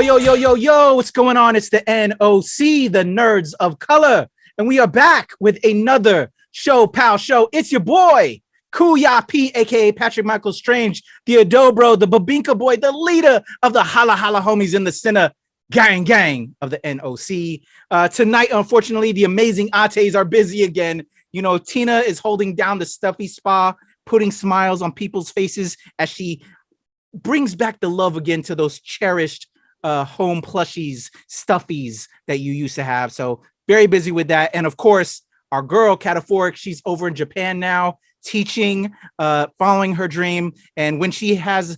Yo, what's going on? It's the NOC, the Nerds of Color. And we are back with another ShoPowSho. It's your boy, Kuya P, aka Patrick Michael Strange, the Adobro, the Babinka boy, the leader of the Holla Holla homies in the center gang of the NOC. Tonight, unfortunately, the amazing Ates are busy again. You know, Tina is holding down the stuffy spa, putting smiles on people's faces as she brings back the love again to those cherished home plushies, stuffies that you used to have. So very busy with that. And of course, our girl Kataphorric, she's over in Japan now, teaching, following her dream. And when she has,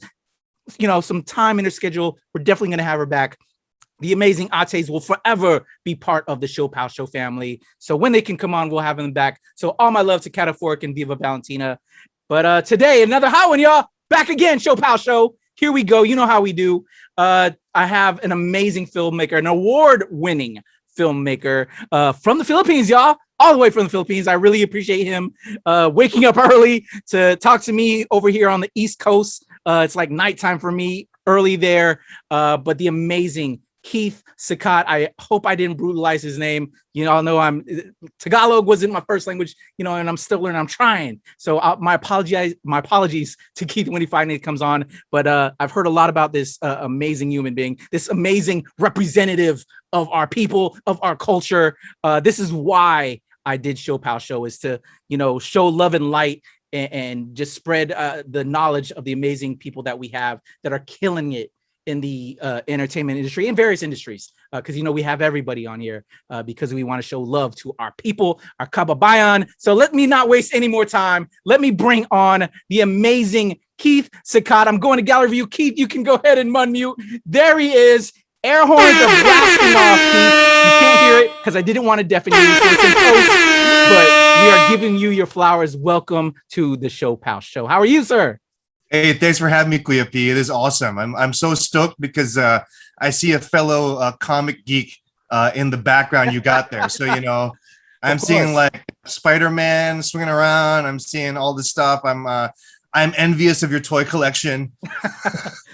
you know, some time in her schedule, we're definitely going to have her back. The amazing Ates will forever be part of the ShoPowSho family. So when they can come on, we'll have them back. So all my love to Kataphorric and Viva Valentina. But today, another hot one, y'all. Back again, ShoPowSho. Here we go. You know how we do. I have an amazing filmmaker, an award-winning filmmaker from the Philippines, y'all. All the way from the Philippines. I really appreciate him waking up early to talk to me over here on the East Coast. It's like nighttime for me early there. But the amazing Keith Sicat. I hope I didn't brutalize his name. You all know Tagalog wasn't my first language, you know, and I'm still learning. I'm trying. So my apologies to Keith when he finally comes on. But I've heard a lot about this amazing human being, this amazing representative of our people, of our culture. This is why I did ShoPowSho, is to, you know, show love and light and just spread the knowledge of the amazing people that we have that are killing it in the entertainment industry, in various industries, because, you know, we have everybody on here because we want to show love to our people, our kababayan. So let me not waste any more time. Let me bring on the amazing Keith Sicat. I'm going to gallery view. Keith, you can go ahead and unmute. There he is. Air horns are blasting off, Keith. You can't hear it because I didn't want to deafen you, so it's in post, but we are giving you your flowers. Welcome to the ShoPowSho. How are you, sir? Hey, thanks for having me, Kuya P. It is awesome. I'm so stoked because I see a fellow comic geek in the background you got there. So, you know, I'm seeing like Spider-Man swinging around. I'm seeing all this stuff. I'm envious of your toy collection.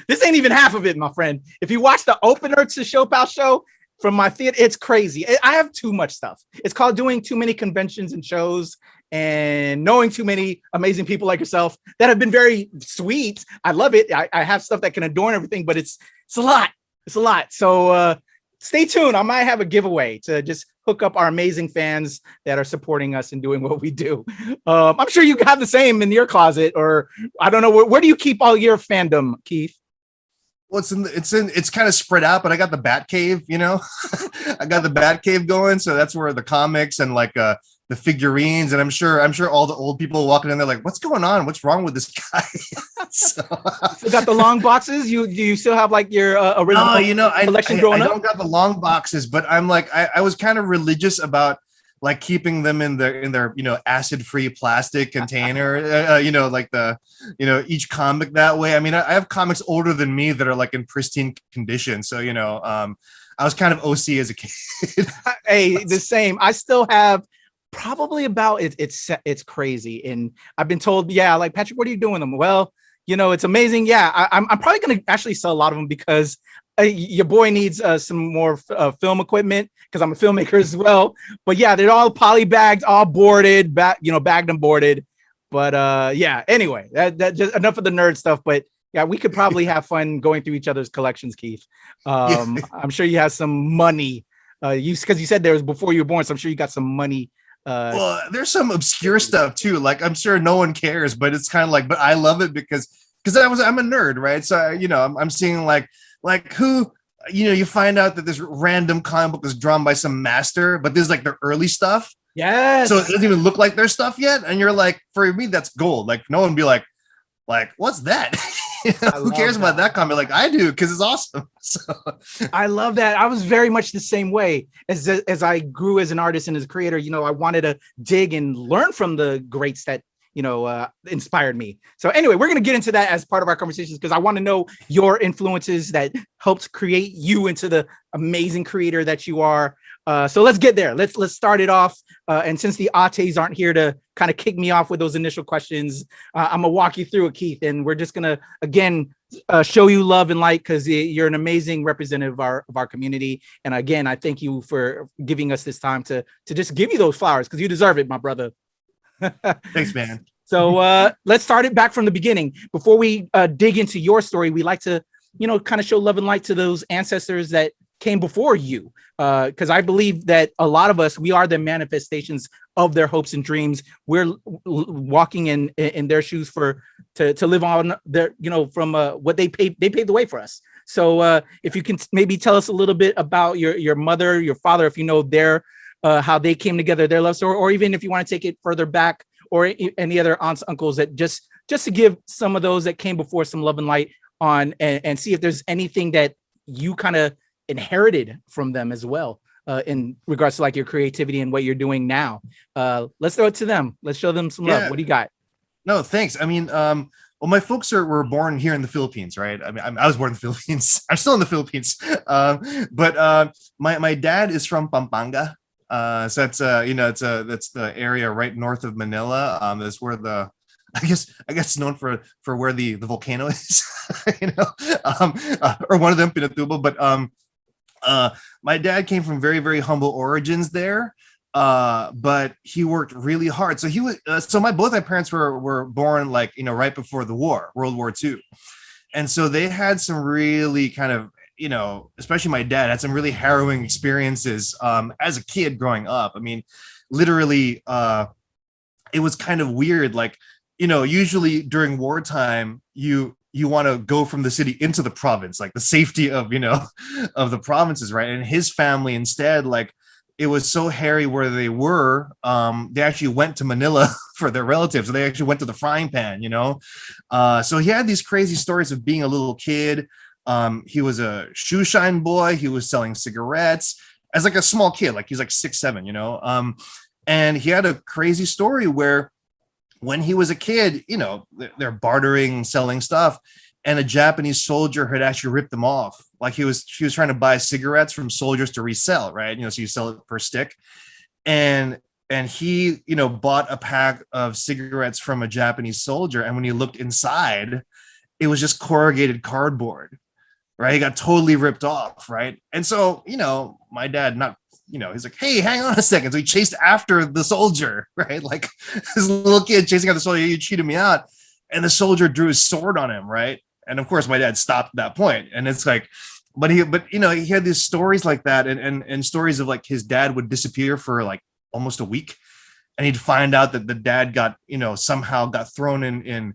This ain't even half of it, my friend. If you watch the opener to ShoPowSho from my theater, it's crazy. I have too much stuff. It's called doing too many conventions and shows and knowing too many amazing people like yourself that have been very sweet. I love it. I have stuff that can adorn everything, but it's a lot. It's a lot. So stay tuned. I might have a giveaway to just hook up our amazing fans that are supporting us and doing what we do. I'm sure you have the same in your closet, or I don't know. Where do you keep all your fandom, Keith? Well, it's kind of spread out, but I got the Bat Cave, you know, I got the Bat Cave going. So that's where the comics and like the figurines, and I'm sure all the old people walking in there like, what's going on? What's wrong with this guy? So got the long boxes. Do you still have like your original collection growing up? I don't got the long boxes, but I'm like, I was kind of religious about like keeping them in their you know, acid-free plastic container, you know, like each comic that way. I mean, I have comics older than me that are like in pristine condition. So, you know, I was kind of OC as a kid. Hey, the same. I still have probably about it's crazy. And I've been told, yeah, like, Patrick, what are you doing with them? Well, you know, it's amazing. Yeah, I'm probably going to actually sell a lot of them because your boy needs some more film equipment because I'm a filmmaker as well. But yeah, they're all poly bagged, all boarded, bagged and boarded. But yeah, anyway, that just enough of the nerd stuff. But yeah, we could probably have fun going through each other's collections, Keith. I'm sure you have some money. Because you said there was before you were born, so I'm sure you got some money. Well, there's some obscure stuff too. Like, I'm sure no one cares, but it's kind of like, but I love it because I'm a nerd, right? So, you know, I'm seeing like who, you know, you find out that this random comic book is drawn by some master, but this is like their early stuff. Yes. So it doesn't even look like their stuff yet. And you're like, for me, that's gold. Like, no one would be like, what's that? You know, who cares about that comic? Like, I do, because it's awesome. So I love that. I was very much the same way as I grew as an artist and as a creator. You know, I wanted to dig and learn from the greats that, you know, inspired me. So anyway, we're going to get into that as part of our conversations because I want to know your influences that helped create you into the amazing creator that you are. So let's get there. Let's start it off. And since the Ates aren't here to kind of kick me off with those initial questions, I'm gonna walk you through it, Keith. And we're just gonna again show you love and light, because you're an amazing representative of our community. And again, I thank you for giving us this time to just give you those flowers, because you deserve it, my brother. Thanks, man. So let's start it back from the beginning. Before we dig into your story, we like to, kind of show love and light to those ancestors that came before you. Because I believe that a lot of us, we are the manifestations of their hopes and dreams. We're walking in their shoes to live on their, from what they paved the way for us. So if you can maybe tell us a little bit about your mother, your father, if you know their how they came together, their love story, or even if you want to take it further back, or any other aunts, uncles, that just to give some of those that came before some love and light on, and see if there's anything that you kind of inherited from them as well, in regards to like your creativity and what you're doing now. Let's throw it to them. Let's show them some love. What do you got? No, thanks. I mean, well, my folks were born here in the Philippines, right? I mean, I was born in the Philippines. I'm still in the Philippines. But my dad is from Pampanga. So that's that's the area right north of Manila. That's where I guess known for where the volcano is, or one of them, Pinatubo. But my dad came from very, very humble origins there. But he worked really hard. So he was both my parents were born right before the war, World War II. And so they had some really kind of, especially my dad had some really harrowing experiences as a kid growing up. I mean, literally, it was kind of weird. Like, usually during wartime, you want to go from the city into the province, like the safety of, of the provinces, right? And his family instead, it was so hairy where they were. They actually went to Manila for their relatives. So they actually went to the frying pan, So he had these crazy stories of being a little kid. He was a shoe shine boy. He was selling cigarettes as a small kid, he's 6, 7, and he had a crazy story where when he was a kid, they're bartering, selling stuff, and a Japanese soldier had actually ripped them off. He was trying to buy cigarettes from soldiers to resell, right? So you sell it per stick. And he, bought a pack of cigarettes from a Japanese soldier. And when he looked inside, it was just corrugated cardboard, right? He got totally ripped off, right? And so, my dad, he's like, hey, hang on a second. So he chased after the soldier, right? This little kid chasing after the soldier, you cheated me out. And the soldier drew his sword on him, right? And of course, my dad stopped at that point. And it's but he had these stories like that, and stories of his dad would disappear for almost a week, and he'd find out that the dad got somehow got thrown in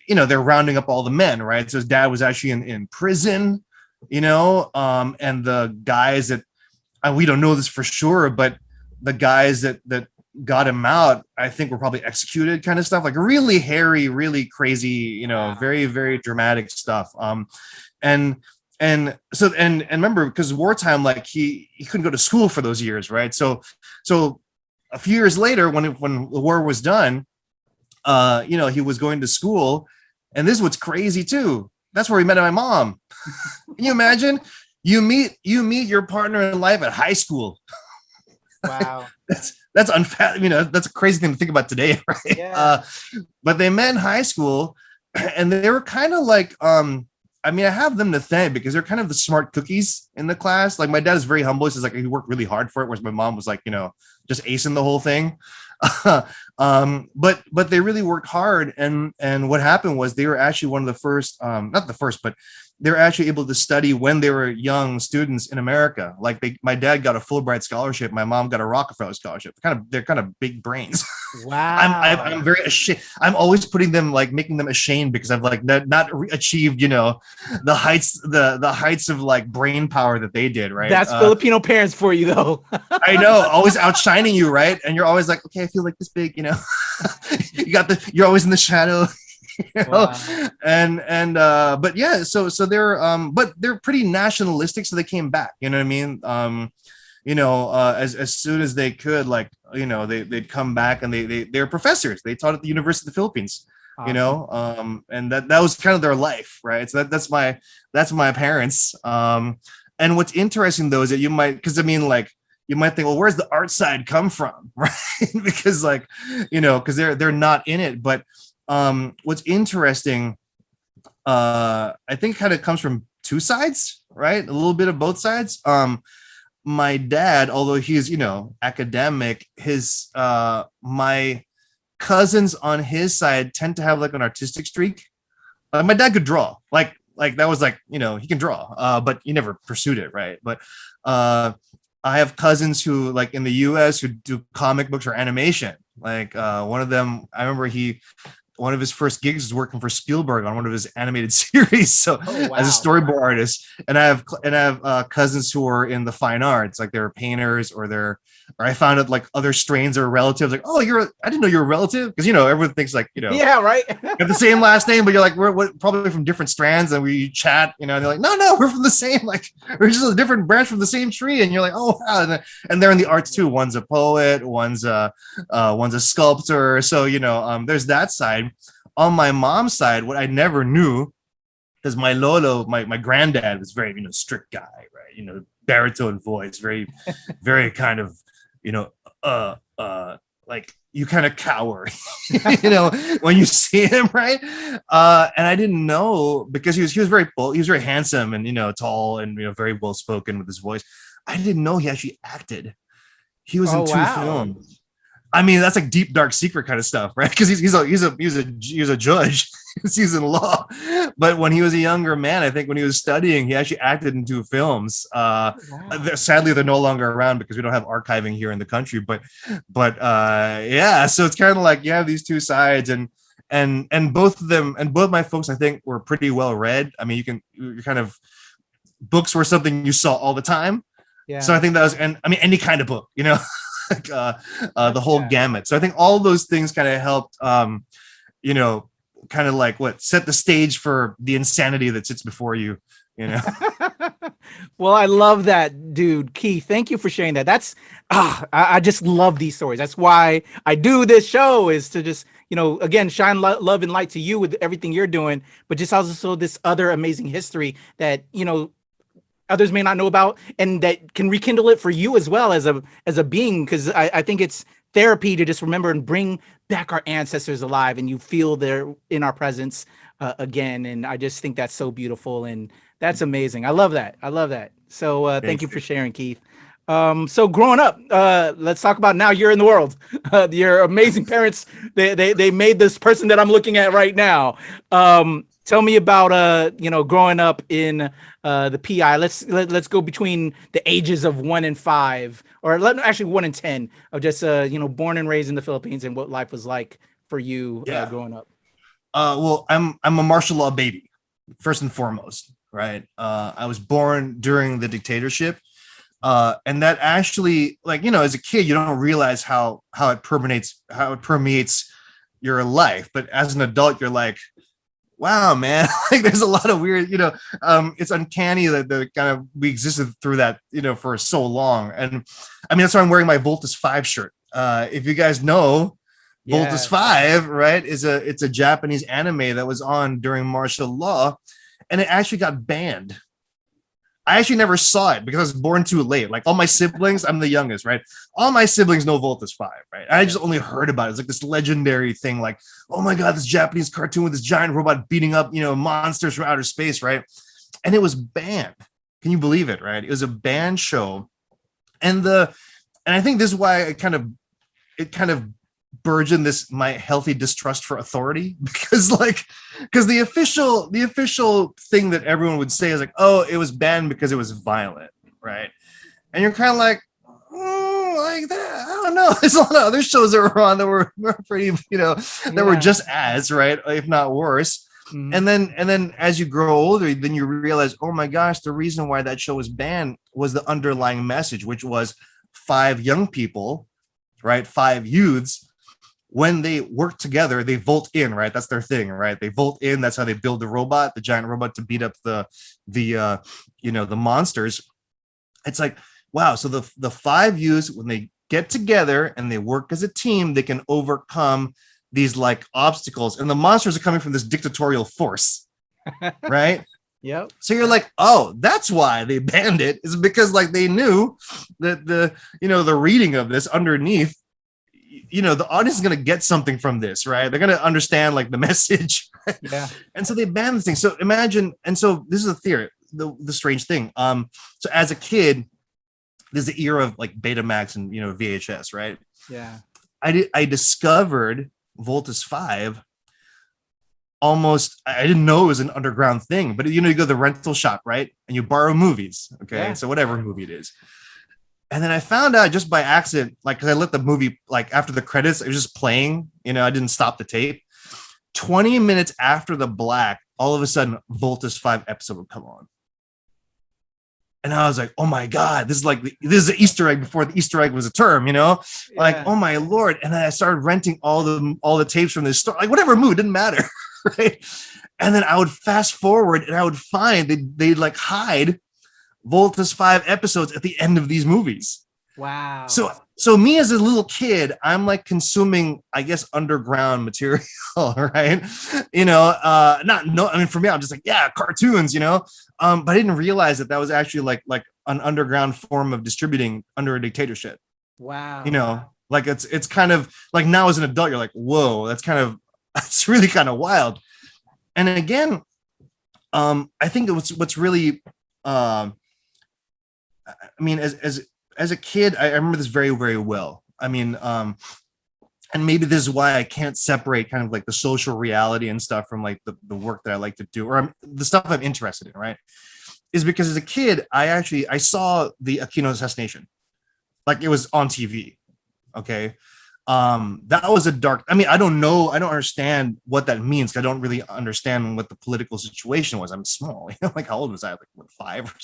they're rounding up all the men, right? So his dad was actually in prison, and the guys that we don't know this for sure, but the guys that got him out, I think, were probably executed, kind of stuff, really hairy, really crazy, very, very dramatic stuff. And remember, because wartime, he couldn't go to school for those years, right? So a few years later, when the war was done, he was going to school, and this is what's crazy too. That's where he met my mom. Can you imagine? You meet your partner in life at high school. Wow. That's unfathomable. That's a crazy thing to think about today, right? Yeah. But they met in high school, and they were kind of I have them to thank, because they're kind of the smart cookies in the class. My dad is very humble. He says he worked really hard for it, whereas my mom was just acing the whole thing. But they really worked hard, and what happened was they were actually one of the first, not the first, but they're actually able to study when they were young students in America. My dad got a Fulbright scholarship. My mom got a Rockefeller scholarship. They're kind of big brains. Wow. I'm very ashamed. I'm always putting them, making them ashamed, because I've not achieved, the heights of brain power that they did. Right. That's Filipino parents for you, though. I know, always outshining you. Right. And you're always okay, I feel this big, you're always in the shadow. Wow. But yeah, so they're but they're pretty nationalistic, so they came back, you know what I mean? As soon as they could, they'd come back, and they're professors. They taught at the University of the Philippines. Awesome. And that was kind of their life, right? So that's my parents. And what's interesting though is that you might think, well, where's the art side come from? Right? Because because they're not in it. But what's interesting I think kind of comes from two sides, right? A little bit of both sides. My dad, although he's, academic, his my cousins on his side tend to have like an artistic streak. My dad could draw, like that was like, he can draw, but he never pursued it, right? But I have cousins who, like, in the US, who do comic books or animation. Like one of them, I remember one of his first gigs was working for Spielberg on one of his animated series. So as a storyboard artist, and I have cousins who are in the fine arts, like they're painters, or I found out like other strains are relatives. Like, oh, I didn't know you're a relative, because everyone thinks like, yeah, right. have the same last name, but you're like, we're probably from different strands, and we chat, and they're like, no, we're from the same, like, we're just a different branch from the same tree, and you're like, oh wow, and they're in the arts too. One's a poet, one's a sculptor, so there's that side. On my mom's side, what I never knew, because my lolo, my granddad was very strict guy, right? Baritone voice, very very kind of like you kind of cower, when you see him, right? And I didn't know, because he was very bold, he was very handsome and tall and very well spoken with his voice. I didn't know he actually acted. He was in two films. I mean, that's like deep, dark secret kind of stuff, right? Because he's a judge, he's in law. But when he was a younger man, I think when he was studying, he actually acted in two films. Sadly, they're no longer around because we don't have archiving here in the country. But yeah, so it's kind of like you have these two sides, and both of them, and both my folks, I think, were pretty well read. I mean, you kind of, books were something you saw all the time. Yeah. So I think that was, and I mean, any kind of book, like the whole gamut. So I think all those things kind of helped, kind of like set the stage for the insanity that sits before you, Well, I love that, dude. Keith, thank you for sharing that. That's I just love these stories. That's why I do this show, is to just again shine love and light to you with everything you're doing, but just also this other amazing history that others may not know about, and that can rekindle it for you as well as a being, because I think it's therapy to just remember and bring back our ancestors alive, and you feel they're in our presence again. And I just think that's so beautiful, and that's amazing. I love that. So thank you for sharing, Keith. So growing up, let's talk about now you're in the world. Your amazing parents, they made this person that I'm looking at right now. Tell me about growing up in the PI. Let's go between the ages of 1 and 5, or actually 1 and 10, of just born and raised in the Philippines, and what life was like for you growing up. Well, I'm a martial law baby, first and foremost, right? I was born during the dictatorship, and that actually, like, as a kid, you don't realize how it permeates your life, but as an adult, you're like, wow, man, like there's a lot of weird, it's uncanny that we existed through that, for so long. And I mean, that's why I'm wearing my Voltus 5 shirt. If you guys know, Voltus 5, right, it's a Japanese anime that was on during martial law, and it actually got banned. I actually never saw it because I was born too late. Like all my siblings, I'm the youngest, right? All my siblings know Voltus 5, right? I just only heard about it. It's like this legendary thing, like, oh my God, this Japanese cartoon with this giant robot beating up, monsters from outer space, right? And it was banned. Can you believe it, right? It was a banned show. And I think this is why it kind of burgeoned my healthy distrust for authority, because the official thing that everyone would say is like, oh, it was banned because it was violent, right? And you're kind of like, like that, I don't know. There's a lot of other shows that were on that were pretty, that were just as, right, if not worse. Mm-hmm. And then as you grow older, then you realize, oh my gosh, the reason why that show was banned was the underlying message, which was 5 young people, right, 5 youths. When they work together, they volt in, right? That's their thing, right? They volt in. That's how they build the giant robot, to beat up the monsters. It's like, wow. So the 5 youths, when they get together and they work as a team, they can overcome these like obstacles, and the monsters are coming from this dictatorial force, right? Yep. So you're like, oh, that's why they banned it, is because like they knew that the reading of this underneath, the audience is going to get something from this, right? They're going to understand like the message, Yeah. And so they banned this thing. So imagine, and so this is a theory, the strange thing. So as a kid, there's the era of like Betamax and VHS, right? Yeah. I discovered Voltus 5 almost. I didn't know it was an underground thing, but you go to the rental shop, right? And you borrow movies. Okay. Yeah. So whatever movie it is. And then I found out just by accident, like, because I let the movie, like, after the credits, it was just playing, I didn't stop the tape. 20 minutes after the black, all of a sudden, Voltus 5 episode would come on. And I was like, oh my God, this is an Easter egg before the Easter egg was a term, like, oh my Lord. And then I started renting all the tapes from this store, like whatever movie, didn't matter. Right. And then I would fast forward and I would find they'd like hide Voltus 5 episodes at the end of these movies. Wow. So me as a little kid, I'm like consuming, I guess, underground material, right? I mean, for me, I'm just like, yeah, cartoons, but I didn't realize that was actually like an underground form of distributing under a dictatorship. Wow. Like it's kind of like, now as an adult, you're like, whoa, that's really kind of wild. And again, I think what's really, I mean, as a kid, I remember this very, very well. I mean, and maybe this is why I can't separate kind of like the social reality and stuff from like the work that I like to do, or the stuff I'm interested in, right? Is because as a kid, I saw the Aquino assassination, like it was on TV. Okay. That was a dark, I mean, I don't understand what that means. I don't really understand what the political situation was. I'm small, like how old was I? Like what, 5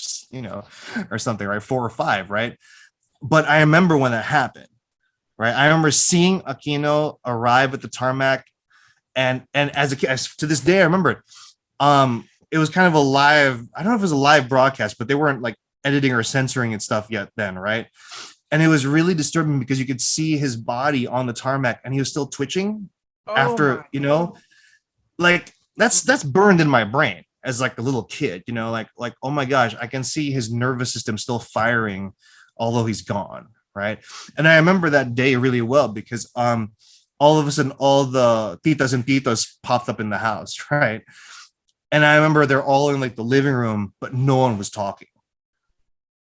or something, right? 4 or 5, right? But I remember when that happened, right? I remember seeing Aquino arrive at the tarmac, and as a kid, to this day, I remember it. It was kind of a live, I don't know if it was a live broadcast, but they weren't like editing or censoring and stuff yet then, right? And it was really disturbing because you could see his body on the tarmac and he was still twitching after, like that's burned in my brain as like a little kid, like, oh my gosh, I can see his nervous system still firing, although he's gone. Right. And I remember that day really well because all of a sudden all the titas and titos popped up in the house. Right. And I remember they're all in like the living room, but no one was talking.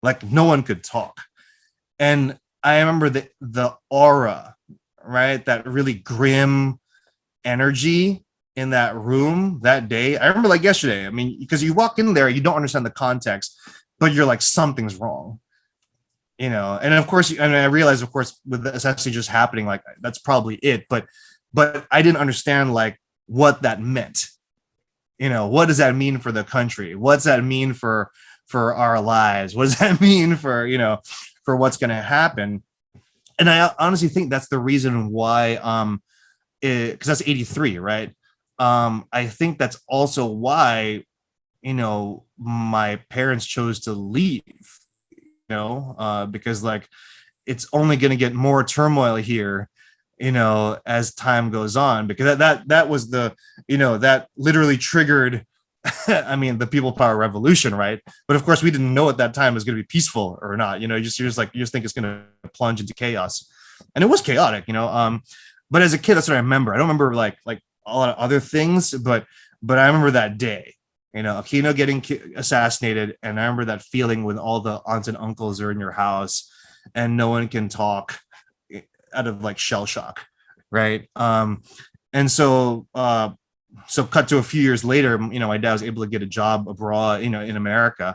Like no one could talk. And I remember the aura, right? That really grim energy in that room that day. I remember like yesterday. I mean, because you walk in there, you don't understand the context, but you're like, something's wrong. And of course, and I realized, of course, with the assassination just happening, like that's probably it. But I didn't understand like what that meant. What does that mean for the country? What's that mean for our lives? What does that mean for for what's going to happen? And I honestly think that's the reason why, because that's 83, right? I think that's also why, my parents chose to leave, because like it's only going to get more turmoil here, as time goes on, because that was the, that literally triggered I mean, the people power revolution, right? But of course, we didn't know at that time it was going to be peaceful or not. You just think it's going to plunge into chaos, and it was chaotic. But as a kid, that's what I remember. I don't remember like a lot of other things, but I remember that day. Aquino getting assassinated, and I remember that feeling when all the aunts and uncles are in your house, and no one can talk out of like shell shock, right? And so. So cut to a few years later, my dad was able to get a job abroad, in America.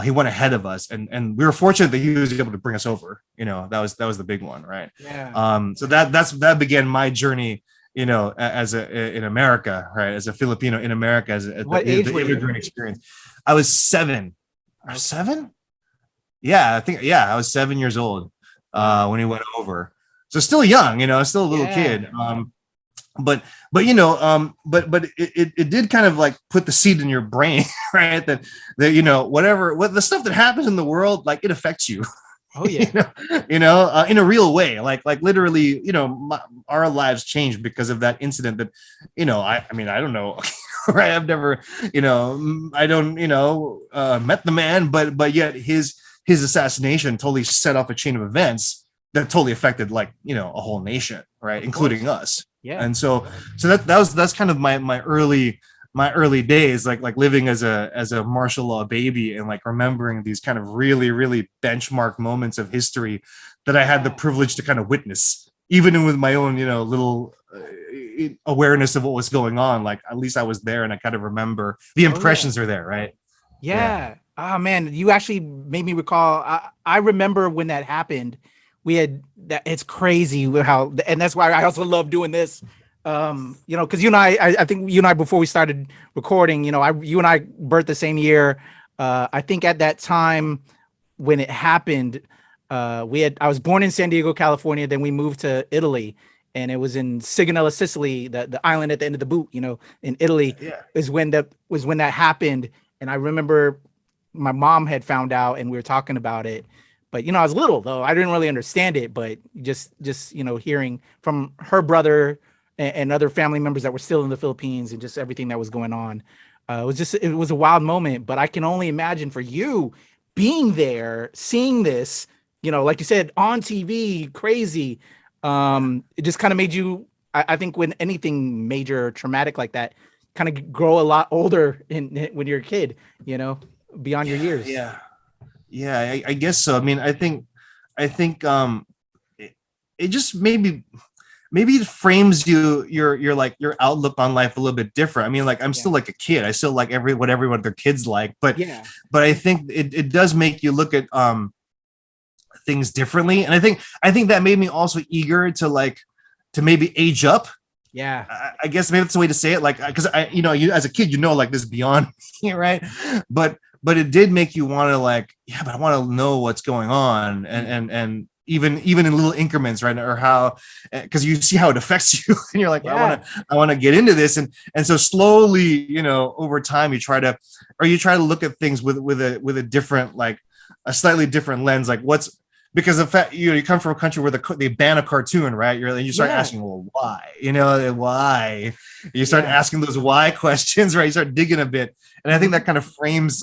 He went ahead of us, and we were fortunate that he was able to bring us over. That was the big one, right? Yeah. So that began my journey, as in America, right? As a Filipino in America, What age were you? immigrant experience. I was 7. Or 7? Yeah, I think. Yeah, I was 7 years old when he went over. So still young, still a little kid. But it did kind of like put the seed in your brain, right? That what the stuff that happens in the world, like it affects you. Oh yeah. In a real way, like literally, our lives changed because of that incident. That I mean, I don't know, right? I've never, I don't, met the man, but yet his assassination totally set off a chain of events that totally affected like, you know, a whole nation, right, including us. Yeah. And so that's kind of my early days, like living as a martial law baby, and like remembering these kind of really benchmark moments of history that I had the privilege to kind of witness, even with my own, you know, little awareness of what was going on. Like at least I was there, and I kind of remember the impressions are there, right? Yeah. Oh man, you actually made me recall. I remember when that happened. We had that. It's crazy how, and that's why I also love doing this. You know, because you and I think you and I, before we started recording, you know, you and I birthed the same year. I think at that time when it happened, I was born in San Diego, California. Then we moved to Italy, and it was in Sigonella, Sicily, the island at the end of the boot. You know, in Italy is when that happened. And I remember my mom had found out, and we were talking about it. But you know, I was little though; I didn't really understand it. But just you know, hearing from her brother and other family members that were still in the Philippines, and just everything that was going on, it was a wild moment. But I can only imagine for you being there, seeing this, you know, like you said, on TV, crazy. It just kind of made you. I think when anything major traumatic like that, kind of grow a lot older when you're a kid, you know, beyond your years. I guess so. I mean, I think it just maybe it frames your like your outlook on life a little bit different. I mean, like I'm still like a kid. I still like what everyone their kids like, but I think it does make you look at things differently. And I think that made me also eager to maybe age up. I guess maybe that's the way to say it. Like, because you know, you as a kid, you know, like this beyond here, right? But it did make you want to like, but I want to know what's going on, and even in little increments, right? Or how, because you see how it affects you, and you're like, I want to get into this, and so slowly, you know, over time, you try to look at things with a different, like a slightly different lens, like because the fact you come from a country where they ban a cartoon, right? You start asking, well, why? You know, why? You start asking those why questions, right? You start digging a bit, and I think that kind of frames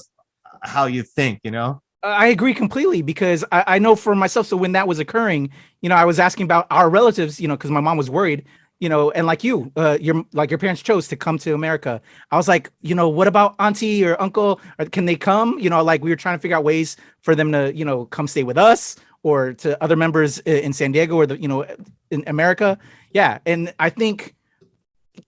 how you think. You know, I agree completely, because I know for myself. So when that was occurring, you know, I was asking about our relatives, you know, because my mom was worried, you know, and like your parents chose to come to America. I was like, you know, what about auntie or uncle? Or can they come? You know, like we were trying to figure out ways for them to, you know, come stay with us, or to other members in San Diego, or you know, in America. Yeah. And I think,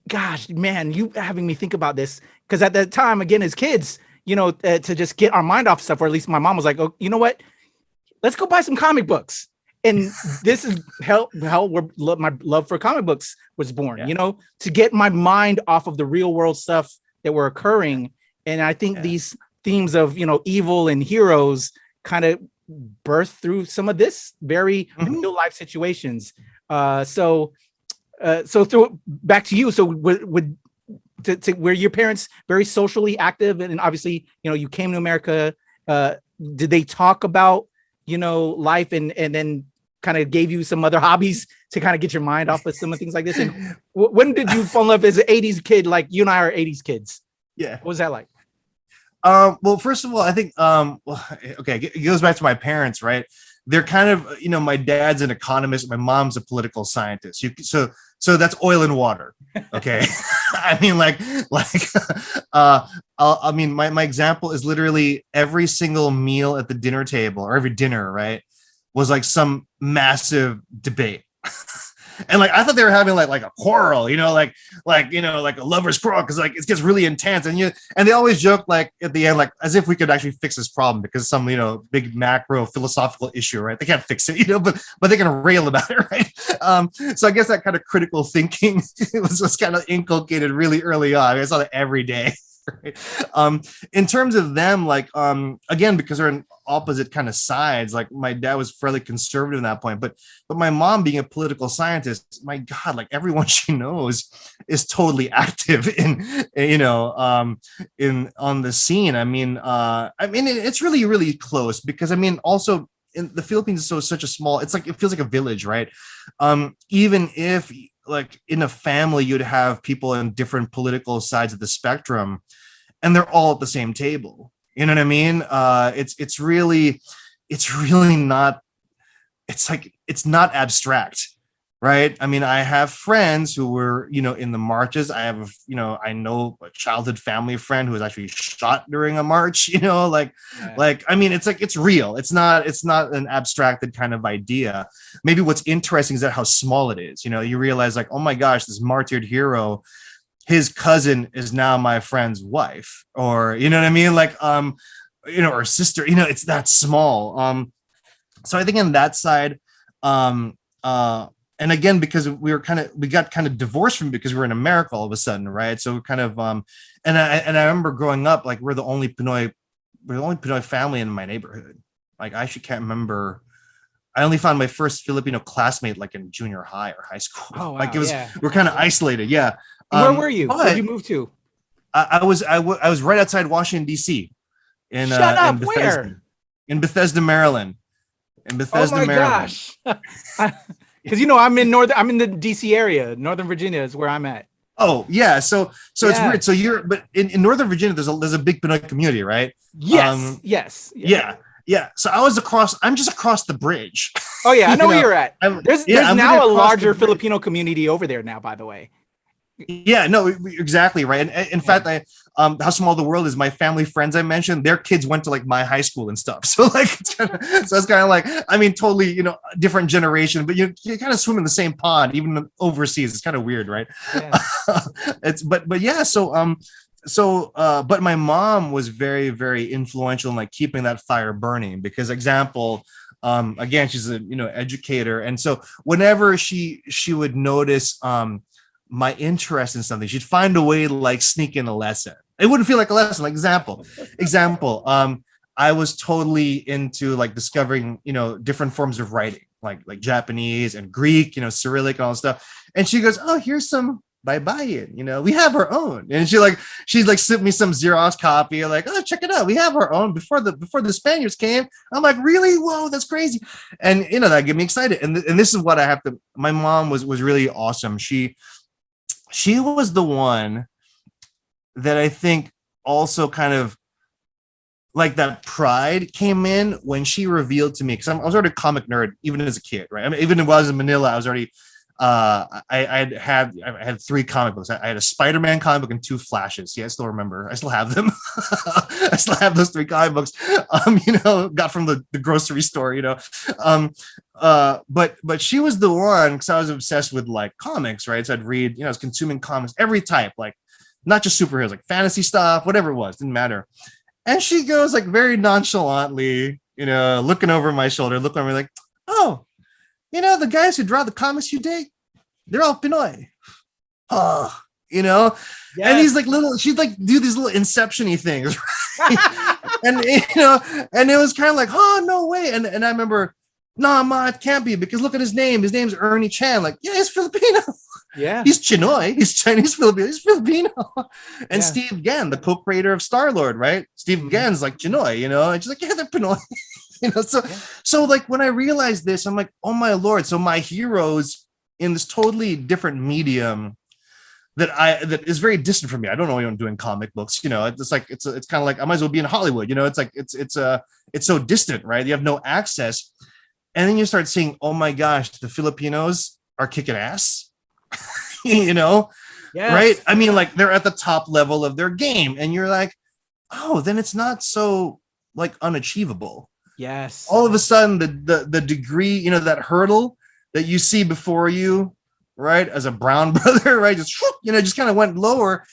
gosh, man, you having me think about this, because at that time, again, as kids, you know, to just get our mind off stuff, or at least my mom was like, oh, you know what? Let's go buy some comic books. And this is how my love for comic books was born, you know, to get my mind off of the real world stuff that were occurring. And I think these themes of, you know, evil and heroes kind of birth through some of this very real life situations. So through back to you. So would to were your parents very socially active, and obviously, you know, you came to America. Did they talk about, you know, life, and then kind of gave you some other hobbies to kind of get your mind off of some of things like this? And when did you fall in love as an 80s kid? Like you and I are 80s kids. Yeah. What was that like? Well, first of all, I think, okay, it goes back to my parents, right? They're kind of, you know, my dad's an economist, my mom's a political scientist. So that's oil and water. Okay. I mean, I mean, my example is literally every single meal at the dinner table, or every dinner, right, was like some massive debate. And like I thought they were having like a quarrel, you know, like you know, like a lover's quarrel, because like it gets really intense, and they always joke like at the end, like as if we could actually fix this problem because some, you know, big macro philosophical issue, right? They can't fix it, you know, but they can rail about it, right? So I guess that kind of critical thinking was kind of inculcated really early on. I saw that every day. Right? In terms of them, like again, because they're in opposite kind of sides, like my dad was fairly conservative at that point, but my mom, being a political scientist, my God, like everyone she knows is totally active in, you know, in on the scene. I mean it's really, really close, because I mean, also in the Philippines is such a small, it's like, it feels like a village, right? Even if like in a family you'd have people in different political sides of the spectrum, and they're all at the same table. You know what I mean? It's really not it's like it's not abstract, right? I mean, I have friends who were, in the marches. I have, I know a childhood family friend who was actually shot during a march, Yeah. I mean, it's like, it's real. It's not an abstracted kind of idea. Maybe what's interesting is that how small it is. You realize like, oh my gosh, this martyred hero, his cousin is now my friend's wife, or, you know what I mean? Like, or sister, it's that small. So I think in that side, um, and again, because we got kind of divorced from, because we were in America all of a sudden, right? So we're kind of, and I remember growing up, like we're the only Pinoy family in my neighborhood. Like I actually can't remember. I only found my first Filipino classmate like in junior high or high school. Oh, wow. Like it was, Yeah. we're kind of isolated. Yeah. Where were you? But Where'd you move to? I was right outside Washington D.C. in Shut up. in Bethesda, Where? in Bethesda, Maryland. In Bethesda, Oh my Maryland. gosh. Because I'm in the DC area. Northern Virginia is where I'm at. Oh yeah, so it's Yeah. weird. So but in Northern Virginia, there's a big Pinoy community, right? Yes. Yes. Yeah. So I'm just across the bridge. Oh yeah, I know You where know, you're at. There's I'm now really a across larger the bridge. Filipino community over there now, by the way. Yeah, no, exactly right. And in fact, how small the world is. My family friends I mentioned, their kids went to like my high school and stuff. So like, it's kind of like, I mean, totally, different generation, but you kind of swim in the same pond, even overseas. It's kind of weird, right? Yeah. But yeah. But my mom was very, very influential in like keeping that fire burning, because example, again, she's a, educator. And so whenever she would notice, my interest in something, she'd find a way to like sneak in a lesson. It wouldn't feel like a lesson. Like example, I was totally into like discovering, different forms of writing, like Japanese and Greek, Cyrillic and all that stuff. And she goes, oh, here's some Baybayin, we have our own. And she's like sent me some Xerox copy, like, oh, check it out, we have our own before the Spaniards came. I'm like, really? Whoa, that's crazy. And that get me excited. And this is what I have to, my mom was really awesome. She was the one that I think also kind of like that pride came in when she revealed to me, because I was already a comic nerd even as a kid, right? I mean, even when I was in Manila, I was already I had 3 comic books. I had a Spider-Man comic book and 2 Flashes. Yeah, I still remember. I still have them. I still have those 3 comic books. Got from the grocery store. But she was the one, because I was obsessed with like comics, right? So I'd read. I was consuming comics every type, like not just superheroes, like fantasy stuff, whatever it was, didn't matter. And she goes like very nonchalantly, looking over my shoulder, looking at me like, oh. The guys who draw the comics you dig, they're all Pinoy. Oh, yes. And he's like she'd like do these little inception-y things. Right? and and it was kind of like, oh, no way. And I remember, nah, ma, it can't be, because look at his name. His name's Ernie Chan. Like, yeah, he's Filipino. Yeah. He's Chinoy. He's Chinese Filipino. He's Filipino. And Steve Gann, the co-creator of Star-Lord, right? Steve Gann's like Chinoy, and she's like, yeah, they're Pinoy. So like when I realized this, I'm like, oh my Lord. So my heroes in this totally different medium that is very distant from me. I don't know what I'm doing comic books, it's like, it's kind of like, I might as well be in Hollywood, it's like, it's so distant, right? You have no access. And then you start seeing, oh my gosh, the Filipinos are kicking ass, Yes. right? I mean, like they're at the top level of their game, and you're like, oh, then it's not so like unachievable. Yes. All of a sudden, the degree, that hurdle that you see before you, right, as a brown brother, right, just kind of went lower,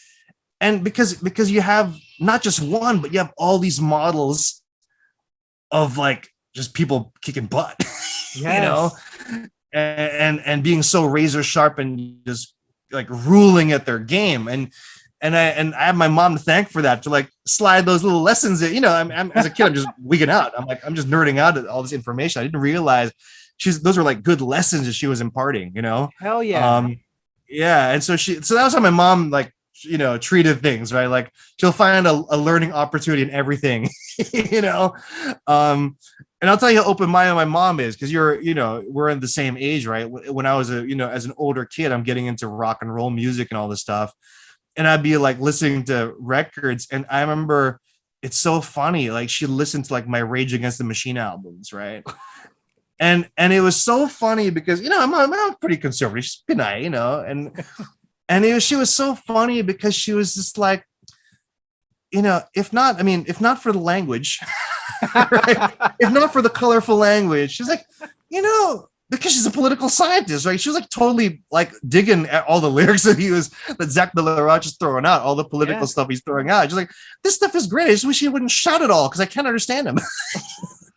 and because you have not just one, but you have all these models of like just people kicking butt, and being so razor sharp and just like ruling at their game, and I have my mom to thank for that, to like slide those little lessons in. I'm as a kid, I'm just wigging out. I'm just nerding out at all this information. I didn't realize those were like good lessons that she was imparting. Hell yeah. Yeah. And so that was how my mom like treated things, right? Like she'll find a learning opportunity in everything. And I'll tell you how open-minded my mom is, because we're in the same age, right? When I was as an older kid, I'm getting into rock and roll music and all this stuff. And I'd be like listening to records. And I remember, it's so funny. Like she listened to like my Rage Against the Machine albums, right? And it was so funny because I'm pretty conservative. She's Pinay, and she was so funny because she was just like, if not for the language, right? If not for the colorful language, she's like, because she's a political scientist, right? She was like totally like digging at all the lyrics that Zach de la Rocha is throwing out, all the political stuff he's throwing out. She's like, this stuff is great. I just wish he wouldn't shout it all because I can't understand him.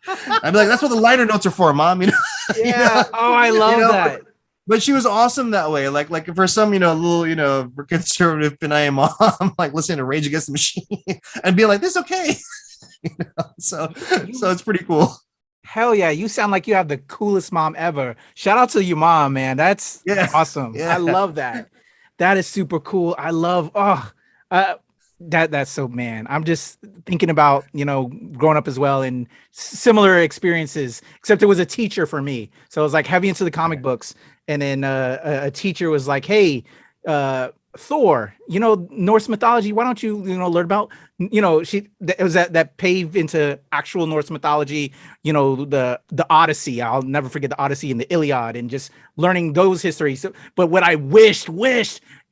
I'd be like, that's what the liner notes are for, Mom. Yeah. Oh, I love that. But she was awesome that way. Like for some, little, conservative Pinay mom, like listening to Rage Against the Machine and being like, this okay. So it's pretty cool. Hell yeah, you sound like you have the coolest mom ever. Shout out to your mom, man. That's awesome. Yeah. I love that. That is super cool. I love that's so, man. I'm just thinking about, growing up as well and similar experiences, except it was a teacher for me. So it was like heavy into the comic books. And then a teacher was like, hey, Thor, Norse mythology. Why don't you, learn about, it was that paved into actual Norse mythology, the Odyssey. I'll never forget the Odyssey and the Iliad and just learning those histories. So, but what I wished,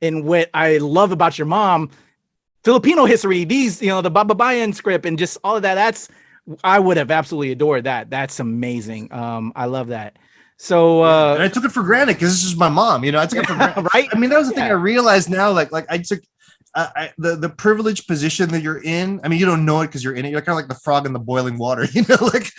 and what I love about your mom, Filipino history, these, the Bababayan script and just all of that, I would have absolutely adored that. That's amazing. I love that. So and I took it for granted because this is my mom, I took it for granted. Right. I mean, that was the thing I realized now, like I took the privileged position that you're in. I mean, you don't know it because you're in it. You're kind of like the frog in the boiling water, like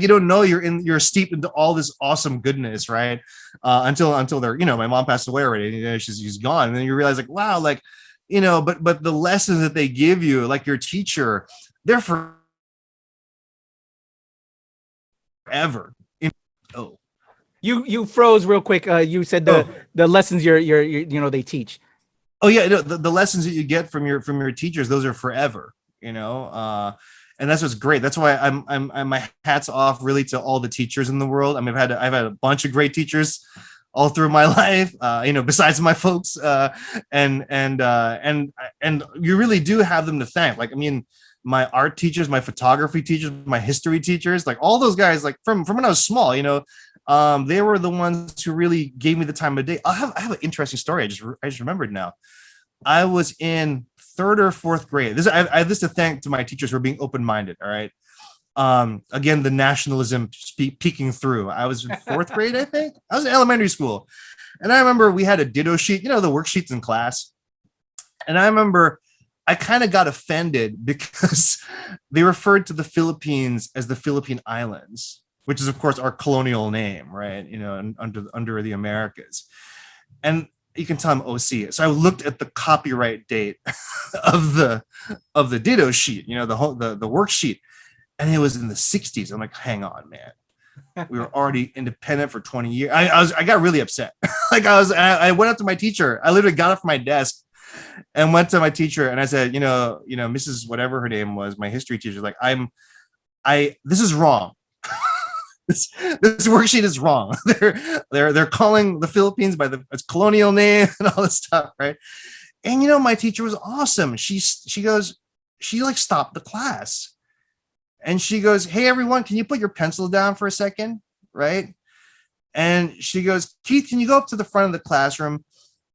you don't know you're steeped into all this awesome goodness, right? Until they're, my mom passed away already, she's gone. And then you realize like, wow, like, but the lessons that they give you, like your teacher, they're forever. You froze real quick. You said the lessons they teach. Oh yeah, the lessons that you get from your teachers, those are forever. And that's what's great. That's why I'm my hats off really to all the teachers in the world. I mean, I've had a bunch of great teachers all through my life. Besides my folks, and you really do have them to thank. Like, I mean, my art teachers, my photography teachers, my history teachers, like all those guys, like from when I was small, they were the ones who really gave me the time of day. I have an interesting story. I just remembered now. I was in 3rd or 4th grade. I have this to thank to my teachers for being open-minded. All right. Again, the nationalism peeking through. I was in 4th grade, I think. I was in elementary school. And I remember we had a ditto sheet, the worksheets in class. And I remember I kind of got offended because they referred to the Philippines as the Philippine Islands, which is, of course, our colonial name, right? Under the Americas. And you can tell I'm OC. So I looked at the copyright date of the ditto sheet, the worksheet, and it was in the 60s. I'm like, hang on, man. We were already independent for 20 years. I got really upset. I went up to my teacher. I literally got up from my desk and went to my teacher and I said, Mrs. whatever her name was, my history teacher, like, this is wrong. This worksheet is wrong. They're calling the Philippines by its colonial name and all this stuff, right? And my teacher was awesome. She stopped the class and she goes, hey everyone, can you put your pencil down for a second, right? And she goes, Keith, can you go up to the front of the classroom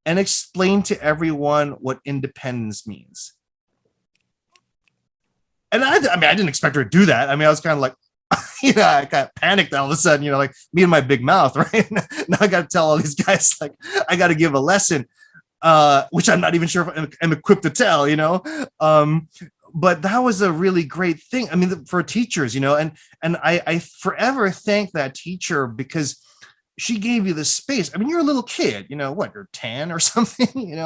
and explain to everyone what independence means? And I didn't expect her to do that. I mean, I was kind of like, I got panicked all of a sudden, like me and my big mouth, right? Now I got to tell all these guys, like, I got to give a lesson, which I'm not even sure if I'm equipped to tell, but that was a really great thing. I mean, for teachers, and I forever thank that teacher because she gave you the space. I mean, you're a little kid, you're 10 or something,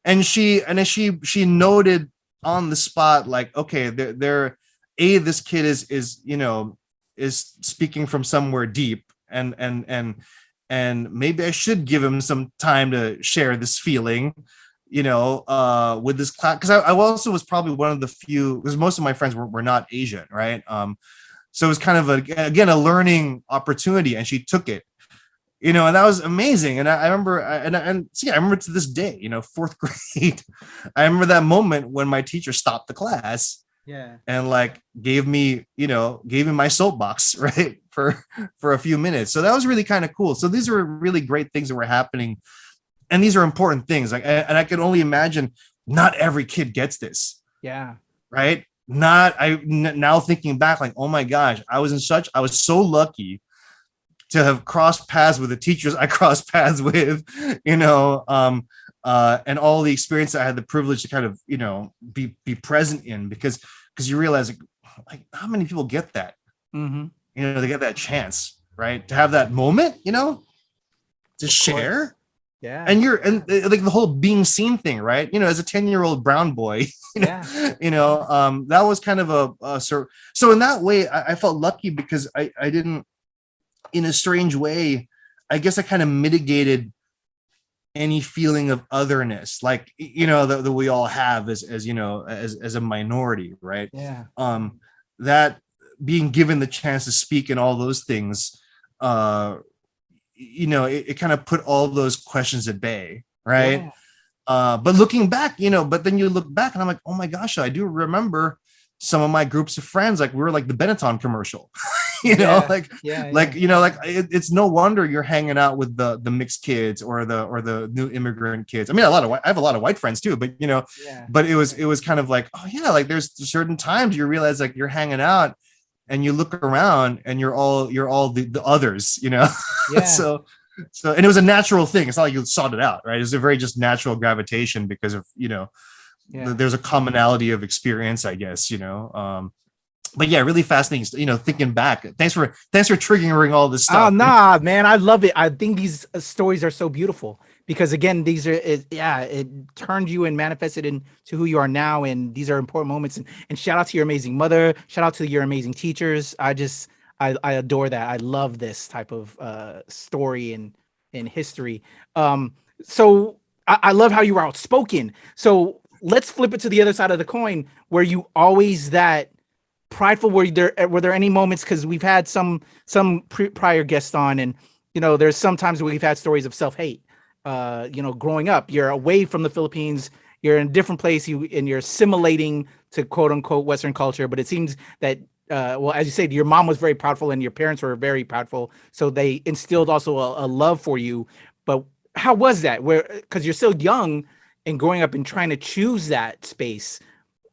and she noted on the spot, like, okay, this kid is speaking from somewhere deep, and maybe I should give him some time to share this feeling, with this class, because I also was probably one of the few, because most of my friends were not Asian, right? So it was kind of a learning opportunity, and she took it, and that was amazing. And I remember, I remember to this day, 4th grade, I remember that moment when my teacher stopped the class Yeah. and like gave me my soapbox, right, for a few minutes. So that was really kind of cool. So these were really great things that were happening, and these are important things. Like, and I can only imagine not every kid gets this. Yeah. Right. Now thinking back, like, oh my gosh, I was so lucky to have crossed paths with the teachers I crossed paths with, and all the experience I had the privilege to kind of, be present in, because you realize, like how many people get that, Mm-hmm. they get that chance, right, to have that moment, to share. Yeah. And like the whole being seen thing, right? As a 10-year-old brown boy, that was kind of a so in that way, I felt lucky because I didn't, in a strange way, I guess I kind of mitigated any feeling of otherness, like, that we all have as a minority, right? Yeah. That being given the chance to speak and all those things, it kind of put all those questions at bay, right? Yeah. But looking back, but then you look back and I'm like, oh my gosh, I do remember some of my groups of friends, like we were like the Benetton commercial, it's no wonder you're hanging out with the mixed kids or the new immigrant kids. I mean, I have a lot of white friends too, but but it was kind of like, oh yeah, like there's certain times you realize like you're hanging out and you look around and you're all the others, Yeah. So and it was a natural thing. It's not like you sought it out, right? It's a very just natural gravitation because of, there's a commonality of experience, I guess, but yeah, really fascinating, thinking back. Thanks for triggering all this stuff. Oh, nah, man, I love it. I think these stories are so beautiful because again, these are, it turned you and manifested into who you are now. And these are important moments, and shout out to your amazing mother. Shout out to your amazing teachers. I adore that. I love this type of story and history. So I love how you were outspoken. So let's flip it to the other side of the coin. Were you always that prideful? Were there any moments, because we've had some prior guests on, and there's sometimes we've had stories of self-hate, growing up, you're away from the Philippines, you're in a different place, and you're assimilating to quote unquote Western culture, but it seems that well, as you said, your mom was very proudful and your parents were very proudful, so they instilled also a love for you. But how was that, because you're still young and growing up and trying to choose that space?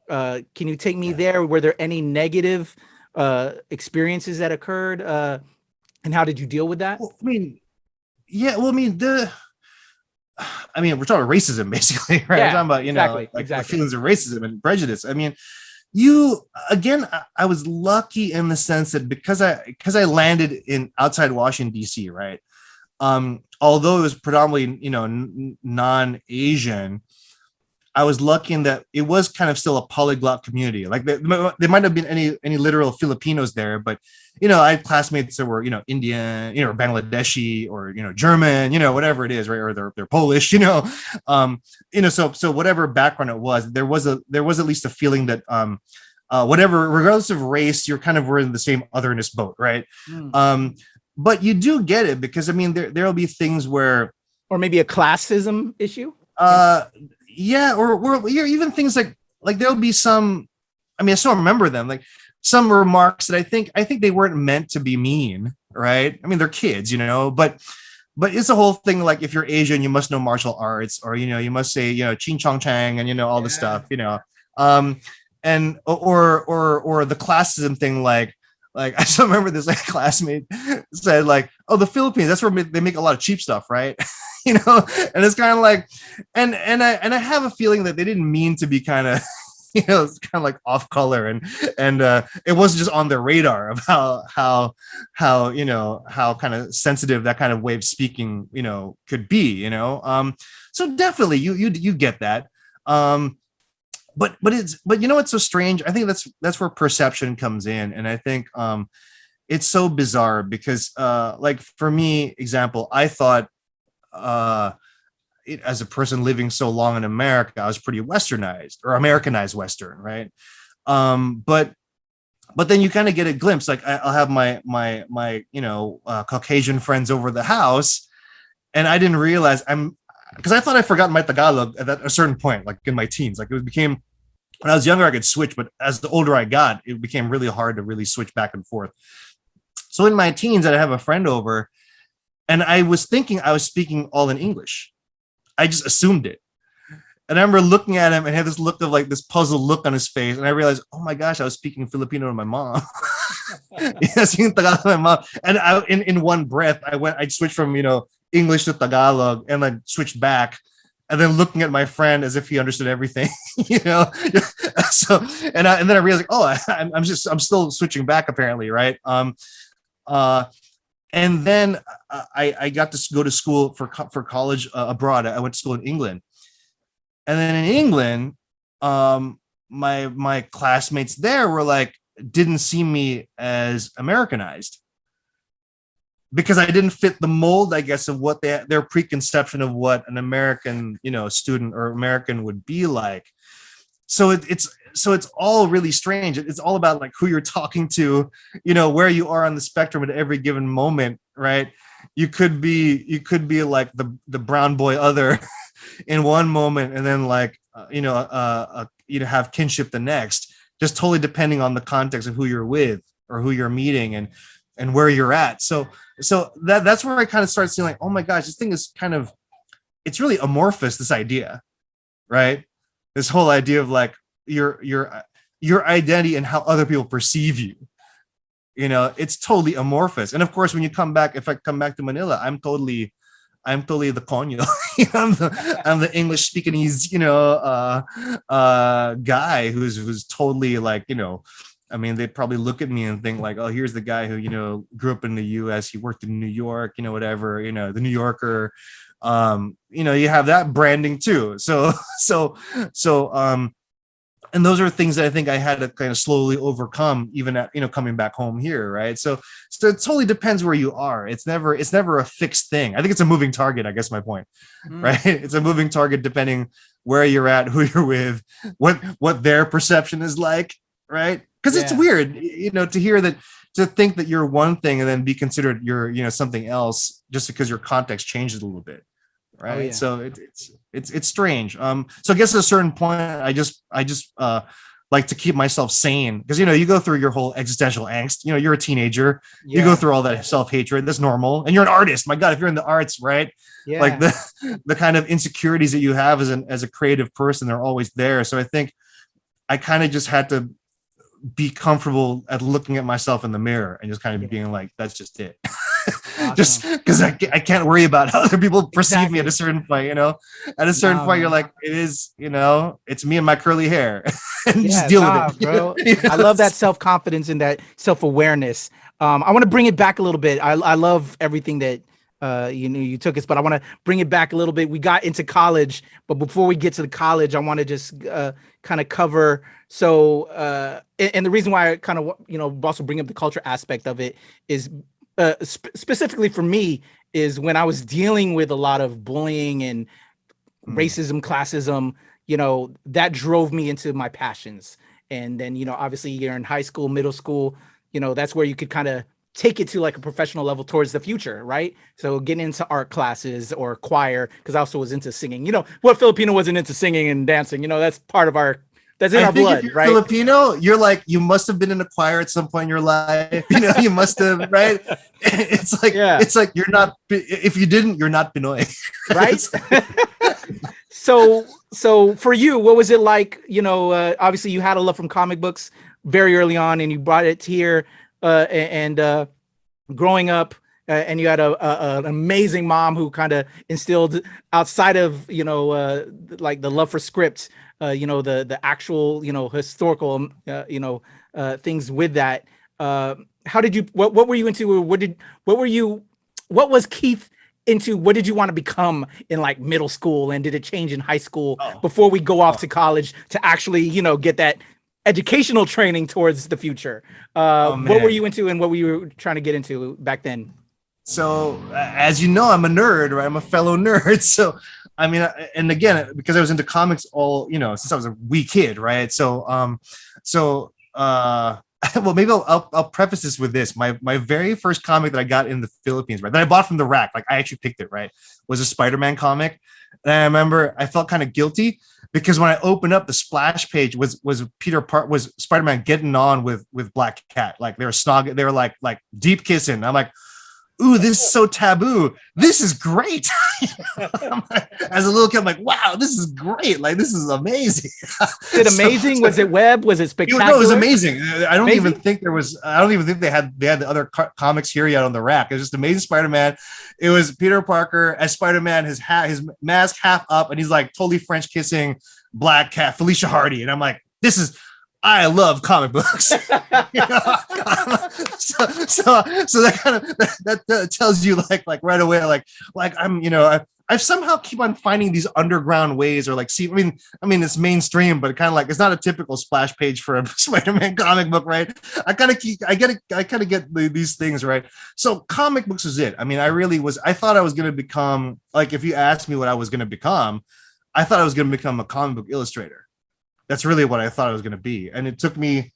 Can you take me there? Were there any negative experiences that occurred, and how did you deal with that? Well, we're talking about racism basically, right? Yeah, We're talking about, exactly. the feelings of racism and prejudice. I mean, I was lucky in the sense that because I landed in outside Washington, DC, right? Although it was predominantly, non-Asian, I was lucky in that it was kind of still a polyglot community. Like there might have been any literal Filipinos there, but I had classmates that were Indian, or Bangladeshi, or German, whatever it is, right? Or they're Polish, so whatever background it was, there was at least a feeling that whatever, regardless of race, you're kind of were in the same otherness boat, right? But you do get it, because I mean there'll be things where, or maybe a classism issue. Yeah, or even things like there'll be some, I mean, I still remember them, like some remarks that I think they weren't meant to be mean, right? I mean, they're kids, but it's a whole thing, like if you're Asian, you must know martial arts, or you must say ching chong chang, and all the stuff, and or the classism thing, like I still remember this, like classmate said, like, oh, the Philippines, that's where they make a lot of cheap stuff, right? And it's kind of like, and I have a feeling that they didn't mean to be kind of, it's kind of like off color, and it wasn't just on their radar of how kind of sensitive that kind of way of speaking, could be, so definitely you get that. But what's so strange? I think that's where perception comes in, and I think it's so bizarre because like for me, example, I thought as a person living so long in America, I was pretty westernized or Americanized Western, right? But then you kind of get a glimpse. Like I'll have my Caucasian friends over the house, and I didn't realize because I thought I forgot my Tagalog at a certain point, like in my teens. Like it became When I was younger, I could switch, but as the older I got, it became really hard to really switch back and forth. So in my teens, I'd have a friend over, and I was thinking I was speaking all in English. I just assumed it. And I remember looking at him and had this look of like this puzzled look on his face. And I realized, oh my gosh, I was speaking Filipino to my mom. Speaking Tagalog to my mom. And in one breath, I switched from, English to Tagalog and then switched back. And then looking at my friend as if he understood everything, So, and then I realized, I'm still switching back apparently, right? And then I got to go to school for college abroad. I went to school in England, and then in England, my classmates there were like didn't see me as Americanized, because I didn't fit the mold, I guess, of what their preconception of what an American, student or American would be like. So it's all really strange. It's all about like who you're talking to, where you are on the spectrum at every given moment, right? You could be like the brown boy other in one moment, and then like have kinship the next, just totally depending on the context of who you're with or who you're meeting and where you're at. So that's where I kind of started seeing like, oh my gosh, this thing is it's really amorphous, this idea, right? This whole idea of like your identity and how other people perceive you. It's totally amorphous. And of course, when you come back, if I come back to Manila, I'm totally the conyo. I'm the English speaking guy who's totally like, I mean, they'd probably look at me and think like, oh, here's the guy who, grew up in the US, he worked in New York, whatever, the New Yorker. You have that branding too. So and those are things that I think I had to kind of slowly overcome, even at, coming back home here. Right. So it totally depends where you are. It's never a fixed thing. I think it's a moving target, I guess my point, right? It's a moving target depending where you're at, who you're with, what their perception is like. Right. Because it's weird, to hear that, to think that you're one thing and then be considered you're, something else just because your context changes a little bit. Right. Oh, yeah. So it's strange. So I guess at a certain point, I just like to keep myself sane, because, you go through your whole existential angst, you're a teenager, you go through all that self-hatred. That's normal. And you're an artist. My God, if you're in the arts, right. Yeah. Like the kind of insecurities that you have as a creative person, they're always there. So I think I kind of just had to be comfortable at looking at myself in the mirror and just kind of being like, that's just it. Awesome. Just because I can't worry about how other people perceive me at a certain point, at a certain point, you're like, it is, it's me and my curly hair and just deal with it. Bro. I love that self-confidence and that self-awareness. I want to bring it back a little bit. I love everything that, you took us, but I want to bring it back a little bit. We got into college, but before we get to the college, I want to just kind of cover. So, and the reason why I kind of, also bring up the culture aspect of it is specifically for me is when I was dealing with a lot of bullying and racism, classism, that drove me into my passions. And then, obviously you're in high school, middle school, that's where you could kind of take it to like a professional level towards the future, right? So getting into art classes or choir, because I also was into singing. What Filipino wasn't into singing and dancing? That's part of that's in our blood, right? Filipino, you're like, you must have been in a choir at some point in your life. You must have, right? It's like you're not. If you didn't, you're not Pinoy, right? So for you, what was it like? Obviously you had a love from comic books very early on, and you brought it here. And growing up, and you had an amazing mom who kind of instilled outside of like the love for script, the actual historical things with that. How did you? What were you into? What was Keith into? What did you want to become in like middle school, and did it change in high school before we go off to college to actually get that educational training towards the future? What were you into and what were you trying to get into back then? So as you know, I'm a nerd, right? I'm a fellow nerd. So, I mean, and again, because I was into comics all, since I was a wee kid, right? So, well, maybe I'll preface this with this. My very first comic that I got in the Philippines, right, that I bought from the rack, like I actually picked it, right, was a Spider-Man comic. And I remember I felt kind of guilty because when I opened up, the splash page was was Spider-Man getting on with Black Cat, like they were snogging, they were like deep kissing. I'm like, ooh, this is so taboo. This is great. As a little kid, I'm like, wow, this is great. Like, this is amazing. Is it amazing? Was it web? Was it spectacular? No, it was amazing. I don't even think they had the other comics here yet on the rack. It was just Amazing Spider-Man. It was Peter Parker as Spider-Man, his mask half up, and he's like totally French kissing Black Cat, Felicia Hardy. And I'm like, I love comic books. So that kind of that tells you like right away, like I'm, I somehow keep on finding these underground ways, or like, see, I mean, it's mainstream, but kind of like, it's not a typical splash page for a Spider-Man comic book, right? I kind of get these things, right? So comic books is it. I mean, I thought I was going to become, like, if you asked me what I was going to become, I thought I was going to become a comic book illustrator. That's really what I thought I was going to be. And it took me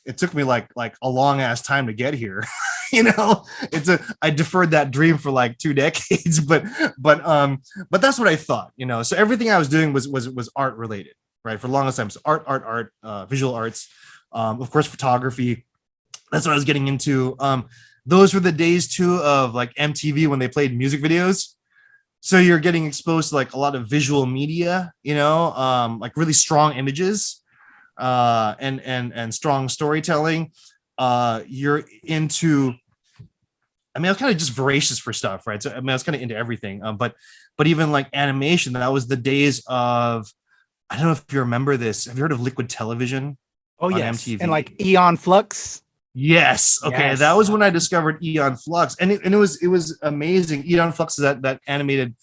like a long ass time to get here. I deferred that dream for like 2 decades, but that's what I thought, so everything I was doing was art related, right? For the longest time. So art, visual arts, of course, photography. That's what I was getting into. Those were the days too of like MTV when they played music videos. So you're getting exposed to like a lot of visual media, like really strong images, and strong storytelling. You're into, I was kind of just voracious for stuff, right? So I was kind of into everything. But even like animation, that was the days of, I don't know if you remember this. Have you heard of Liquid Television? Oh, yes. MTV? And like Eon Flux. Yes. Okay. Yes. That was when I discovered Eon Flux, and it was amazing. Eon Flux is that animated.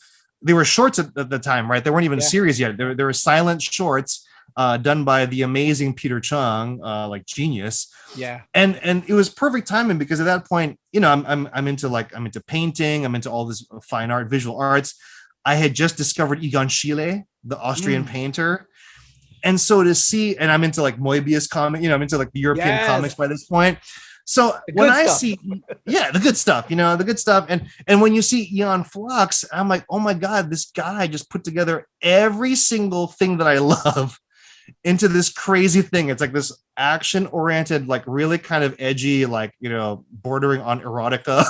They were shorts at the time, right? They weren't even series yet. They were silent shorts, done by the amazing Peter Chung, like genius. Yeah. And it was perfect timing, because at that point, I'm into painting. I'm into all this fine art, visual arts. I had just discovered Egon Schiele, the Austrian painter. And so to see, and I'm into like Moebius comic, I'm into like the European comics by this point. So when I see, the good stuff, the good stuff. And when you see Eon Flux, I'm like, oh my God, this guy just put together every single thing that I love into this crazy thing. It's like this action oriented, like really kind of edgy, like, bordering on erotica,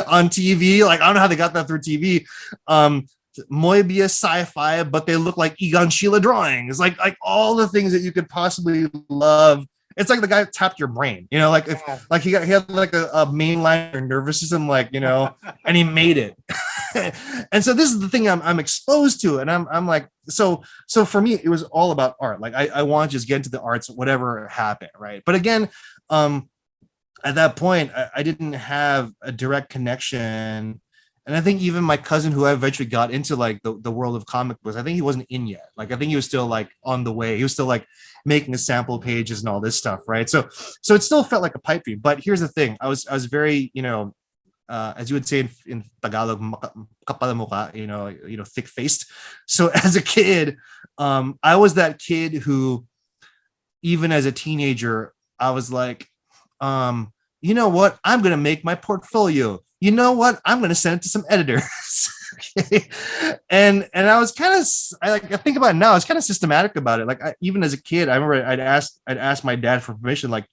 on TV. Like, I don't know how they got that through TV. Moebius sci-fi, but they look like Egon Schiele drawings, like all the things that you could possibly love. It's like the guy tapped your brain, like if like he had like a mainline nervous system, like, and he made it. And so this is the thing I'm exposed to, and I'm like, so for me it was all about art. Like I want to just get into the arts, whatever happened, right? But again, at that point I didn't have a direct connection. And I think even my cousin, who I eventually got into like the world of comic books, I think he wasn't in yet. Like, I think he was still like on the way. He was still like making the sample pages and all this stuff, right? So it still felt like a pipe dream. But here's the thing: I was very, as you would say in Tagalog, kapal mukha, thick faced. So as a kid, I was that kid who, even as a teenager, I was like, you know what? I'm gonna make my portfolio. You know what? I'm going to send it to some editors. Okay. And I was kind of, I think about it now, I was kind of systematic about it. Like, even as a kid, I remember I'd ask my dad for permission. Like,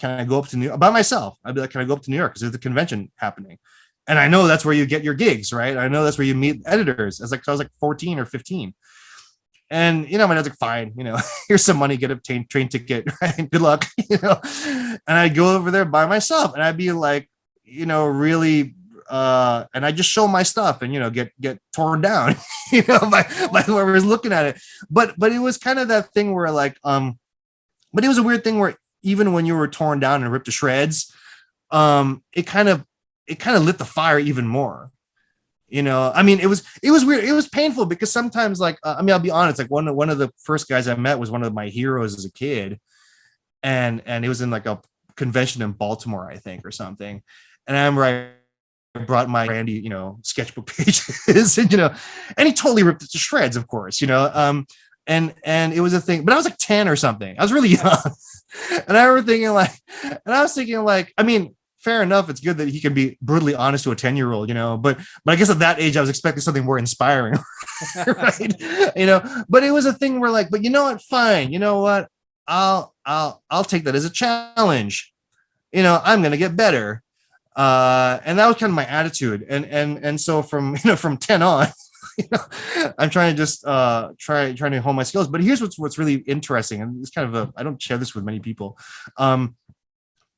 can I go up to New York by myself? I'd be like, can I go up to New York? Because there's a convention happening. And I know that's where you get your gigs, right? I know that's where you meet editors. I was like 14 or 15. And, my dad's like, fine, here's some money, get a train ticket, right? Good luck, And I'd go over there by myself, and I'd be like, really, and I just show my stuff and, get torn down, by whoever's looking at it. But it was kind of that thing where like, but it was a weird thing where even when you were torn down and ripped to shreds, it kind of lit the fire even more. It was weird. It was painful because sometimes, like, I'll be honest, like one of the first guys I met was one of my heroes as a kid, and it was in like a convention in Baltimore, I think, or something. And I remember I brought my Randy, sketchbook pages, and he totally ripped it to shreds, of course, and it was a thing. But I was like 10 or something. I was really young, and I was thinking like, fair enough. It's good that he can be brutally honest to a 10-year-old, but I guess at that age I was expecting something more inspiring. Right. But it was a thing where like, but you know what, fine, you know what, I'll take that as a challenge. I'm gonna get better. And that was kind of my attitude. And so from 10 on, I'm trying to just trying to hone my skills. But here's what's really interesting, and it's kind of I don't share this with many people.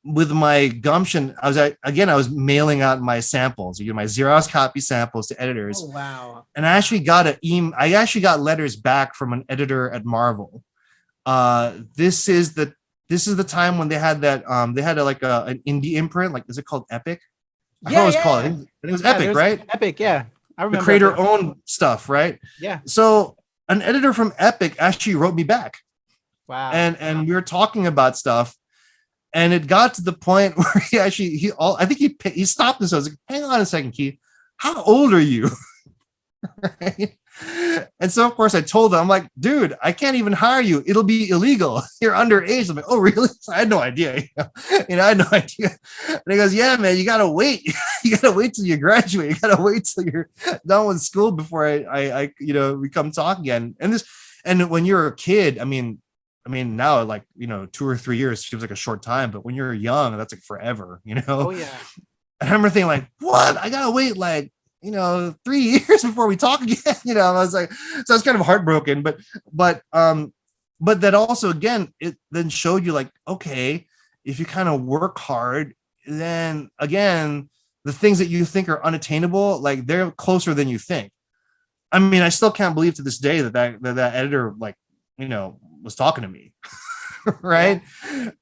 With my gumption, I was mailing out my samples, my Xerox copy samples to editors. Oh, wow. And I actually got letters back from an editor at Marvel. This is the time when they had that an indie imprint, like, is it called Epic? I forgot what it was called. It was Epic, right? Epic, yeah. I remember. The creator owned stuff, right? Yeah. So an editor from Epic actually wrote me back. Wow. And we were talking about stuff, and it got to the point where I think he stopped this. I was like, hang on a second, Keith, how old are you? Right? And so of course I told him, I'm like, dude, I can't even hire you. It'll be illegal. You're underage. I'm like, oh really? I had no idea. I had no idea. And he goes, yeah, man, you gotta wait. You gotta wait till you graduate. You gotta wait till you're done with school before I we come talk again. And when you're a kid, I mean now, like, 2 or 3 years feels like a short time, but when you're young, that's like forever, Oh yeah. And I remember thinking like, what? I gotta wait like 3 years before we talk again. I was like, so I was kind of heartbroken, but that also, again, it then showed you like, okay, if you kind of work hard, then again, the things that you think are unattainable, like, they're closer than you think. I mean, I still can't believe to this day that editor, like, was talking to me. Right.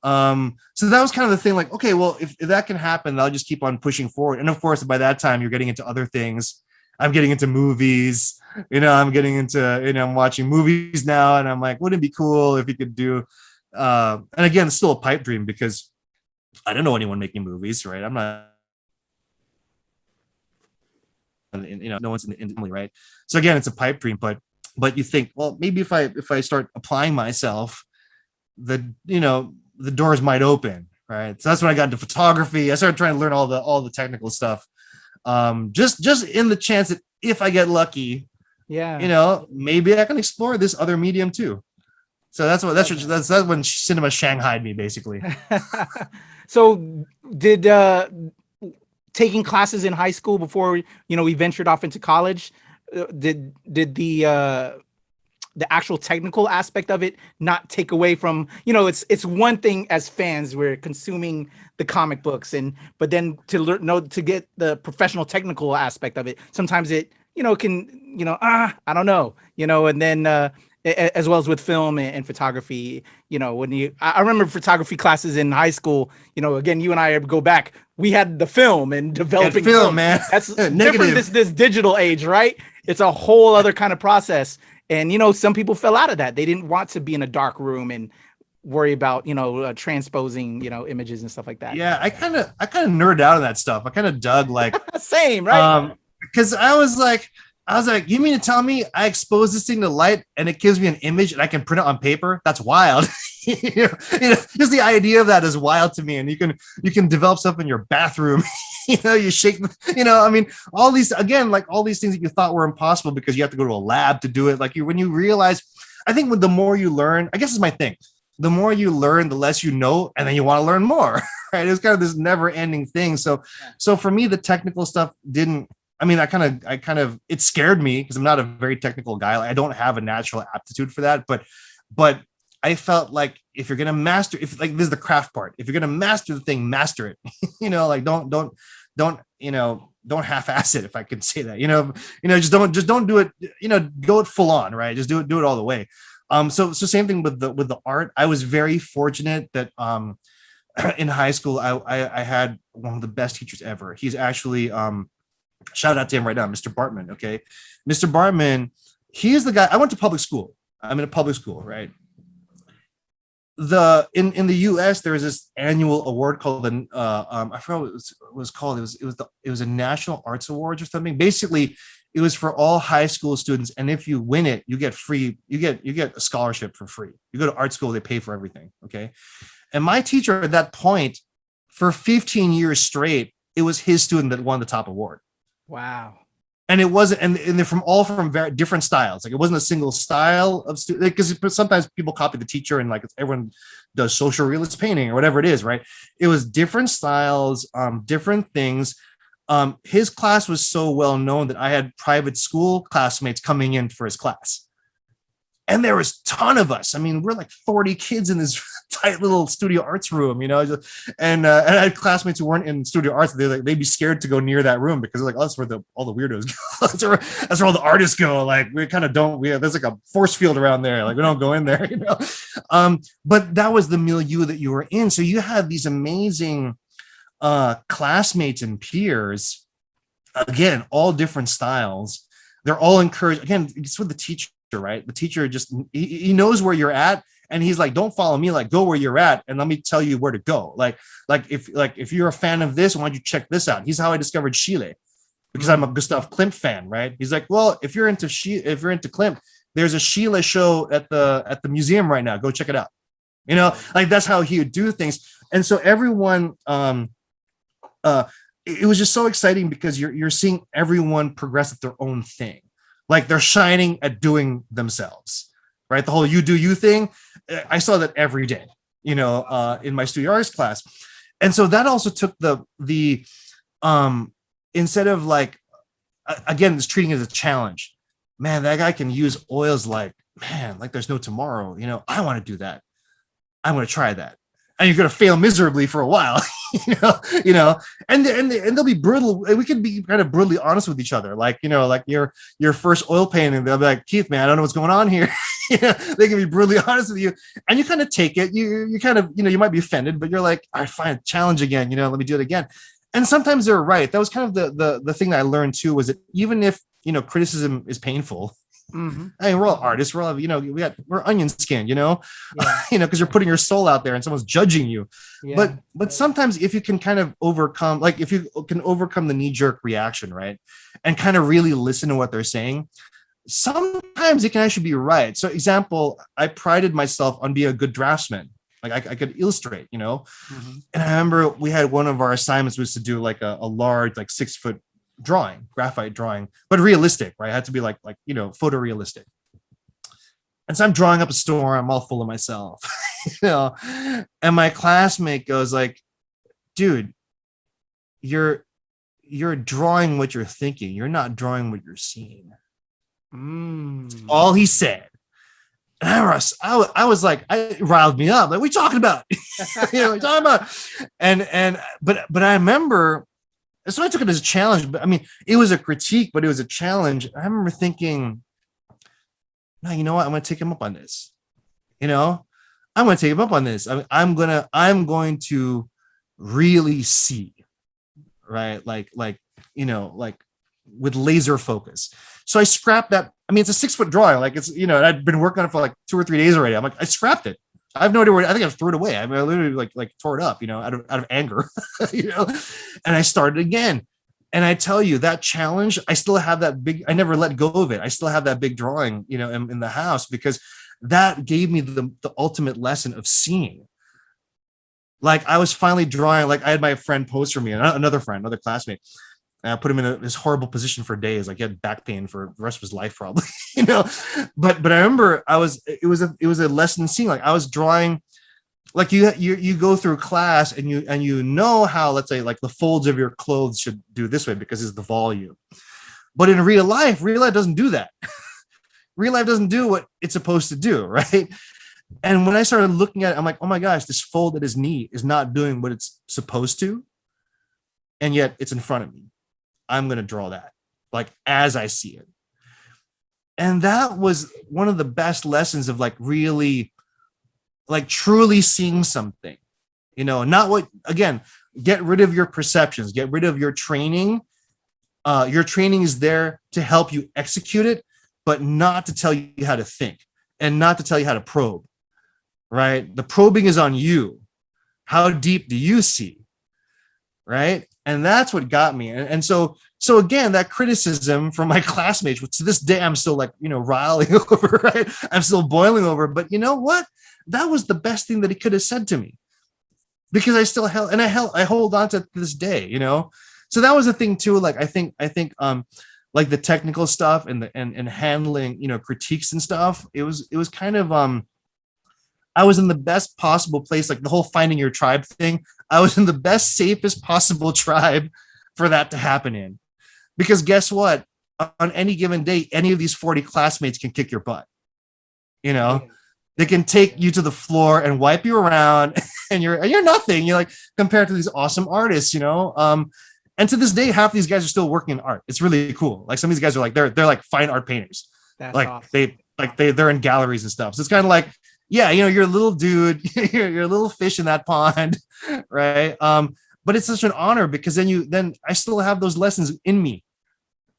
So that was kind of the thing, like, okay, well, if that can happen, I'll just keep on pushing forward. And of course, by that time, you're getting into other things. I'm getting into movies, I'm getting into, I'm watching movies now, and I'm like, wouldn't it be cool if you could do, and again, it's still a pipe dream because I don't know anyone making movies, right? I'm not, no one's in the family, right? So again, it's a pipe dream, but you think, well, maybe if I start applying myself, the doors might open, right? So that's when I got into photography. I started trying to learn all the technical stuff, just in the chance that if I get lucky, maybe I can explore this other medium too. So that's when cinema shanghaied me, basically. So did taking classes in high school before we ventured off into college, did the actual technical aspect of it not take away from, it's one thing as fans, we're consuming the comic books, but then to get the professional technical aspect of it, sometimes it, can, I don't know, and then, as well as with film and photography, I remember photography classes in high school, again, you and I go back, we had the film and developing film, man. That's different this digital age, right? It's a whole other kind of process. And, some people fell out of that. They didn't want to be in a dark room and worry about, transposing, images and stuff like that. Yeah, I kind of nerded out on that stuff. I kind of dug like same, right? Because I was like, you mean to tell me I expose this thing to light and it gives me an image and I can print it on paper? That's wild. Just the idea of that is wild to me. And you can develop stuff in your bathroom. You shake, I mean, all these things that you thought were impossible because you have to go to a lab to do it. Like when you realize, I think the more you learn, I guess is my thing. The more you learn, the less you know, and then you want to learn more, right? It's kind of this never ending thing. So for me, the technical stuff didn't, I mean, it scared me because I'm not a very technical guy. Like, I don't have a natural aptitude for that, but I felt like if you're going to master, this is the craft part, if you're going to master the thing, master it, like don't half-ass it, if I can say that, just don't do it, go it full on, right? Just do it all the way. So same thing with the art. I was very fortunate that, in high school, I had one of the best teachers ever. He's actually, shout out to him right now, Mr. Bartman. Okay. Mr. Bartman, he is the guy. I went to public school. I'm in a public school, right? In the US, there was this annual award called I forgot what it was called. It was a National Arts Awards or something. Basically, it was for all high school students, and if you win it, you get a scholarship for free. You go to art school, they pay for everything. Okay. And my teacher at that point for 15 years straight, it was his student that won the top award. Wow. And it wasn't, and they're from very different styles. Like it wasn't a single style of student, because sometimes people copy the teacher and like everyone does social realist painting or whatever it is, right? It was different styles, different things. His class was so well known that I had private school classmates coming in for his class. And there was a ton of us. I mean, we're like 40 kids in this tight little studio arts room, you know. And I had classmates who weren't in studio arts. They'd be scared to go near that room because they're like, oh, that's where all the weirdos go. that's where all the artists go. Like we kind of don't. There's like a force field around there. Like we don't go in there, you know. But that was the milieu that you were in. So you had these amazing classmates and peers. Again, all different styles. They're all encouraged. Again, it's with the teacher. Right, the teacher just he knows where you're at, and he's like, don't follow me, like go where you're at and let me tell you where to go. Like if you're a fan of this, why don't you check this out? He's how I discovered Chile, because I'm a Gustav Klimt fan, right? He's like, well, if you're into Klimt, there's a Chile show at the museum right now, go check it out, you know. Like that's how he would do things. And so everyone it was just so exciting because you're seeing everyone progress at their own thing. Like they're shining at doing themselves, right? The whole you do you thing. I saw that every day, you know, in my studio arts class. And so that also took the instead of like, again, it's treating it as a challenge. Man, that guy can use oils like there's no tomorrow. You know, I want to do that. I'm going to try that. And you're going to fail miserably for a while, you know, and they'll be brutal. We can be kind of brutally honest with each other. Like, you know, like your first oil painting, they'll be like, Keith, man, I don't know what's going on here. You know, they can be brutally honest with you, and you kind of take it. You kind of, you know, you might be offended, but you're like, all right, fine, challenge again. You know, let me do it again. And sometimes they're right. That was kind of the thing that I learned too, was that even if, you know, criticism is painful, mm-hmm. I mean, we're all artists. We're all, you know, we're onion skin, you know, yeah. You know, because you're putting your soul out there and someone's judging you. Yeah. But sometimes if you can kind of overcome, like if you can overcome the knee-jerk reaction, right, and kind of really listen to what they're saying, sometimes it can actually be right. So, example, I prided myself on being a good draftsman. Like I could illustrate, you know. Mm-hmm. And I remember we had one of our assignments was to do like a large, like 6-foot drawing, graphite drawing, but realistic, right? It had to be like, you know, photorealistic. And so I'm drawing up a store. I'm all full of myself, you know, and my classmate goes like, dude, you're drawing what you're thinking. You're not drawing what you're seeing. That's all he said. And I was like, it riled me up. Like, what are you talking about? You know, what are you talking about? But I remember, so I took it as a challenge, but I mean, it was a critique, but it was a challenge. I remember thinking, no, you know what? I'm going to take him up on this. You know, I'm going to take him up on this. I'm going to really see, right? Like, you know, like with laser focus. So I scrapped that. I mean, it's a 6-foot drawing. Like it's, you know, and I'd been working on it for like 2 or 3 days already. I'm like, I scrapped it. I have no idea where. I think I threw it away. I mean, I literally like tore it up, you know, out of anger, you know. And I started again. And I tell you, that challenge, I still have that big. I never let go of it. I still have that big drawing, you know, in the house, because that gave me the ultimate lesson of seeing. Like I was finally drawing. Like I had my friend pose for me, another classmate. And I put him in this horrible position for days. Like he had back pain for the rest of his life, probably, you know. But I remember it was a lesson in seeing. Like I was drawing, like you go through class and you know how, let's say, like the folds of your clothes should do this way because it's the volume. But in real life doesn't do that. Real life doesn't do what it's supposed to do, right? And when I started looking at it, I'm like, oh my gosh, this fold at his knee is not doing what it's supposed to, and yet it's in front of me. I'm going to draw that like as I see it. And that was one of the best lessons of like really, like truly seeing something, you know, not what, again, get rid of your perceptions, get rid of your training. Your training is there to help you execute it, but not to tell you how to think and not to tell you how to probe, right? The probing is on you. How deep do you see? Right. And that's what got me. And so again, that criticism from my classmates, which to this day, I'm still like, you know, riling over, right? I'm still boiling over. But you know what? That was the best thing that he could have said to me. because I still I hold on to this day, you know. So that was the thing too. Like I think like the technical stuff and handling, you know, critiques and stuff. It was kind of I was in the best possible place, like the whole finding your tribe thing. I was in the best, safest possible tribe for that to happen in. Because guess what? On any given day, any of these 40 classmates can kick your butt. You know, they can take you to the floor and wipe you around, and you're nothing. You're like, compared to these awesome artists, you know. And to this day, half these guys are still working in art. It's really cool. Like some of these guys are like they're like fine art painters. That's like awesome. they're in galleries and stuff. So it's kind of like, yeah, you know, you're a little dude, you're a little fish in that pond, right? But it's such an honor because then I still have those lessons in me,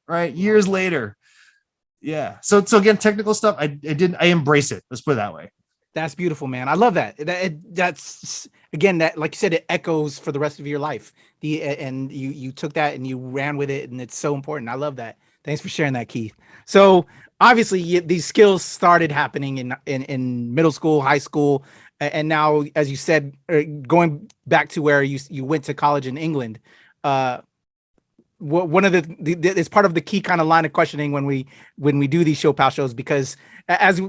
right? Years later. Yeah. So again, technical stuff, I embrace it. Let's put it that way. That's beautiful, man. I love that. That's again, that, like you said, it echoes for the rest of your life. And you took that and you ran with it, and it's so important. I love that. Thanks for sharing that, Keith. So obviously these skills started happening in middle school, high school, and now, as you said, going back to where you went to college in England. One of it's part of the key kind of line of questioning when we do these ShoPowShos, because as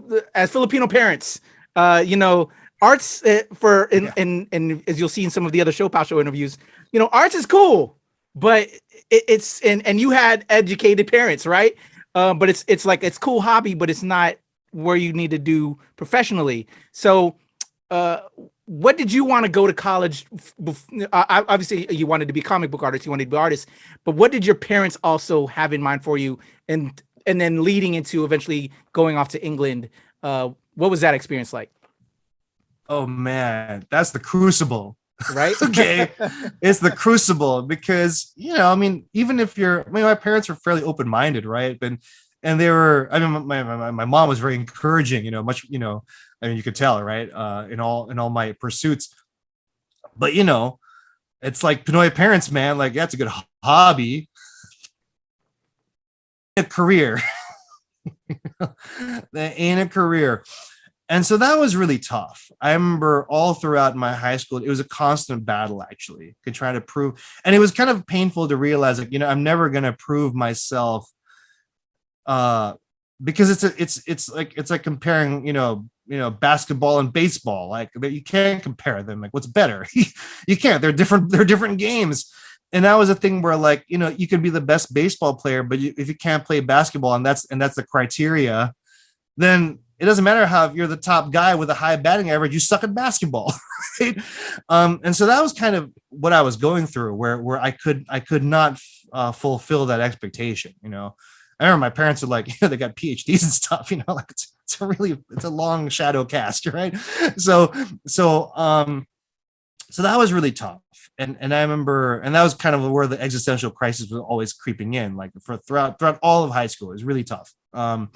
Filipino parents, you know, arts and as you'll see in some of the other ShoPowSho interviews, you know, arts is cool, but it's and you had educated parents, right? But it's like, it's cool hobby, but it's not where you need to do professionally. So what did you want to go to college? Obviously, you wanted to be a comic book artist. You wanted to be artist, but what did your parents also have in mind for you? And then leading into eventually going off to England, what was that experience like? Oh man, that's the crucible, right? Okay, it's the crucible because, you know, I mean, even if my parents were fairly open-minded, right? And they were, I mean, my mom was very encouraging, you know, much, you know, I mean, you could tell, right? In all my pursuits. But, you know, it's like Pinoy parents, man, like, that's a good hobby. A career. That ain't a career. And so that was really tough. I remember all throughout my high school, it was a constant battle, actually, to try to prove. And it was kind of painful to realize, like, you know, I'm never going to prove myself because it's like comparing, you know, basketball and baseball. Like, you can't compare them. Like, what's better? You can't. They're different games. And that was a thing where, like, you know, you can be the best baseball player, but if you can't play basketball, and that's the criteria, then it doesn't matter how, if you're the top guy with a high batting average, you suck at basketball. Right? And so that was kind of what I was going through, where I could not fulfill that expectation. You know, I remember my parents were like, you know, they got PhDs and stuff. You know, like it's a long shadow cast, right? So that was really tough. And I remember, and that was kind of where the existential crisis was always creeping in, like throughout all of high school. It was really tough. And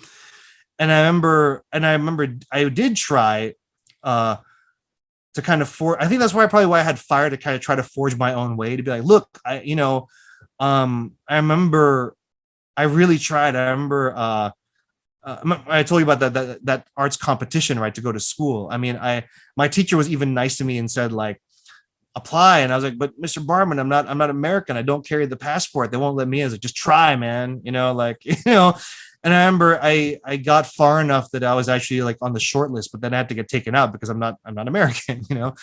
I remember I did try to kind of I think that's why I had fire, to kind of try to forge my own way, to be like, look, I remember I really tried. I remember I told you about that arts competition, right, to go to school. I mean, my teacher was even nice to me and said, like, apply. And I was like, but Mr. Barman, I'm not American. I don't carry the passport. They won't let me in. I was like, just try, man. You know, like, you know. And I remember I got far enough that I was actually, like, on the short list, but then I had to get taken out because I'm not American, you know.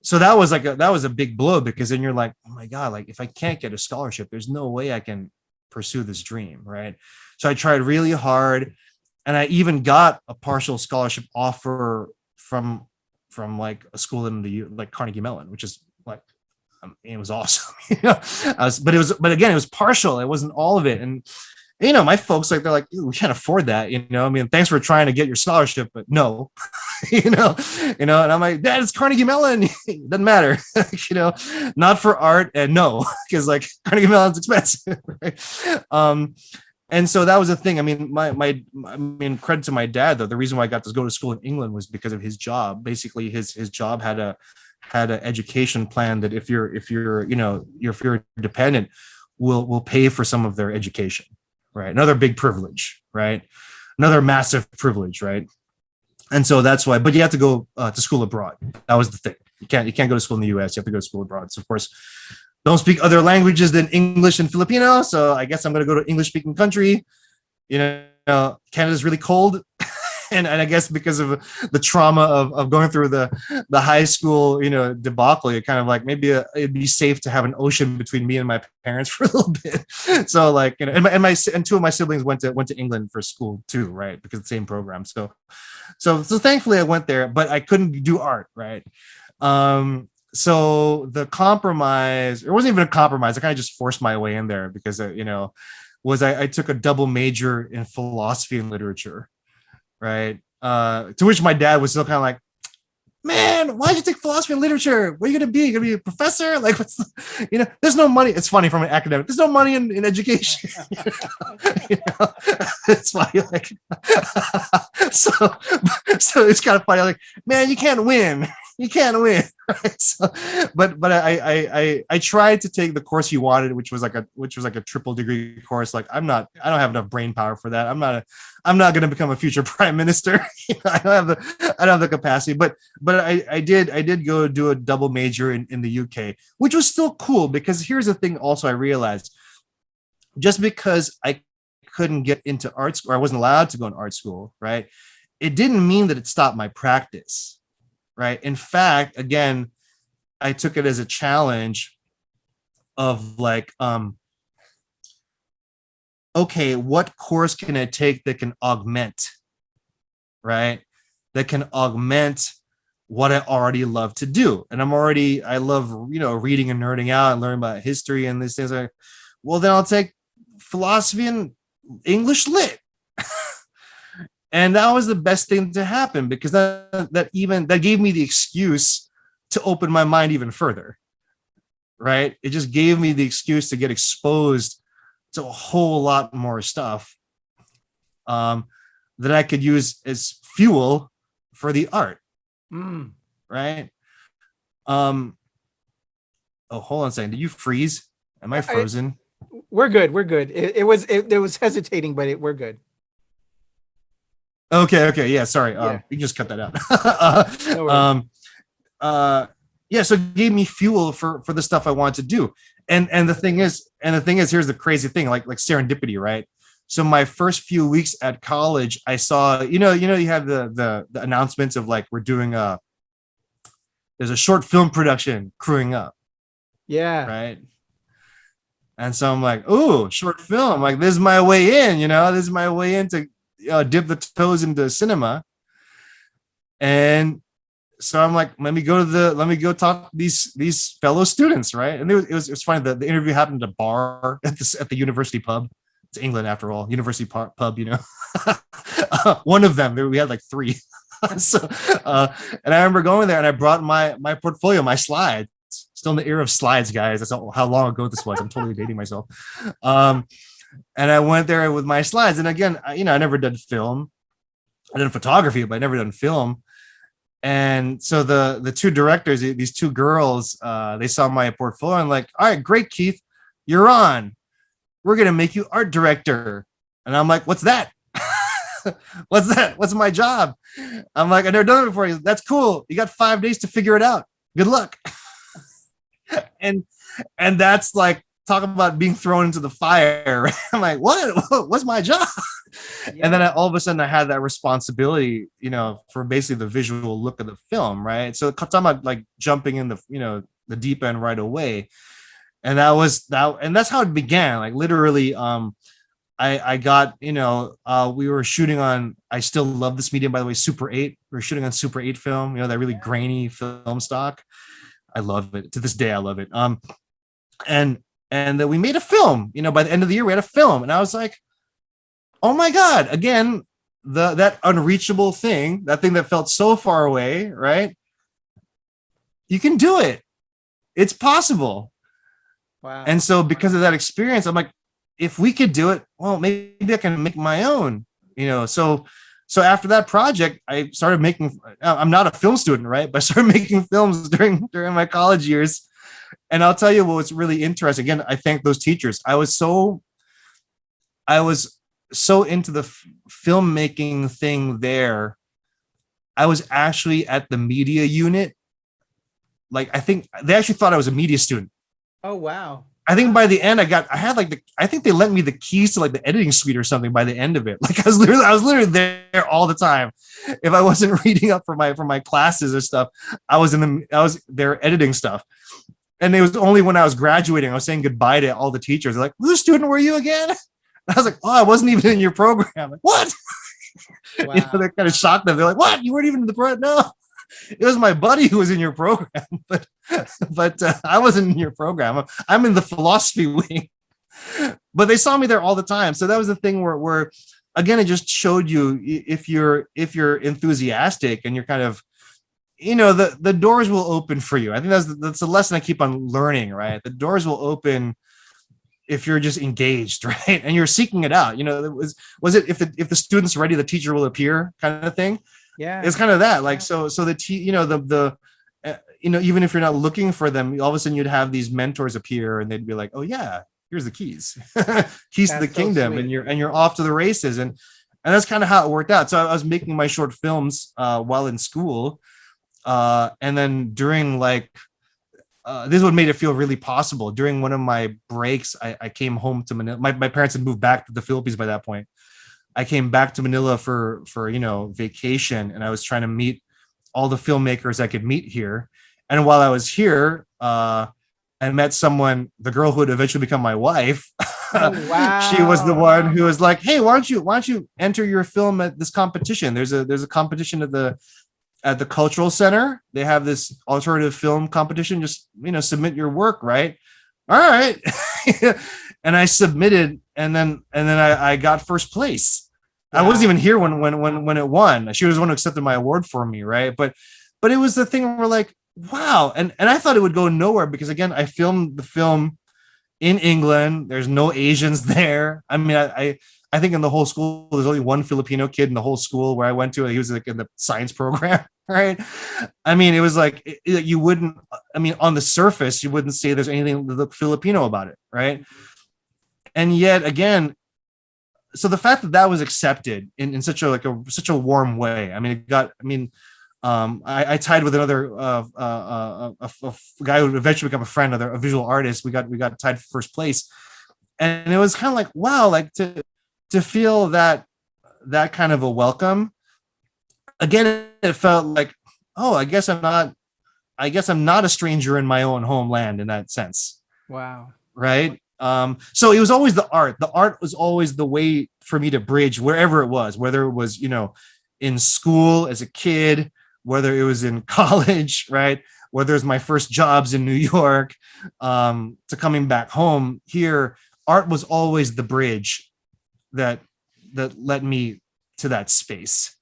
So that was a big blow, because then you're like, oh my God, like, if I can't get a scholarship, there's no way I can pursue this dream, right? So I tried really hard, and I even got a partial scholarship offer from like a school in like Carnegie Mellon, which is like, it was awesome. You know, but again, it was partial. It wasn't all of it. And, you know, my folks, like, they're like, we can't afford that. You know, I mean, thanks for trying to get your scholarship, but no, you know, and I'm like, Dad, it's Carnegie Mellon. It doesn't matter, you know, not for art. And no, because, like, Carnegie Mellon's expensive. Right? And so that was the thing. I mean, credit to my dad, though. The reason why I got to go to school in England was because of his job. Basically, his job had an education plan that if you're dependent, will pay for some of their education. Right. Another big privilege, right? Another massive privilege, right? And so that's why, but you have to go to school abroad. That was the thing. You can't go to school in the U.S. You have to go to school abroad. So of course, don't speak other languages than English and Filipino. So I guess I'm gonna go to English speaking country. Canada's really cold. And I guess because of the trauma of going through the high school, debacle, you're kind of like, maybe it'd be safe to have an ocean between me and my parents for a little bit. So like, and two of my siblings went to England for school too, right? Because the same program. So thankfully I went there, but I couldn't do art, right? So the compromise, it wasn't even a compromise. I kind of just forced my way in there because, I took a double major in philosophy and literature. Right. To which my dad was still kind of like, man, why'd you take philosophy and literature? What are you going to be? You're going to be a professor? Like, there's no money. It's funny from an academic. There's no money in education. It's funny. Like, so it's kind of funny. Like, man, you can't win. You can't win. Right? So, but I tried to take the course he wanted, which was like a triple degree course. Like, I don't have enough brain power for that. I'm not going to become a future prime minister. I don't have the capacity, but I did go do a double major in the UK, which was still cool because here's the thing. Also, I realized just because I couldn't get into art school, or I wasn't allowed to go in art school, right? It didn't mean that it stopped my practice, right? In fact, again, I took it as a challenge of like, okay, what course can I take that can augment, right? That can augment what I already love to do. And I love, reading and nerding out and learning about history and these things. Well, then I'll take philosophy and English lit. And that was the best thing to happen because that gave me the excuse to open my mind even further, right? It just gave me the excuse to get exposed to a whole lot more stuff that I could use as fuel for the art, right? Oh, hold on a second. Did you freeze? Am I frozen? We're good. We're good. It was hesitating, but we're good. Okay. Yeah, sorry. You can just cut that out. No so it gave me fuel for the stuff I wanted to do. And the thing is, here's the crazy thing, like serendipity, right? So my first few weeks at college, I saw, you have the announcements of like, we're doing there's a short film production crewing up. Yeah. Right. And so I'm like, oh, short film. Like, this is my way in, this is my way in to dip the toes into cinema. And so I'm like, let me go talk to these fellow students, right? And it was funny. The interview happened at a bar at the university pub. It's England after all, university pub. One of them, we had like three. So, and I remember going there, and I brought my portfolio, my slides. Still in the era of slides, guys. That's how long ago this was. I'm totally dating myself. And I went there with my slides, and again, I never did film. I did photography, but I never done film. And so the two directors, these two girls, they saw my portfolio and like, all right, great, Keith, you're on. We're going to make you art director. And I'm like, what's that? What's that? What's my job? I'm like, I've never done it before. That's cool. You got 5 days to figure it out. Good luck. and that's like, talk about being thrown into the fire. I'm like, what's my job? Yeah. And then all of a sudden I had that responsibility, for basically the visual look of the film. Right. So talking about like jumping in the deep end right away. And and that's how it began. Like literally, I got, we were shooting on, I still love this medium, by the way, Super 8. We were shooting on Super 8 film, that really grainy film stock. I love it. To this day, I love it. And then we made a film, by the end of the year, we had a film. And I was like, oh my God, again, that unreachable thing, that thing that felt so far away, right? You can do it. It's possible. Wow. And so because of that experience, I'm like, if we could do it, well, maybe I can make my own, So after that project, I started making, I'm not a film student, right? But I started making films during my college years. And I'll tell you what's really interesting. Again, I thank those teachers. I was so into the filmmaking thing there. I was actually at the media unit like, I think they actually thought I was a media student. Oh, wow. I think by the end I think they lent me the keys to like the editing suite or something by the end of it. Like I was literally there all the time. If I wasn't reading up for my classes or stuff, I was there editing stuff. And it was only when I was graduating, I was saying goodbye to all the teachers. They're like, whose student were you again? And I was like, oh, I wasn't even in your program. Like, what? Wow. You know, that kind of shocked them. They're like, what? You weren't even in the program? No, it was my buddy who was in your program, but I wasn't in your program. I'm in the philosophy wing. But they saw me there all the time. So that was the thing where again, it just showed you if you're enthusiastic and you're kind of, you know, the doors will open for you. I think that's a lesson I keep on learning, right? The doors will open if you're just engaged, right? And you're seeking it out. You know, was it if the student's ready, the teacher will appear kind of thing. Yeah. It's kind of that. Like, so you know, you know, even if you're not looking for them, all of a sudden you'd have these mentors appear and they'd be like, oh yeah, here's the keys, keys to the kingdom. And you're off to the races. And that's kind of how it worked out. So I was making my short films while in school. And then during like, this is what made it feel really possible. During one of my breaks, I came home to Manila. My parents had moved back to the Philippines by that point. I came back to Manila for you know, vacation, and I was trying to meet all the filmmakers I could meet here. And while I was here, I met someone, the girl who would eventually become my wife. Oh, wow. She was the one who was like, hey, why don't you enter your film at this competition? There's a competition at the cultural center. They have this alternative film competition. Just, you know, submit your work, right? All right. And I submitted, and then I got first place. Wow. I wasn't even here when it won. She was the one who accepted my award for me, right? But it was the thing where like, wow. And I thought it would go nowhere because again, I filmed the film in England. There's no Asians there. I mean, I think in the whole school, there's only one Filipino kid in the whole school where I went to. He was like in the science program, right? I mean, it was like, you wouldn't, I mean, on the surface, you wouldn't say there's anything Filipino about it, right? And yet again, so the fact that was accepted in such a warm way. I mean, I tied with another a guy who would eventually become a friend, a visual artist. We got tied for first place, and it was kind of like, wow, like to feel that kind of a welcome. Again, it felt like, oh, I guess I'm not a stranger in my own homeland in that sense. Wow. Right. So it was always the art. The art was always the way for me to bridge wherever it was, whether it was, you know, in school as a kid, whether it was in college, right? Whether it was my first jobs in New York, to coming back home here, art was always the bridge that led me to that space.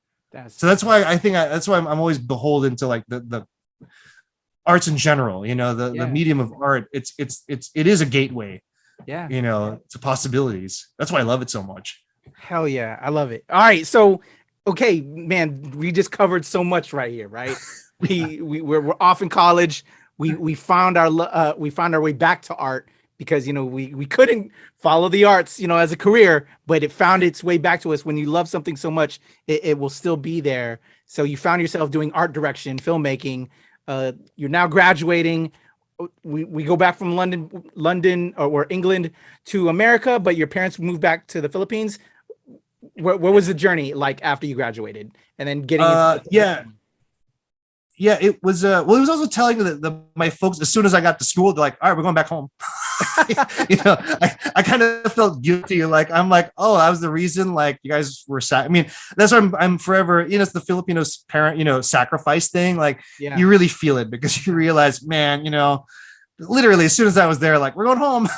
So that's why I'm always beholden to like the arts in general, you know, the medium of art. It is a gateway. Yeah, you know, to possibilities. That's why I love it so much. Hell yeah, I love it. All right, so okay, man, we just covered so much right here, right? We're off in college. We found our way back to art because, you know, we couldn't follow the arts, you know, as a career, but it found its way back to us. When you love something so much, it will still be there. So you found yourself doing art direction, filmmaking. You're now graduating. We go back from London or England to America, but your parents moved back to the Philippines. What was the journey like after you graduated and then getting it was well, it was also telling that my folks, as soon as I got to school, they're like, all right, we're going back home. You know, I kind of felt guilty. Like, I'm like, oh, that was the reason, like, you guys were sad. I mean, that's why I'm forever, you know, it's the Filipinos parent, you know, sacrifice thing. Like, you really feel it because you realize, man, you know, literally as soon as I was there, like, we're going home.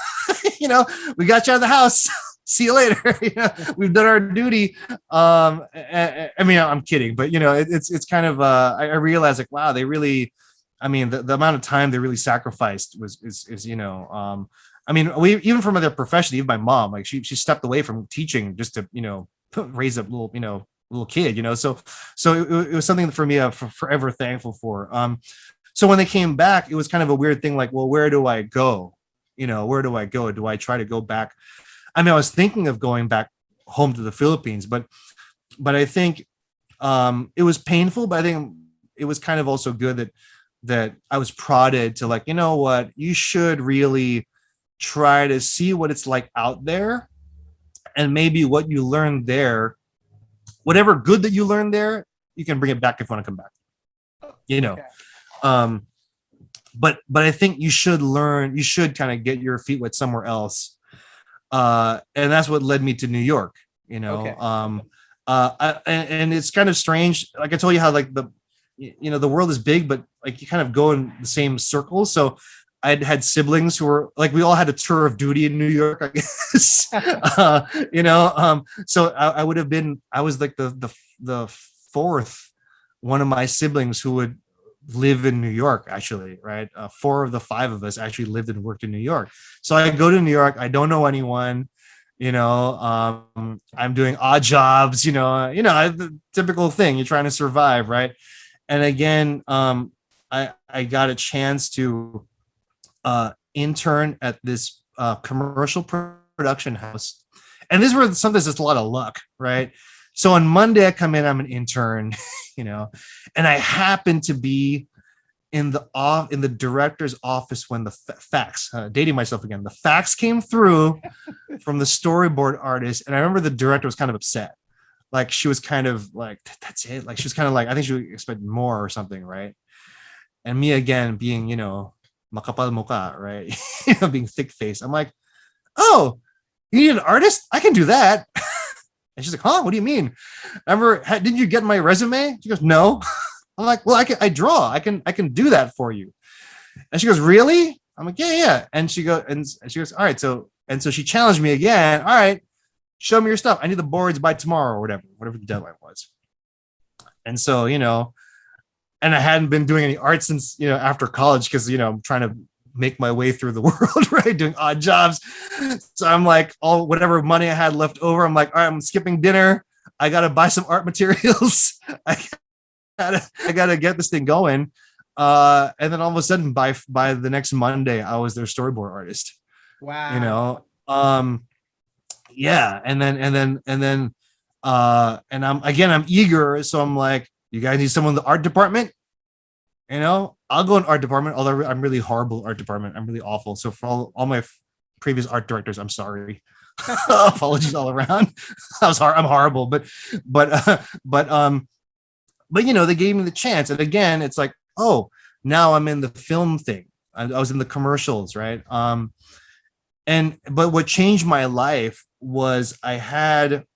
You know, we got you out of the house. See you later. You know, we've done our duty. I mean, I'm kidding, but you know, it's kind of I realized like, wow, they really, I mean, the amount of time they really sacrificed is you know, I mean, we even from their profession, even my mom, like she stepped away from teaching just to, you know, raise a little kid, you know, so it was something for me I'm forever thankful for. So when they came back, it was kind of a weird thing, like, well, where do I go? You know, where do I go? Do I try to go back? I mean, I was thinking of going back home to the Philippines, but I think it was painful, but I think it was kind of also good that that I was prodded to, like, you know what, you should really try to see what it's like out there, and maybe what you learned there, whatever good that you learned there, you can bring it back if you want to come back. You know, Okay. But I think you should kind of get your feet wet somewhere else. And that's what led me to New York, you know. Okay. And it's kind of strange. Like I told you how, like, the world is big, but like you kind of go in the same circles. So I'd had siblings who were like, we all had a tour of duty in New York, I guess. So I was like the fourth one of my siblings who would live in New York, actually, right? Four of the five of us actually lived and worked in New York. So I go to New York, I don't know anyone, I'm doing odd jobs, the typical thing, you're trying to survive, right? And again, I got a chance to intern at this commercial production house. And this is where sometimes it's a lot of luck, right? So on Monday, I come in, I'm an intern, and I happen to be in the director's office when the fax, dating myself again, the fax came through from the storyboard artist. And I remember the director was kind of upset. Like, she was kind of like, that's it. Like, she was kind of like, I think she expected more or something, right? And me again, being, makapal mukha, right? Being thick-faced. I'm like, oh, you need an artist? I can do that. And she's like, huh? What do you mean? Didn't you get my resume? She goes, no. I'm like, well, I draw. I can do that for you. And she goes, really? I'm like, yeah. And she goes, all right. So she challenged me again. All right, show me your stuff. I need the boards by tomorrow or whatever the deadline was. And so, and I hadn't been doing any art since, after college, because, I'm trying to make my way through the world, right? Doing odd jobs. So I'm like, whatever money I had left over, I'm like, all right, I'm skipping dinner. I got to buy some art materials. I gotta get this thing going. And then all of a sudden, by the next Monday, I was their storyboard artist. Wow. Yeah. And I'm eager. So I'm like, you guys need someone in the art department? I'll go in art department, although I'm really horrible at art department. I'm really awful. So for all my previous art directors, I'm sorry. Apologies all around. I'm horrible, but they gave me the chance. And again, it's like, oh, now I'm in the film thing. I was in the commercials, right? But what changed my life was I had,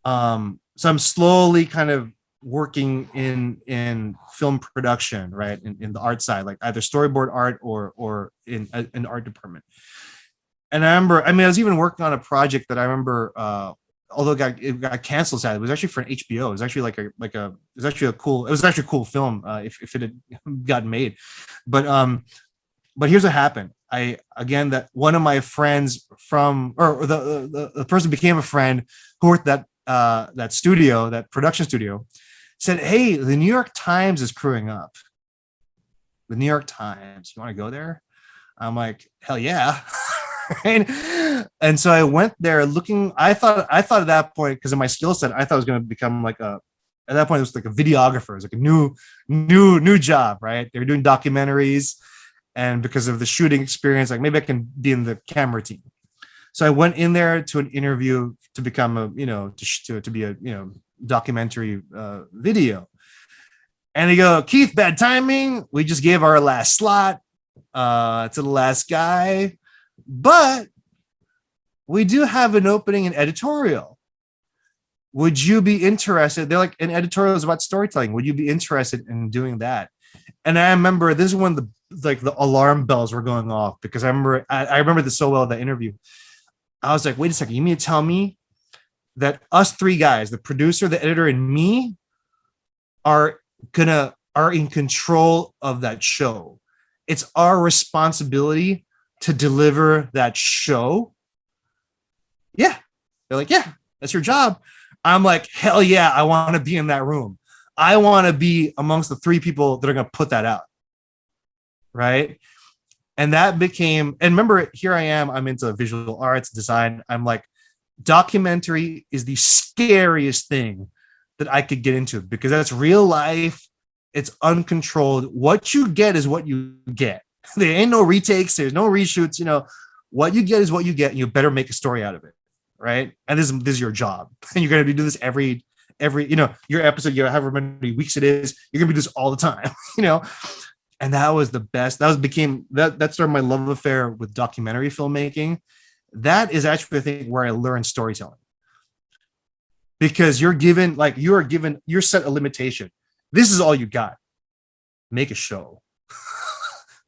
so I'm slowly kind of working in film production, right? In the art side, like either storyboard art or in an art department. And I was even working on a project that I remember, although it got canceled, sadly. It was actually for an HBO. It was actually it was actually a cool film if it had gotten made. But here's what happened. That one of my friends the person became a friend who worked at that studio, that production studio, said, hey, the New York Times is crewing up. The New York Times, you want to go there? I'm like, hell yeah. Right? And so I went there looking. I thought at that point, because of my skill set, I thought I was going to become at that point, it was like a videographer. It was like a new job, right? They were doing documentaries, and because of the shooting experience, like maybe I can be in the camera team. So I went in there to an interview to become to be a documentary video. And they go, Keith, bad timing. We just gave our last slot to the last guy. But we do have an opening in editorial. Would you be interested? They're like, an editorial is about storytelling. Would you be interested in doing that? And I remember this is when the alarm bells were going off, because I remember this so well, that interview. I was like, wait a second, you mean to tell me that us three guys, the producer, the editor, and me, are in control of that show? It's our responsibility to deliver that show? Yeah. They're like, yeah, that's your job. I'm like, hell yeah, I want to be in that room. I want to be amongst the three people that are going to put that out. Right. And that became, and remember, here I am, I'm into visual arts, design. I'm like, documentary is the scariest thing that I could get into, because that's real life. It's uncontrolled. What you get is what you get. There ain't no retakes. There's no reshoots. You know, what you get is what you get, and you better make a story out of it, right? And this is your job, and you're gonna be doing this every you know, your episode, you know, however many weeks it is, you're gonna be doing this all the time, you know. And that was the best. That started my love affair with documentary filmmaking. That is actually, I think, where I learned storytelling, because you're set a limitation. This is all you got. Make a show.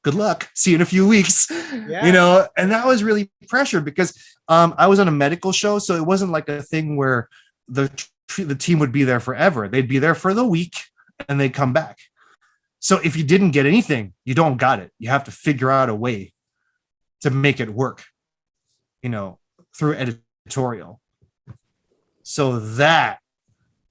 Good luck. See you in a few weeks. Yeah. You know, and that was really pressure because I was on a medical show, so it wasn't like a thing where the team would be there forever. They'd be there for the week and they'd come back. So if you didn't get anything, you don't got it. You have to figure out a way to make it work, you know, through editorial. So that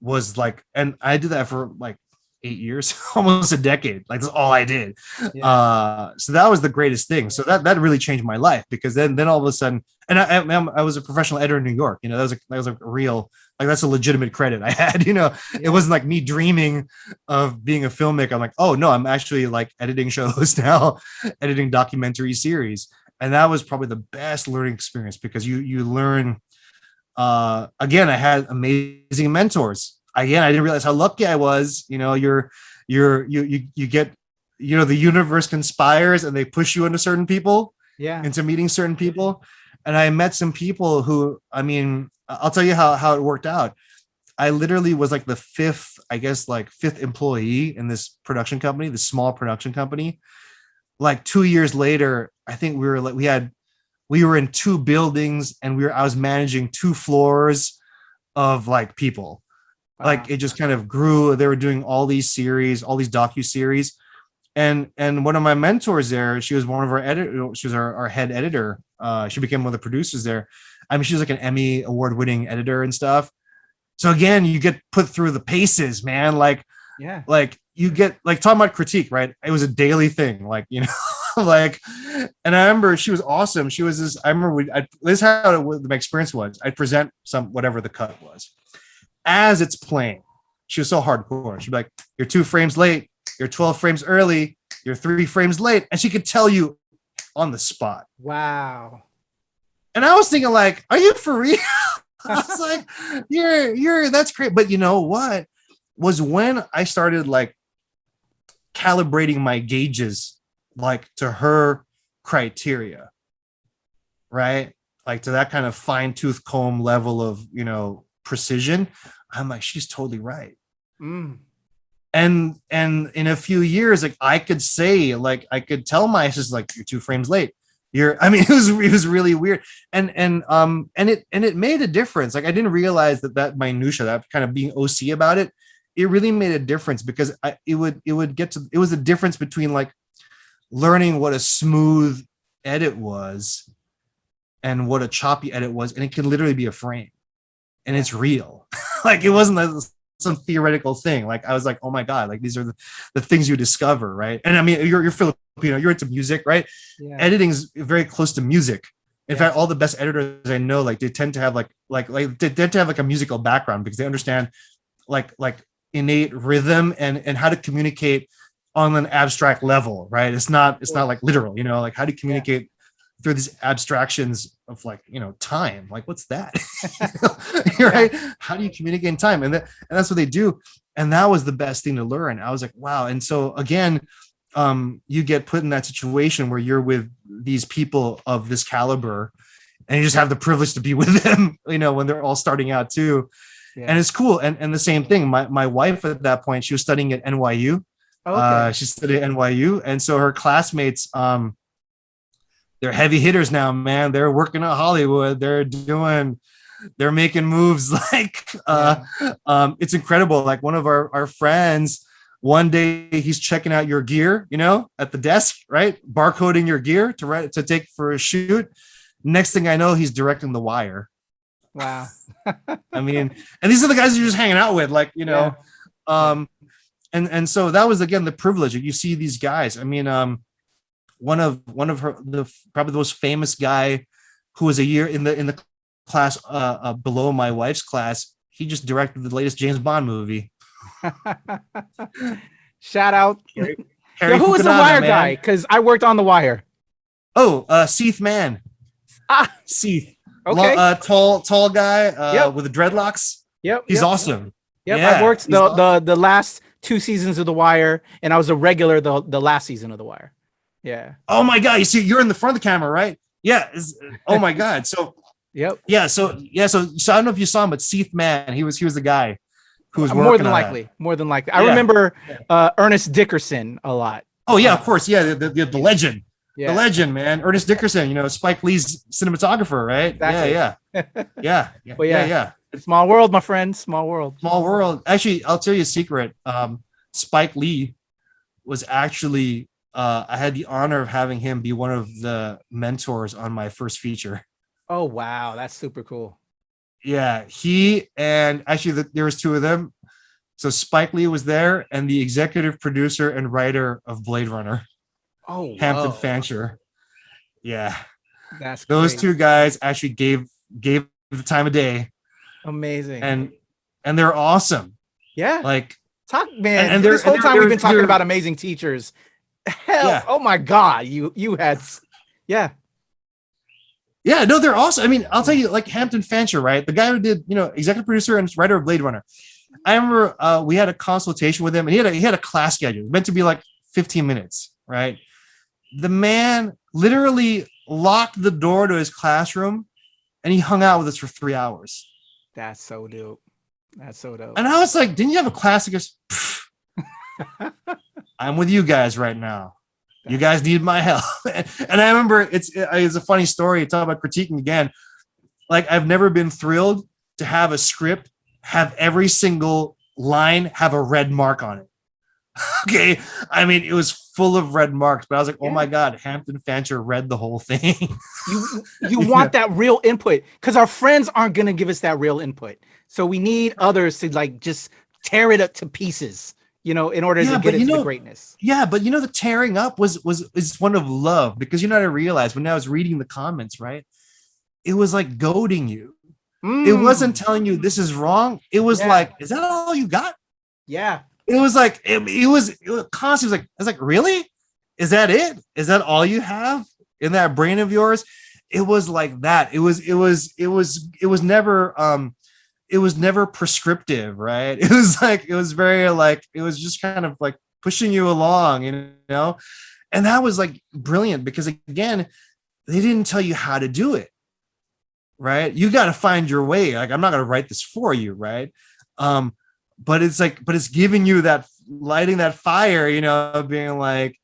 was like, and I did that for like 8 years, almost a decade. Like that's all I did. Yeah. So that was the greatest thing. So that really changed my life, because then all of a sudden, and I was a professional editor in New York. You know, that was a real, like, that's a legitimate credit I had. You know, It wasn't like me dreaming of being a filmmaker. I'm like, oh no, I'm actually like editing shows now, editing documentary series, and that was probably the best learning experience, because you learn. Again, I had amazing mentors. Again, I didn't realize how lucky I was. You know, you get, you know, the universe conspires and they push you into certain people, into meeting certain people. And I met some people who, I mean, I'll tell you how it worked out. I literally was like the fifth employee in this production company, this small production company. Like 2 years later, I think we were in 2 buildings, and I was managing 2 floors of like people. Wow. Like it just kind of grew. They were doing all these series, all these docu-series. And one of my mentors there, she was one of our editors. She was our head editor. She became one of the producers there. I mean, she was like an Emmy award-winning editor and stuff. So again, you get put through the paces, man. Like you get, like, talking about critique, right? It was a daily thing, like, you know. Like, and I remember she was awesome. She was this, I remember this is how my experience was. I'd present whatever the cut was as it's playing. She was so hardcore. She'd be like, you're 2 frames late, you're 12 frames early, you're 3 frames late. And she could tell you on the spot. Wow. And I was thinking, like, are you for real? I was like, you're that's great. But you know what was when I started like calibrating my gauges, like to her criteria, right? Like to that kind of fine tooth comb level of, you know, precision. I'm like, she's totally right. Mm. And in a few years, like I could say, like I could tell my assistant, like, you're 2 frames late. It was really weird. And it made a difference. Like I didn't realize that minutia, that kind of being OC about it, it really made a difference, because it was a difference between like learning what a smooth edit was and what a choppy edit was. And it can literally be a frame and it's real. Like it wasn't some theoretical thing. Like I was like, oh my God, like these are the things you discover. Right. And I mean, you're Filipino, you're into music, right? Yeah. Editing's very close to music. In fact, all the best editors I know, like they tend to have like a musical background, because they understand like innate rhythm and how to communicate on an abstract level, right? It's not like literal, you know, like how do you communicate through these abstractions of like, you know, time, like what's that? Right? How do you communicate in time? And that's what they do. And that was the best thing to learn. I was like, wow. And so again, you get put in that situation where you're with these people of this caliber and you just have the privilege to be with them, you know, when they're all starting out too. Yeah. And it's cool. And the same thing, my wife at that point, she was studying at NYU. Okay. She studied at NYU. And so her classmates, they're heavy hitters now, man. They're working at Hollywood. They're making moves. Like, it's incredible. Like one of our friends, one day he's checking out your gear, you know, at the desk, right? Barcoding your gear to take for a shoot. Next thing I know, he's directing The Wire. Wow. I mean, and these are the guys you're just hanging out with, like, you know, and so that was, again, the privilege. You see these guys. I mean, one of probably the most famous guy who was a year in the class below my wife's class. He just directed the latest James Bond movie. Shout out. Harry Yo, who was the Fukunaga, Wire man. guy? Because I worked on the Wire. Seath Man. Seath. Okay. Tall guy Yep. with the dreadlocks. Yep. He's yep, awesome. Yep. Yeah, I worked he's awesome. the last 2 seasons of the Wire, and I was a regular the last season of the Wire. Yeah. Oh my god! You see, you're in the front of the camera, right? Yeah. Oh my god. So Yep. yeah. So I don't know if you saw him, but Seath Man, he was the guy who was working More than on likely. that. More than likely. I remember Ernest Dickerson a lot. Oh yeah, of course. Yeah, the legend. Yeah. The legend, man. Ernest Dickerson, Spike Lee's cinematographer, right? Exactly. Yeah. Well, yeah. Small world, my friend. Small world. Small world. Actually, I'll tell you a secret. Spike Lee was actually I had the honor of having him be one of the mentors on my first feature. Oh wow, that's super cool. Yeah, he and actually there was 2 of them. So Spike Lee was there, and the executive producer and writer of Blade Runner. Oh, Hampton Fancher. Yeah. That's those great. 2 guys actually gave the time of day. Amazing. And they're awesome. Yeah. Like talk, man. And this whole time we've been talking they're, about amazing teachers. Hell, yeah. Oh my God. You had yeah. Yeah, no, they're awesome. I mean, I'll tell you, like Hampton Fancher, right? The guy who did, executive producer and writer of Blade Runner. I remember we had a consultation with him, and he had a class schedule meant to be like 15 minutes, right? The man literally locked the door to his classroom, and he hung out with us for 3 hours. That's so dope. That's so dope. And I was like, "Didn't you have a class?" He goes, "I'm with you guys right now. You guys need my help." And I remember it's a funny story. Talk about critiquing again. Like I've never been thrilled to have a script have every single line have a red mark on it. Okay. I mean, it was full of red marks, but I was like, oh my God, Hampton Fancher read the whole thing. You want that real input, because our friends aren't going to give us that real input. So we need others to like just tear it up to pieces, in order to get into the greatness. Yeah, but the tearing up is one of love, because I realized when I was reading the comments, right? It was like goading you. It wasn't telling you this is wrong. It was like, is that all you got? Yeah. It was like it was constantly I was like, really? Is that it? Is that all you have in that brain of yours? It was like that. It was never prescriptive, right? It was like it was very like it was just kind of like pushing you along, and that was like brilliant, because again, they didn't tell you how to do it. Right? You got to find your way. Like, I'm not going to write this for you. Right. But it's giving you that, lighting that fire, being like,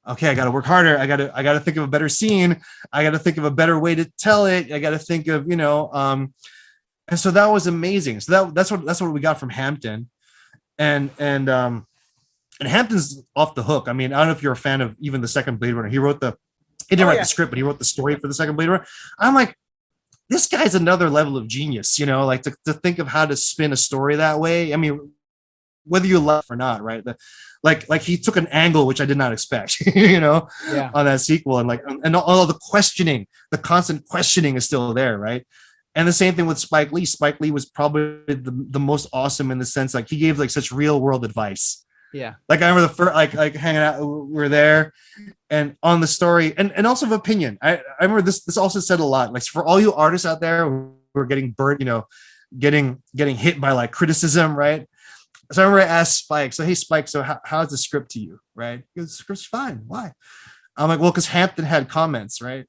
okay, I got to work harder. I got to think of a better scene. I got to think of a better way to tell it. I got to think of, and so that was amazing. So that's what we got from Hampton, and Hampton's off the hook. I mean, I don't know if you're a fan of even the second Blade Runner. He didn't write the script, but he wrote the story for the second Blade Runner. I'm like, this guy's another level of genius, like to think of how to spin a story that way. I mean, whether you love it or not, right? Like he took an angle which I did not expect, on that sequel, and all the questioning, the constant questioning is still there, right? And the same thing with Spike Lee. Spike Lee was probably the most awesome in the sense like he gave like such real world advice. Yeah. Like I remember the first like hanging out, we were there, and on the story, and also of opinion. I remember this also said a lot. Like for all you artists out there who are getting burnt, getting hit by like criticism, right? So I remember I asked Spike, so hey Spike, so how's the script to you? Right? He goes, the script's fine. Why? I'm like, well, because Hampton had comments, right?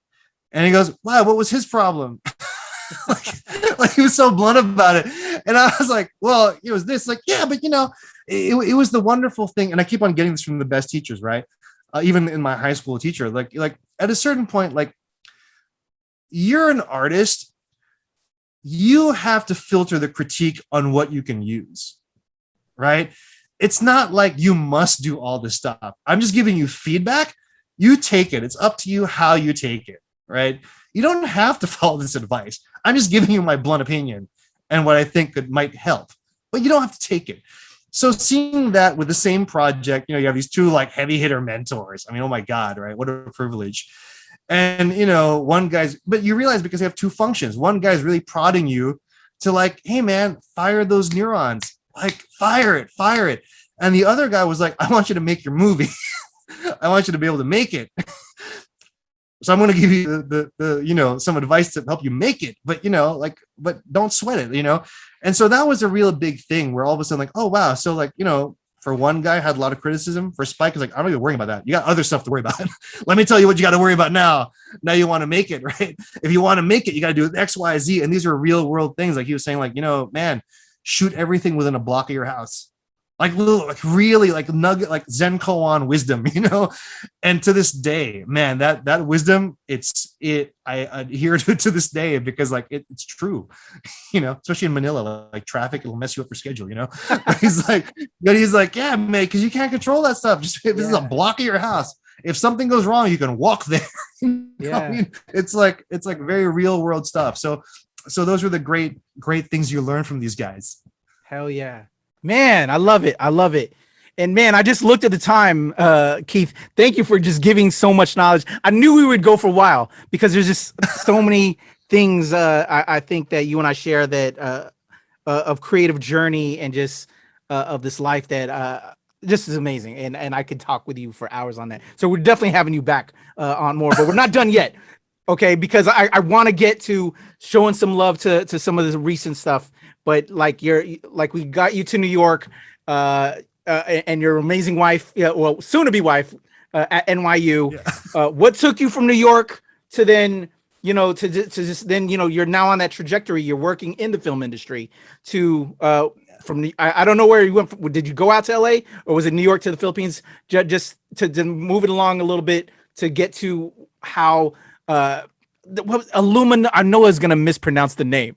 And he goes, why? What was his problem? like he was so blunt about it. And I was like, well, it was this, like, yeah, but it was the wonderful thing. And I keep on getting this from the best teachers, right? Even in my high school teacher, like at a certain point, like you're an artist, you have to filter the critique on what you can use, right? It's not like you must do all this stuff. I'm just giving you feedback. You take it. It's up to you how you take it, right? You don't have to follow this advice. I'm just giving you my blunt opinion and what I think might help, but you don't have to take it. So seeing that with the same project, you have these 2 like heavy hitter mentors. I mean, oh my God, right? What a privilege. And, one guy's, but you realize because they have 2 functions, one guy's really prodding you to like, hey man, fire those neurons, like fire it. And the other guy was like, I want you to make your movie. I want you to be able to make it. So I'm going to give you the some advice to help you make it, but but don't sweat it. And so that was a real big thing where all of a sudden, like, oh wow, so like, for one guy had a lot of criticism. For Spike, is like, I'm not even worrying about that. You got other stuff to worry about. Let me tell you what you got to worry about now. Now you want to make it, right? If you want to make it, you got to do X, Y, Z. And these are real world things. Like he was saying, like, man, shoot everything within a block of your house. Like little, like really, like nugget, like Zen koan wisdom, And to this day, man, that wisdom, I adhere to this day because like it's true, especially in Manila, like traffic, it'll mess you up your schedule, But he's like, yeah, man, because you can't control that stuff. Just this is a block of your house. If something goes wrong, you can walk there. Yeah, I mean, it's like very real world stuff. So those were the great things you learn from these guys. hell yeah. Man, I love it. I love it. And man, I just looked at the time, Keith. Thank you for just giving so much knowledge. I knew we would go for a while because there's just so many things I think that you and I share that of creative journey and just of this life that just is amazing. And I could talk with you for hours on that. So we're definitely having you back on more, but we're not done yet. Okay, because I want to get to showing some love to some of the recent stuff. But like we got you to New York, and your amazing wife, soon to be wife, at NYU. Yeah. What took you from New York to then, to just then, you're now on that trajectory. You're working in the film industry to I don't know where you went. Did you go out to LA or was it New York to the Philippines? Just to move it along a little bit to get to how Illumina. I know I was gonna mispronounce the name.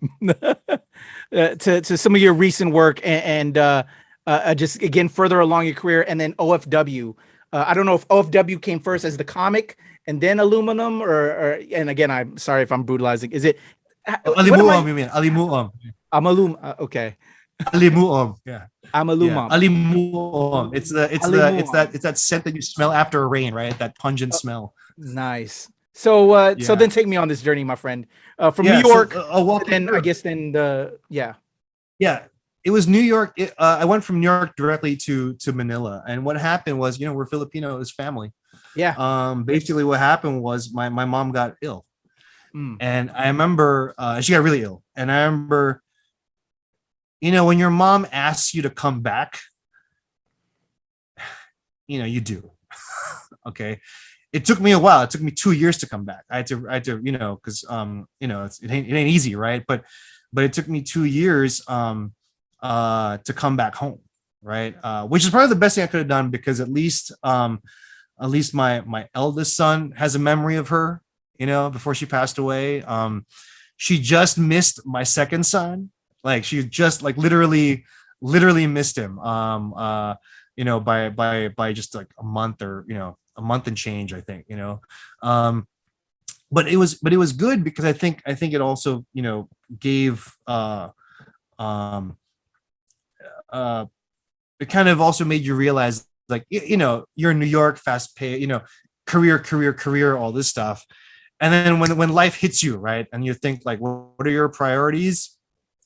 To some of your recent work and just again further along your career, and then OFW. I don't know if OFW came first as the comic and then Aluminum, or and again, I'm sorry if I'm brutalizing. Is it Alimuom? You mean Alimuom? Okay. Alimuom. Yeah. Amalumam. Yeah. Alimuom. It's that scent that you smell after rain, right? That pungent smell. Nice. So so then take me on this journey, my friend. From New York, and I guess then Yeah, it was New York. I went from New York directly to Manila, and what happened was, we're Filipino, as family. Yeah. Basically, what happened was my mom got ill, and I remember she got really ill, and I remember, when your mom asks you to come back, you do. Okay. It took me a while. It took me 2 years to come back. I had to, because it ain't easy, right? But it took me 2 years to come back home, right? Which is probably the best thing I could have done because at least my eldest son has a memory of her, before she passed away. She just missed my second son. Like she just like literally missed him. By just like a month or a month and change, I think, but it was good because I think it also, gave, it kind of also made you realize like, you're in New York, fast pay, career, all this stuff. And then when life hits you, right. And you think like, what are your priorities?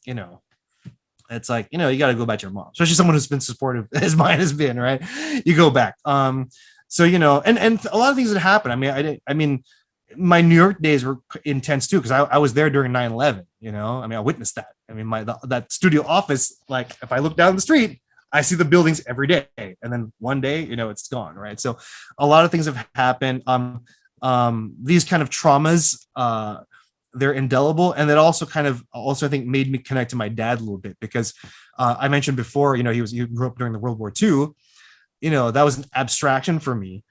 It's like, you got to go back to your mom, especially someone who's been supportive as mine has been, right. You go back. So, and a lot of things that happened. I mean, my New York days were intense too, because I was there during 9/11, I witnessed that. That studio office, like if I look down the street, I see the buildings every day. And then one day, it's gone, right? So a lot of things have happened. These kind of traumas, they're indelible. And that also I think made me connect to my dad a little bit because I mentioned before, he grew up during the World War II. That was an abstraction for me.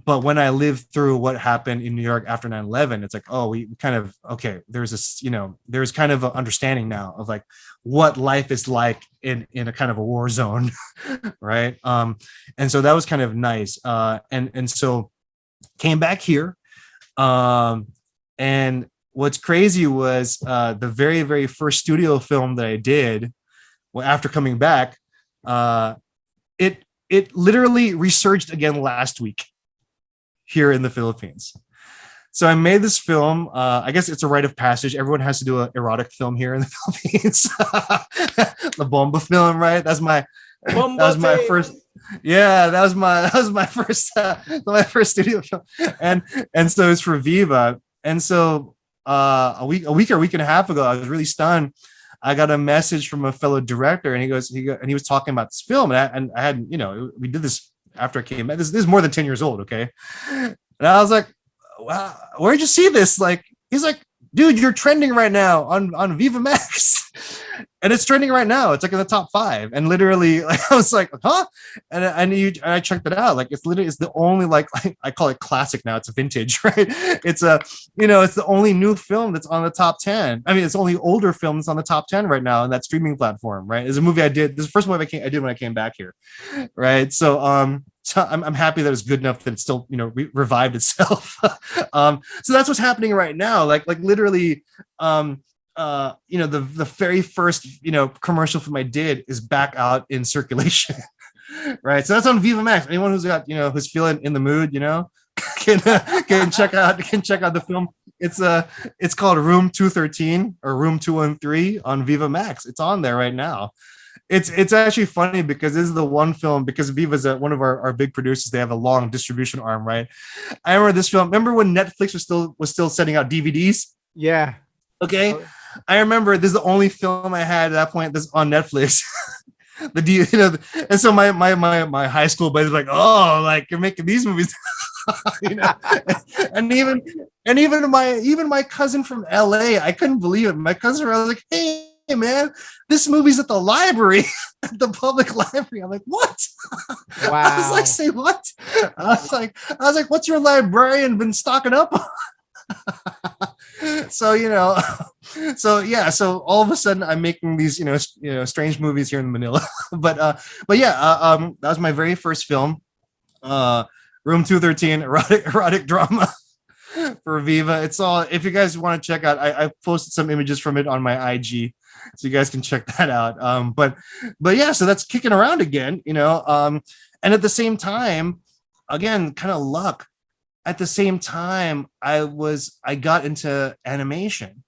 But when I lived through what happened in New York after 9/11, it's like, oh, we kind of, okay, there's this, there's kind of an understanding now of like what life is like in a kind of a war zone. Right. And so that was kind of nice. And so came back here. And what's crazy was the very, very first studio film that I did after coming back, it literally resurged again last week here in the Philippines. So I made this film. I guess it's a rite of passage. Everyone has to do an erotic film here in the Philippines. The Bomba film, right? That's That was my first. Yeah, that was my first studio film, and so it's for Viva. And so a week or week and a half ago, I was really stunned. I got a message from a fellow director, and he was talking about this film, and I had, we did this after I came back. This is more than 10 years old, okay? And I was like, wow, where'd you see this? Like, he's like, dude, you're trending right now on Viva Max. And it's trending right now. It's like in the top 5. And literally, like, I was like, huh? And I checked it out. Like, it's the only, like I call it classic now. It's a vintage, right? It's it's the only new film that's on the top 10. I mean, it's the only older film that's on the top 10 right now on that streaming platform, right? It's a movie I did. This is the first movie I did when I came back here, right? So I'm happy that it's good enough that it's still, revived itself. So that's what's happening right now. Like literally, the very first, commercial film I did is back out in circulation. Right. So that's on Viva Max. Anyone who's got, who's feeling in the mood, can check out the film. It's called Room 213 or Room 213 on Viva Max. It's on there right now. It's actually funny because this is the one film, because Viva's one of our big producers. They have a long distribution arm, right? I remember this film. Remember when Netflix was still sending out DVDs? Yeah. Okay. I remember this is the only film I had at that point that's on Netflix. And so my high school buddies were like, oh, like you're making these movies, and even my cousin from LA, I couldn't believe it. My cousin was like, hey man, this movie's at the library, at the public library. I'm like, what? Wow. I was like, say what? I was like, what's your librarian been stocking up on? So so all of a sudden I'm making these strange movies here in Manila. but that was my very first film, Room 213, erotic drama for Viva. It's all, if you guys want to check out, I posted some images from it on my IG, so you guys can check that out. But yeah, so that's kicking around again, and at the same time, again, kind of luck. At the same time, I got into animation,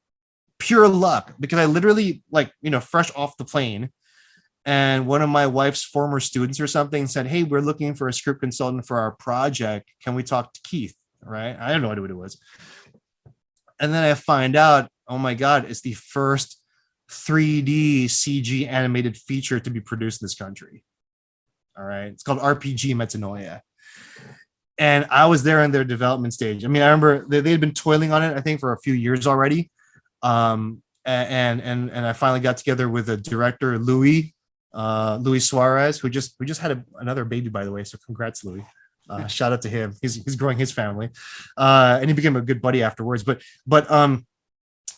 pure luck, because I literally, fresh off the plane, and one of my wife's former students or something said, hey, we're looking for a script consultant for our project. Can we talk to Keith? Right? I don't know what it was. And then I find out, oh my God, it's the first 3D CG animated feature to be produced in this country. All right. It's called RPG Metanoia. And I was there in their development stage. I mean, I remember they had been toiling on it, I think, for a few years already. And I finally got together with the director, Louis Suarez, who just had another baby, by the way. So congrats, Louis. Shout out to him. He's growing his family, and he became a good buddy afterwards. But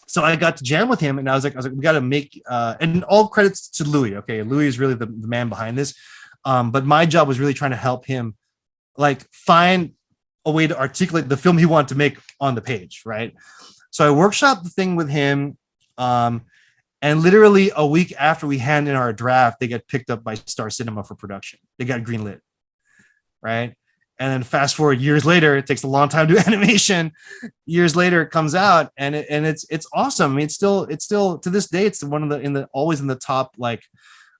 so I got to jam with him, and I was like, we got to make. And all credits to Louis. Okay, Louis is really the man behind this. But my job was really trying to help him, find a way to articulate the film he wanted to make on the page, right? So I workshopped the thing with him, and literally a week after we hand in our draft, they get picked up by Star Cinema for production. They got greenlit, right? And then fast forward years later, it takes a long time to do animation. Years later, it comes out, and it's awesome. I mean, it's still to this day, it's one of the always in the top like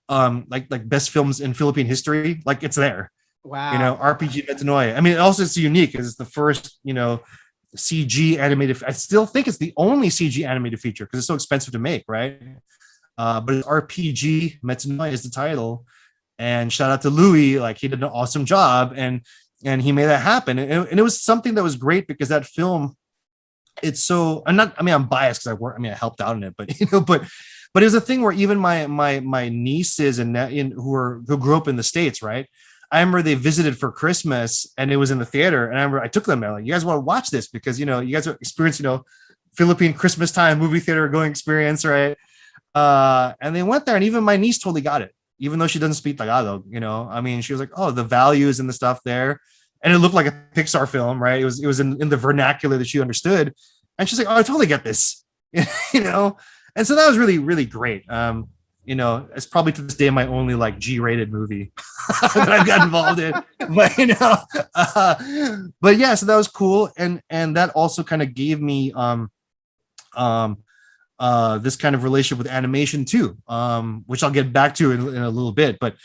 best films in Philippine history. Like, it's there. Wow. RPG Metanoia. I mean, also it's unique because it's the first, CG animated. I still think it's the only CG animated feature because it's so expensive to make, right? But it's RPG Metanoia is the title. And shout out to Louis, he did an awesome job, and he made that happen. And it was something that was great because that film, it's so. I'm biased because I helped out in it, but but it was a thing where even my nieces and who grew up in the States, right? I remember they visited for Christmas and it was in the theater. And I remember I took them there, you guys want to watch this because, you guys are experiencing, Philippine Christmas time movie theater going experience, right? And they went there, and even my niece totally got it, even though she doesn't speak Tagalog, I mean, she was like, oh, the values and the stuff there. And it looked like a Pixar film, right? It was in the vernacular that she understood. And she's like, oh, I totally get this, And so that was really, really great. It's probably to this day my only G-rated movie that I've got involved in. But yeah, so that was cool, and that also kind of gave me this kind of relationship with animation too, which I'll get back to in a little bit. But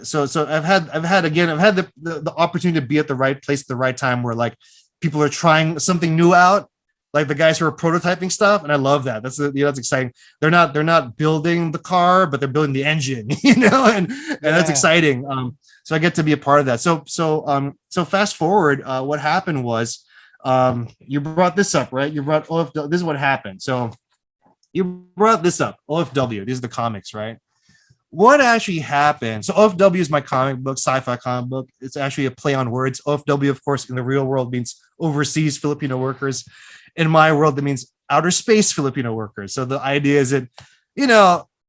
so I've had the opportunity to be at the right place at the right time, where like people are trying something new out, like the guys who are prototyping stuff, and I love that. That's exciting. They're not building the car, but they're building the engine, and that's exciting. So I get to be a part of that. So fast forward, what happened was, you brought this up, right? You brought OFW. This is what happened. So you brought this up, OFW. These are the comics, right? What actually happened? So OFW is my comic book, sci-fi comic book. It's actually a play on words. OFW, of course, in the real world means overseas Filipino workers. In my world, that means outer space Filipino workers. So the idea is that,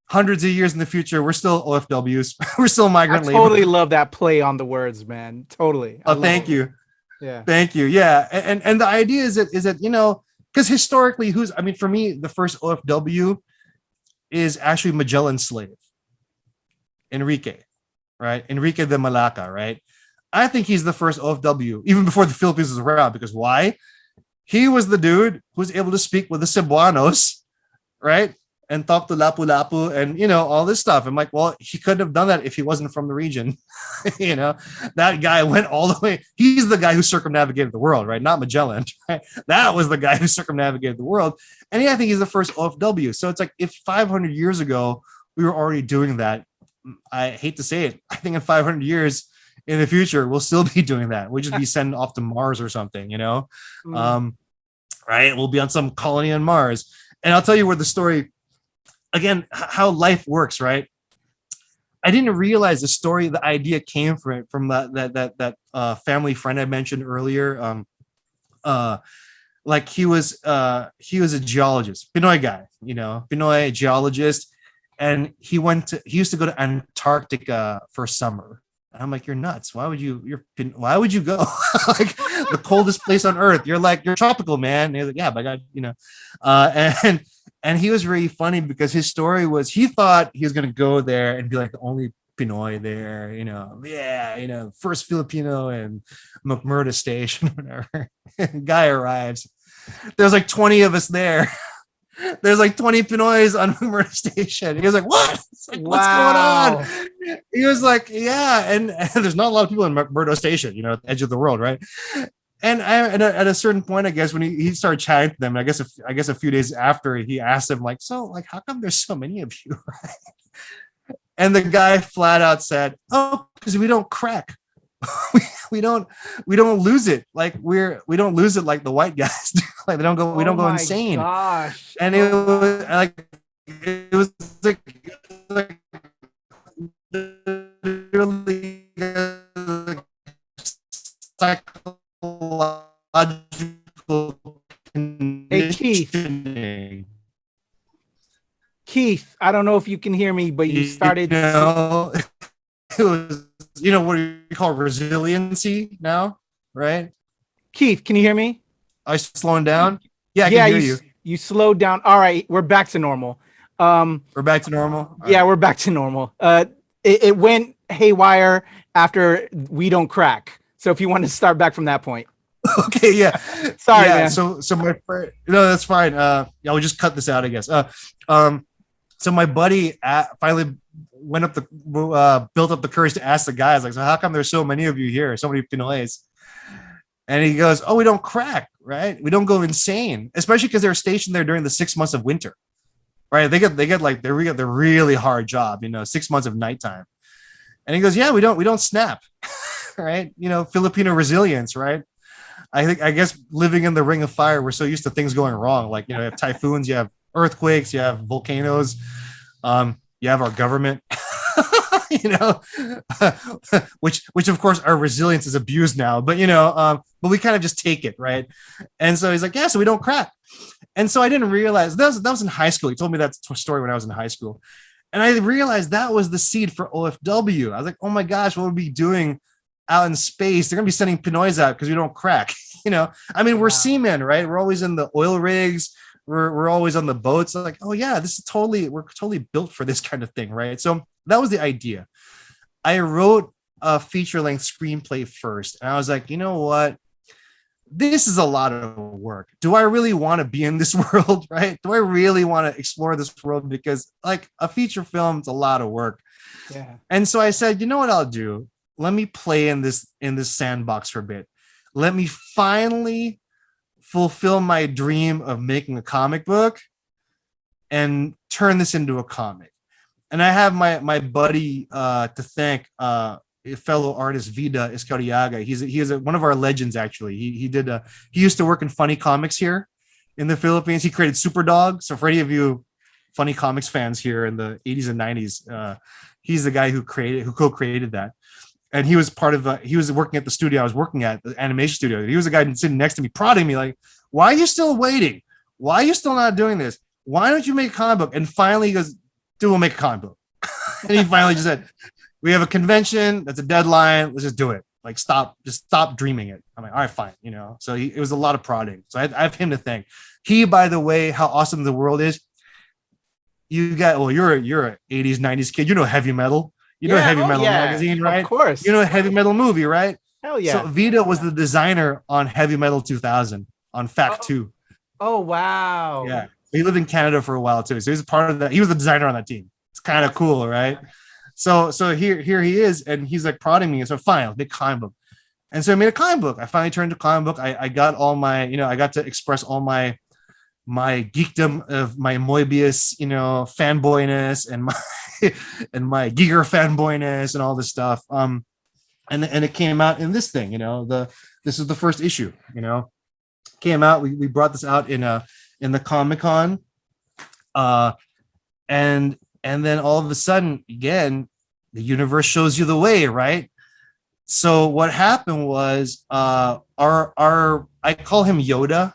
hundreds of years in the future, we're still OFWs. We're still migrant labor. I totally love that play on the words, man. Totally. Oh, thank you. Yeah. Thank you. Yeah. And the idea is that because historically, for me, the first OFW is actually Magellan's slave, Enrique, right? Enrique de Malacca, right? I think he's the first OFW, even before the Philippines was around, because why? He was the dude who was able to speak with the Cebuanos, right? And talk to Lapu-Lapu and, all this stuff. I'm like, well, he couldn't have done that if he wasn't from the region. That guy went all the way. He's the guy who circumnavigated the world, right? Not Magellan, right? That was the guy who circumnavigated the world. And I think he's the first OFW. So it's like, if 500 years ago, we were already doing that, I hate to say it, I think in 500 years in the future, we'll still be doing that. We'll just be sent off to Mars or something, right? We'll be on some colony on Mars. And I'll tell you where the story, again, how life works, right? I didn't realize the idea came from that family friend I mentioned earlier. Like he was a geologist, Pinoy guy, Pinoy geologist, and he used to go to Antarctica for summer. And I'm like, you're nuts. Why would you go? Like the coldest place on earth. You're tropical, man. And he's like, yeah, but I got, and he was really funny because his story was, he thought he was going to go there and be like the only Pinoy there, first Filipino in McMurdo Station, whatever. Guy arrives. There's like 20 of us there. There's like 20 Pinoys on McMurdo Station. He was like, what? Like, what's going on? He was like, yeah. And there's not a lot of people in McMurdo Station, at the edge of the world, right? And at a certain point, I guess, when he started chatting to them, I guess a few days after, he asked them, like, so, like, how come there's so many of you, right? And the guy flat out said, oh, because we don't crack. we don't lose it. Like we don't lose it like the white guys do. Like we don't go insane. Gosh. And it was like literally psychological conditioning. Hey, Keith, I don't know if you can hear me, but you started. It was, what do you call resiliency now, right? Keith, can you hear me? Are you slowing down? Yeah, I can hear you. You slowed down. All right, we're back to normal. We're back to normal? Yeah, we're back to normal. It went haywire after we don't crack. So if you want to start back from that point. Okay, yeah. Sorry, yeah, man. So my friend, no, that's fine. We'll just cut this out, I guess. So my buddy finally went up built up the courage to ask the guys, like, so how come there's so many of you here, so many Pinoys? And he goes, oh, we don't crack, right? We don't go insane, especially because they're stationed there during the 6 months of winter, right? They get like the really hard job, 6 months of nighttime. And he goes, yeah, we don't snap, right? Filipino resilience, right? I guess living in the Ring of Fire, we're so used to things going wrong. Like, you have typhoons, you have earthquakes, you have volcanoes, you have our government, which of course our resilience is abused now, but but we kind of just take it, right? And so he's like, yeah, so we don't crack. And so I didn't realize that was in high school. He told me that story when I was in high school, and I realized that was the seed for OFW. I was like, oh my gosh, what would we be doing out in space? They're gonna be sending Pinoys out because we don't crack. We're seamen, right? We're always in the oil rigs. We're always on the boats. Like, oh yeah, we're totally built for this kind of thing, right? So that was the idea. I wrote a feature-length screenplay first, and I was like, you know what? this is a lot of work. Do I really want to be in this world, right? Do I really want to explore this world? Because like a feature film, it's a lot of work. Yeah. And so I said, you know what I'll do? Let me play in this sandbox for a bit. Let me finally fulfill my dream of making a comic book and turn this into a comic. And I have my buddy to thank, fellow artist Vida Escariaga. He's one of our legends actually. He used to work in Funny Comics here in the Philippines. He created Superdog. So for any of you Funny Comics fans here in the 80s and 90s, he's the guy who co-created that. And he was he was working at the studio I was working at, the animation studio. He was the guy sitting next to me, prodding me like, why are you still waiting? Why are you still not doing this? Why don't you make a comic book? And finally he goes, dude, we'll make a comic book. And he finally just said, we have a convention. That's a deadline. Let's just do it. Like, just stop dreaming it. I'm like, all right, fine. You know, so it was a lot of prodding. So I have him to thank. He, by the way, how awesome the world is. You're a 80s, 90s kid. You know heavy metal. You know Heavy Metal magazine, right? Of course. You know Heavy Metal movie, right? Hell yeah. So Vida was the designer on Heavy Metal 2000 on Fact 2. Oh, wow. Yeah. He lived in Canada for a while too. So he's part of that. He was the designer on that team. It's kind of cool, right? So here he is, and he's like prodding me. And so fine, I'll make a comic book. And so I made a comic book. I finally turned to comic book. I got all my, I got to express all my geekdom of my Moebius, fanboyness and my my Giger fanboyness and all this stuff. And it came out in this thing, this is the first issue, came out. We brought this out in the Comic-Con. And then all of a sudden, again, the universe shows you the way, right? So what happened was our I call him Yoda.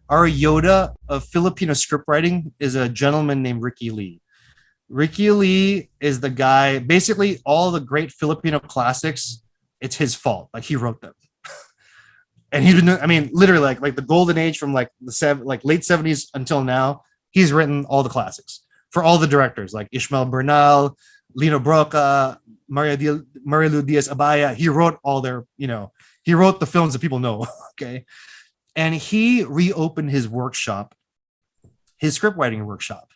Our Yoda of Filipino script writing is a gentleman named Ricky Lee. Ricky Lee is the guy, basically all the great Filipino classics, it's his fault. Like he wrote them. And he's been, literally like the golden age from like the late 70s until now, he's written all the classics for all the directors like Ishmael Bernal, Lino Broca, Marilu Diaz Abaya. He wrote all their, he wrote the films that people know. Okay. And he reopened his workshop, his script writing workshop.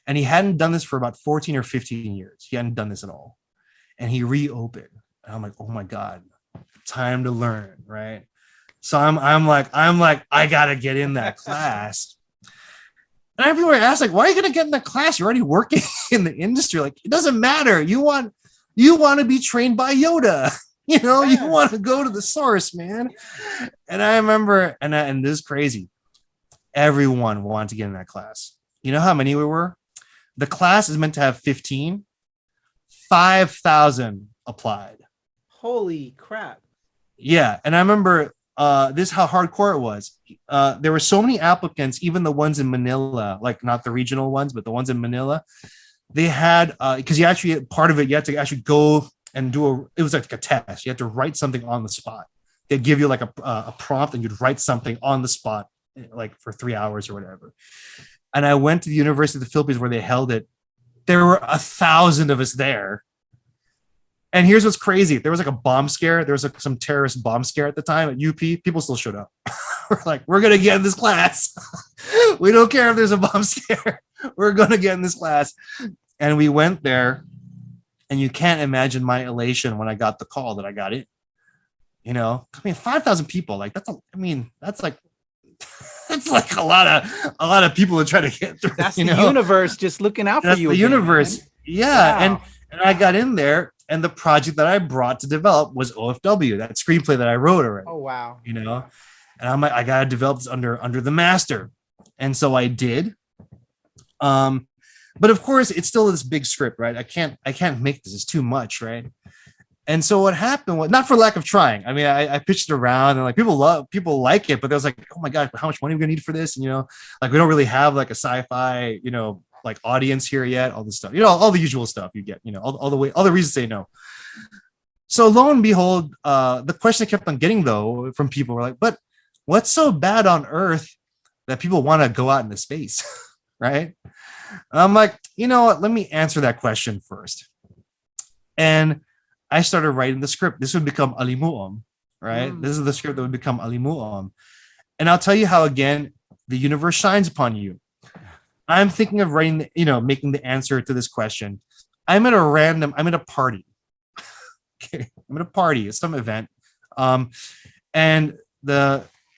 And he hadn't done this for about 14 or 15 years. He hadn't done this at all. And he reopened. And I'm like, oh my God, time to learn, right? So I'm like, I gotta get in that class. And everywhere I ask, like, why are you gonna get in that class? You're already working in the industry. Like, it doesn't matter. You want to be trained by Yoda. You want to go to the source, man. And I remember, and this is crazy. Everyone wanted to get in that class. You know how many we were? The class is meant to have 15. 5,000 applied. Holy crap. Yeah. And I remember this is how hardcore it was. There were so many applicants, even the ones in Manila, like not the regional ones, but the ones in Manila. They had, because you actually, part of it, you had to actually go and it was like a test. You had to write something on the spot. They'd give you like a prompt and you'd write something on the spot, like for 3 hours or whatever. And I went to the University of the Philippines where they held it. There were 1,000 of us there. And here's what's crazy. There was like a bomb scare. There was like some terrorist bomb scare at the time at UP. People still showed up. We're like, we're going to get in this class. We don't care if there's a bomb scare. We're going to get in this class. And we went there. And you can't imagine my elation when I got the call that I got in. 5,000 people. Like that's like a lot of people to try to get through. That's the universe just looking out for you. The universe. Man. Yeah. Wow. And I got in there, and the project that I brought to develop was OFW, that screenplay that I wrote already. Oh wow. And I'm like, I gotta develop this under the master. And so I did. But of course, it's still this big script, right? I can't make this. It's too much, right? And so what happened was, not for lack of trying. I mean, I pitched it around, and like people like it, but there was like, oh my God, how much money are we gonna need for this? And like we don't really have like a sci-fi, like audience here yet. All this stuff, all the usual stuff you get, all the reasons to say no. So lo and behold, the question I kept on getting though from people were like, but what's so bad on Earth that people want to go out into space, right? I'm like, you know what? Let me answer that question first. And I started writing the script. This would become Alimuom. right? This is the script that would become Alimu'am. And I'll tell you how, again, the universe shines upon you. I'm thinking of writing, making the answer to this question. I'm at a party. Okay. I'm at a party at some event. And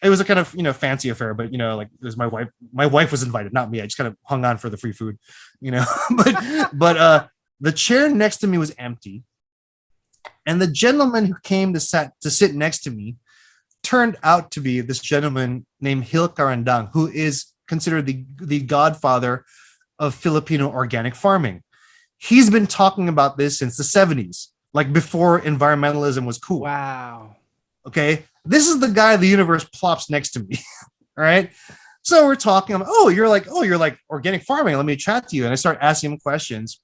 it was a kind of, fancy affair, but, like it was my wife was invited, not me. I just kind of hung on for the free food, but the chair next to me was empty. And the gentleman who came to sit next to me turned out to be this gentleman named Hil Carandang, who is considered the godfather of Filipino organic farming. He's been talking about this since the 70s, like before environmentalism was cool. Wow. Okay. This is the guy the universe plops next to me. All right. So we're talking. You're like organic farming. Let me chat to you. And I start asking him questions.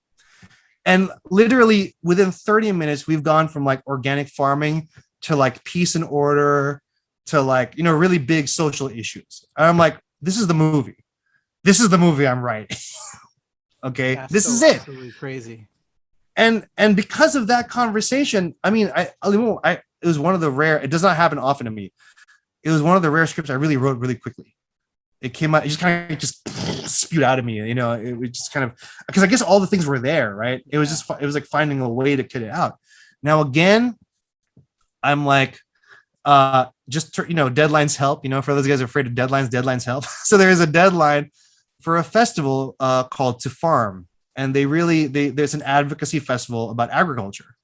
And literally within 30 minutes, we've gone from like organic farming to like peace and order to like, really big social issues. And I'm like, this is the movie. This is the movie I'm writing. Okay. That's this so is it. Absolutely crazy. And because of that conversation, I mean, it was one of the rare, it does not happen often to me. It was one of the rare scripts I really wrote really quickly. It came out, it just kind of just spewed out of me, it was just kind of, because I guess all the things were there, right? It was just, it was like finding a way to get it out. Now, again, I'm like, deadlines help, for those guys who are afraid of deadlines help. So there is a deadline for a festival called To Farm. And there's an advocacy festival about agriculture.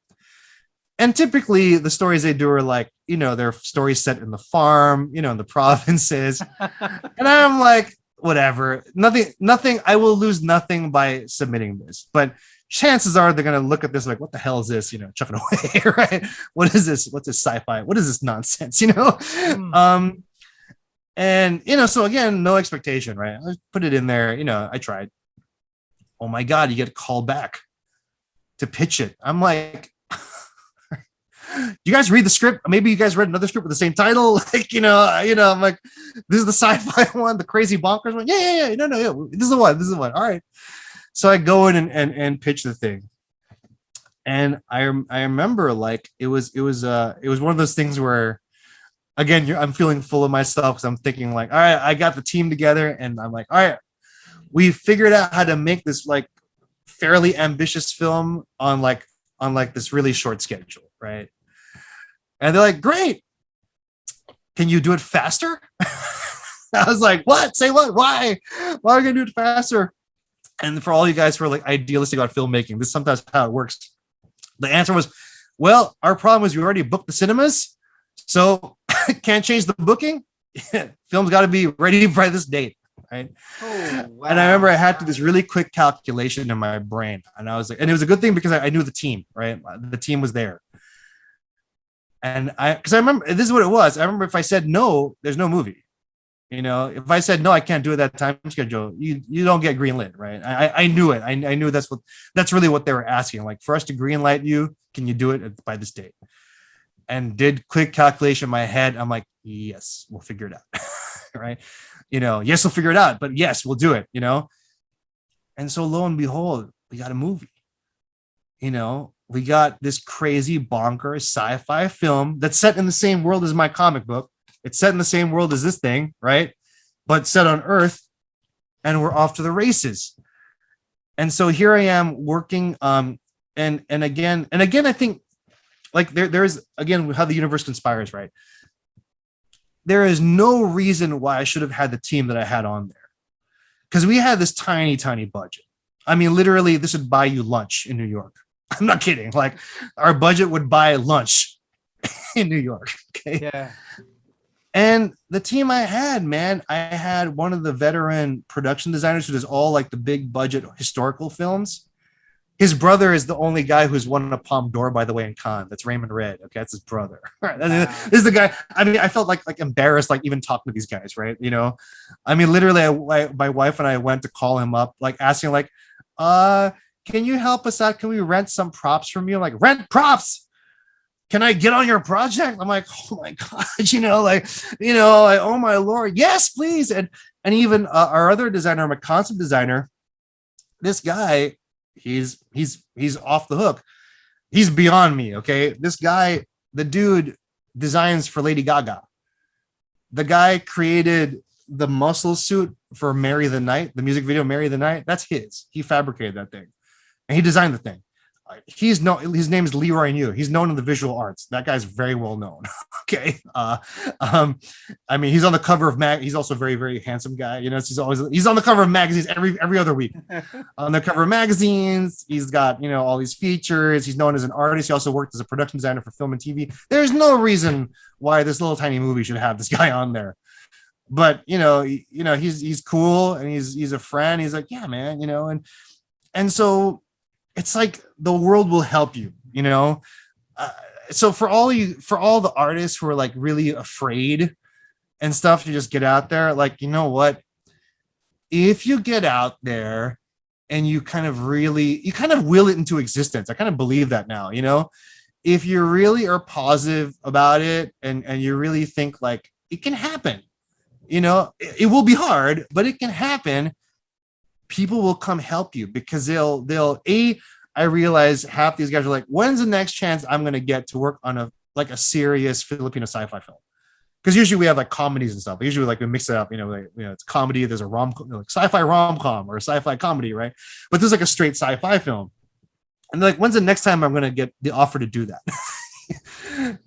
And typically the stories they do are like, they're stories set in the farm, in the provinces. And I'm like, whatever, nothing, I will lose nothing by submitting this. But chances are they're going to look at this like, what the hell is this? Chuck it away, right? What is this? What's this sci-fi? What is this nonsense? And, so again, no expectation, right? I put it in there, I tried. Oh my God, you get a call back to pitch it. I'm like, you guys read the script? Maybe you guys read another script with the same title. Like, I'm like, this is the sci-fi one, the crazy bonkers one. Yeah. No, yeah. This is the one. All right. So I go in and pitch the thing. And I remember like, it was one of those things where, again, I'm feeling full of myself because I'm thinking like, all right, I got the team together and I'm like, all right, we figured out how to make this like fairly ambitious film on this really short schedule, right? And they're like, great. Can you do it faster? I was like, what? Say what? Why? Why are we gonna do it faster? And for all you guys who are like idealistic about filmmaking, this is sometimes how it works. The answer was, well, our problem is we already booked the cinemas, so can't change the booking. Film's got to be ready by this date. Right. Oh, wow. And I remember I had to do this really quick calculation in my brain. And I was like, and it was a good thing because I knew the team, right? The team was there. And because I remember, this is what it was. I remember if I said no, there's no movie. If I said no, I can't do it that time schedule, you don't get greenlit, right? I knew it. I knew that's really what they were asking. Like, for us to greenlight you, can you do it by this date? And did quick calculation in my head. I'm like, yes, we'll figure it out. Right. Yes, we'll figure it out, but yes, we'll do it, And so lo and behold, we got a movie. We got this crazy bonkers sci-fi film that's set in the same world as my comic book. It's set in the same world as this thing, right? But set on Earth, and we're off to the races. And so here I am working, and again, I think like there's again how the universe conspires, right? There is no reason why I should have had the team that I had on there, because we had this tiny budget. I mean, literally, this would buy you lunch in New York. I'm not kidding. Like, our budget would buy lunch in New York. Okay. Yeah. And the team I had, man, I had one of the veteran production designers who does all like the big budget historical films. His brother is the only guy who's won a Palme d'Or, by the way, in Cannes. That's Raymond Red. Okay, that's his brother. Right. Wow. This is the guy. I mean, I felt like embarrassed, like even talking to these guys, right? I mean, literally, my wife and I went to call him up, like asking, like, can you help us out? Can we rent some props from you? I'm like, rent props? Can I get on your project? I'm like, oh my God, like, oh my Lord, yes, please. And even our other designer, my concept designer, this guy, he's off the hook. He's beyond me. Okay. This guy, the dude designs for Lady Gaga. The guy created the muscle suit for Marry the Night, the music video Marry the Night. That's his. He fabricated that thing, and he designed the thing. His name is Leroy New. He's known in the visual arts. That guy's very well known. Okay. I mean, he's on the cover of he's also a very, very handsome guy. You know, he's on the cover of magazines every other week. On the cover of magazines, he's got, you know, all these features. He's known as an artist. He also worked as a production designer for film and TV. There's no reason why this little tiny movie should have this guy on there. But he's cool, and he's a friend. He's like, yeah, man, you know, and so it's like the world will help you, you know. So for all the artists who are like really afraid and stuff to just get out there, like, you know what? If you get out there and you kind of will it into existence. I kind of believe that now, you know. If you really are positive about it and you really think like it can happen, you know, it will be hard, but it can happen. People will come help you because I realize half these guys are like, when's the next chance I'm going to get to work on a serious Filipino sci-fi film? Because usually we have like comedies and stuff. Usually like we mix it up, you know, it's comedy. There's a like sci-fi rom-com or a sci-fi comedy, right? But there's like a straight sci-fi film. And they're like, when's the next time I'm going to get the offer to do that?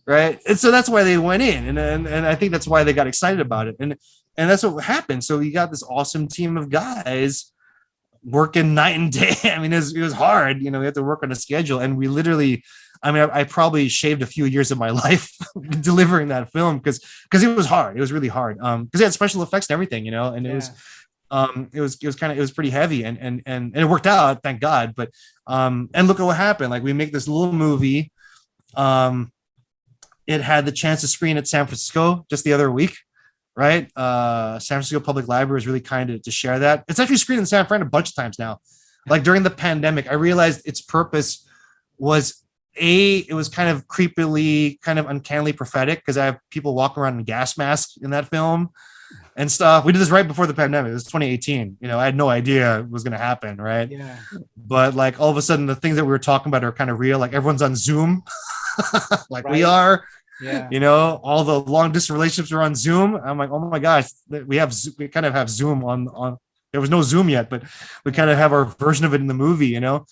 Right. And so that's why they went in. And I think that's why they got excited about it. And that's what happened. So you got this awesome team of guys working night and day. I mean, it was hard, you know, we had to work on a schedule, and we literally, I mean, I probably shaved a few years of my life delivering that film because it was hard. It was really hard. Because it had special effects and everything, you know, and it was pretty heavy, and it worked out, thank God. But and look at what happened. Like, we make this little movie. It had the chance to screen at San Francisco just the other week. Right. San Francisco Public Library is really kind to share that. It's actually screened in San Fran a bunch of times now. Like during the pandemic, I realized its purpose was it was kind of creepily, kind of uncannily prophetic, because I have people walking around in gas masks in that film and stuff. We did this right before the pandemic. It was 2018. You know, I had no idea it was going to happen. Right. Yeah. But like all of a sudden the things that we were talking about are kind of real. Like everyone's on Zoom, like we are. Yeah, you know, all the long distance relationships are on Zoom. I'm like, oh my gosh, we kind of have Zoom on. There was no Zoom yet, but we kind of have our version of it in the movie, you know.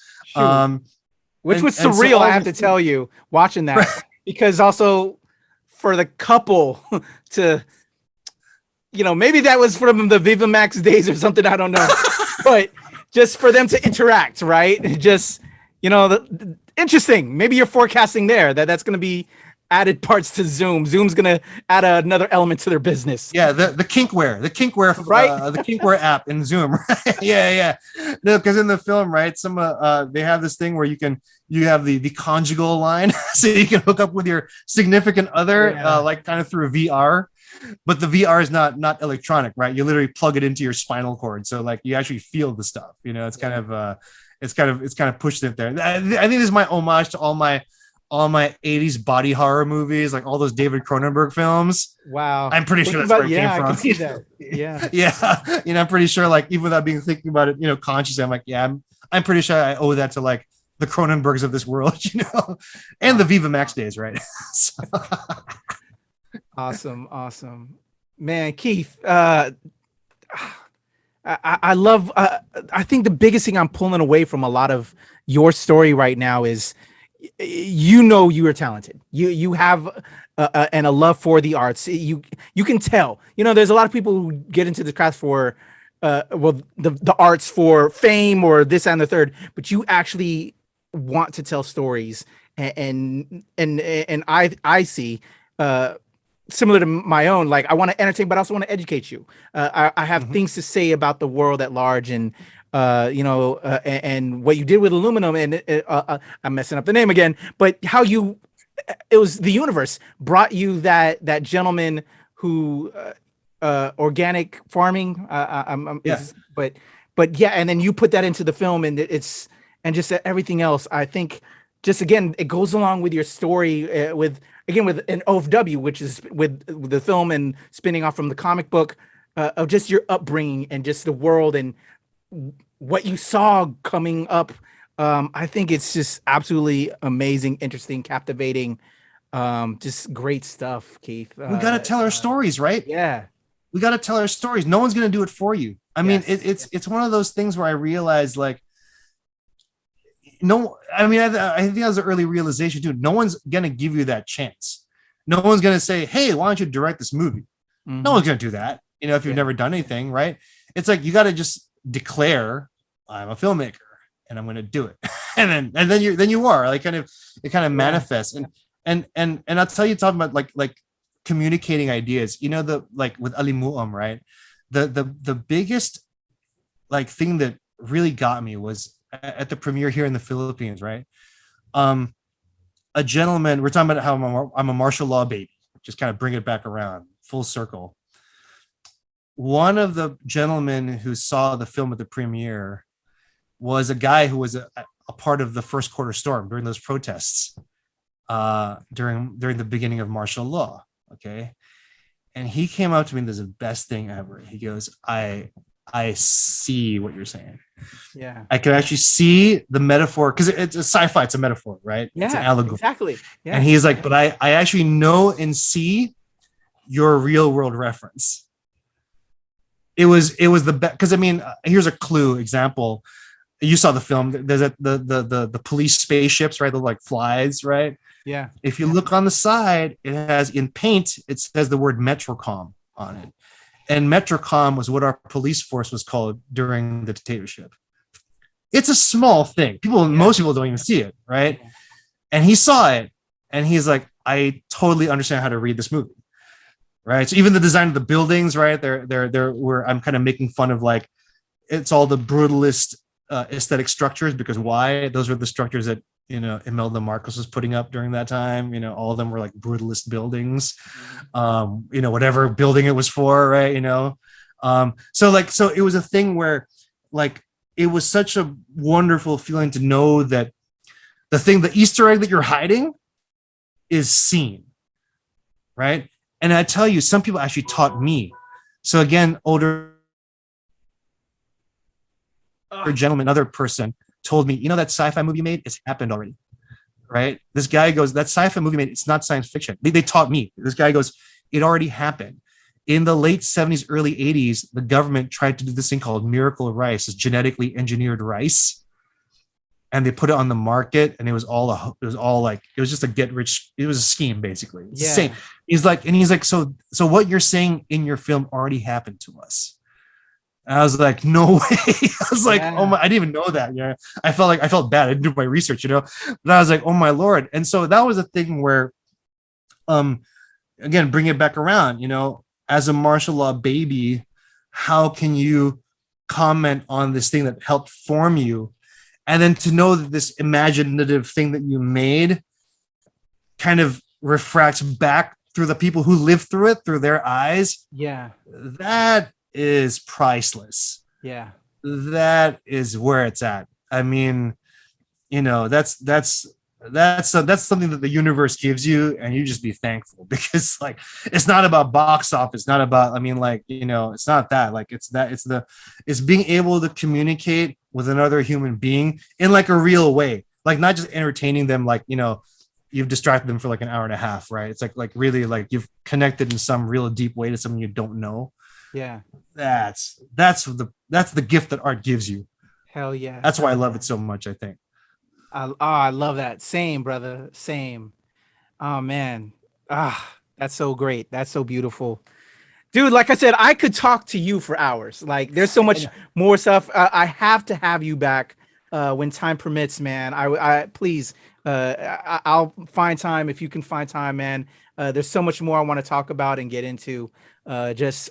Which was surreal, so I have to tell you, watching that, right. Because also for the couple to, you know, maybe that was from the Viva Max days or something, I don't know, but just for them to interact, right? Just, you know, interesting. Maybe you're forecasting there that's going to be added parts to Zoom. Zoom's gonna add another element to their business. Yeah, the kinkware, right? The kinkware app in Zoom. Right? Yeah. No, because in the film, right, some they have this thing where you have the conjugal line, so you can hook up with your significant other, like kind of through VR. But the VR is not electronic, right? You literally plug it into your spinal cord, so like you actually feel the stuff. You know, it's kind of pushed it there. I think this is my homage to all my 80s body horror movies, like all those David Cronenberg films. Wow. I'm pretty sure that's where it came from. I can see that. Yeah. Yeah. You know, I'm pretty sure, like, even without thinking about it, you know, consciously, I'm like, yeah, I'm pretty sure I owe that to like the Cronenbergs of this world, you know, and the Viva Max days, right? So. Awesome. Man, Keith, I love, I think the biggest thing I'm pulling away from a lot of your story right now is, you know, you are talented. You have and a love for the arts. You can tell. You know, there's a lot of people who get into the craft for the arts for fame or this and the third, but you actually want to tell stories, and I see similar to my own. Like, I want to entertain, but I also want to educate you. I have things to say about the world at large, and and what you did with aluminum, and I'm messing up the name again, but how it was the universe brought you that gentleman who organic farming. But yeah, and then you put that into the film, and and just everything else. I think just again, it goes along with your story with an OFW, which is with the film and spinning off from the comic book of just your upbringing and just the world and what you saw coming up. I think it's just absolutely amazing, interesting, captivating. Just great stuff, Keith. We got to tell our stories, right? Yeah. We got to tell our stories. No one's going to do it for you. I mean, Yes. it's one of those things where I realized, like, no, I mean, I think that was an early realization too. No one's going to give you that chance. No one's going to say, hey, why don't you direct this movie? No one's going to do that. You know, if you've never done anything, right? It's like, you got to just declare, I'm a filmmaker and I'm going to do it. and then you are like, it kind of manifests. And I'll tell you, talking about like communicating ideas, you know, the, like with Ali Mu'am, right? The biggest like thing that really got me was at the premiere here in the Philippines, right? A gentleman, we're talking about how I'm a martial law baby, just kind of bring it back around full circle. One of the gentlemen who saw the film at the premiere was a guy who was a part of the first quarter storm during those protests during the beginning of martial law. Okay. And he came up to me, and this is the best thing ever. He goes, I see what you're saying. Yeah. I can actually see the metaphor, because it's a sci-fi, it's a metaphor, right? Yeah, it's an allegory. Exactly. Yeah. And he's like, but I actually know and see your real world reference. It was the best, because I mean, here's a clue example. You saw the film. There's the police spaceships, right? The like flies, right? Yeah. If you look on the side, it has in paint, it says the word Metrocom on it. And Metrocom was what our police force was called during the dictatorship. It's a small thing. Most people don't even see it, right? Yeah. And he saw it, and he's like, I totally understand how to read this movie, right? So even the design of the buildings, right? They're where I'm kind of making fun of, like, it's all the brutalist aesthetic structures, because why? Those are the structures that, you know, Imelda Marcos was putting up during that time. You know, all of them were like brutalist buildings, you know, whatever building it was for, right? You know, so it was a thing where, like, it was such a wonderful feeling to know that the Easter egg that you're hiding is seen, right? And I tell you, some people actually taught me. So again, older gentleman, another person told me, you know, that sci-fi movie you made, it's happened already, right? This guy goes, that sci-fi movie made, it's not science fiction. They taught me. This guy goes, it already happened. In the late 70s, early 80s, the government tried to do this thing called miracle rice, this genetically engineered rice. And they put it on the market, and it was just a get rich. It was a scheme, basically. It's the same. He's like, so what you're saying in your film already happened to us. And I was like, no way. I was like, oh my, I didn't even know that. Yeah. I felt bad. I didn't do my research, you know, but I was like, oh my Lord. And so that was a thing where, again, bring it back around, you know, as a martial law baby, how can you comment on this thing that helped form you? And then to know that this imaginative thing that you made kind of refracts back through the people who live through it, through their eyes. Yeah. That is priceless. Yeah. That is where it's at. I mean, you know, that's something that the universe gives you, and you just be thankful, because, like, it's not about box office, not about, I mean, like, you know, it's not that, like, it's being able to communicate with another human being in like a real way, like not just entertaining them, like, you know, you've distracted them for like an hour and a half, right? It's like really, like, you've connected in some real deep way to someone you don't know. Yeah. That's the gift that art gives you. Hell yeah. That's why I love it so much, I think. I love that. Same, brother. Same. Oh man. That's so great. That's so beautiful. Dude, like I said, I could talk to you for hours. Like, there's so much more stuff. I have to have you back when time permits, man. I please, I'll find time if you can find time, man. There's so much more I want to talk about and get into, just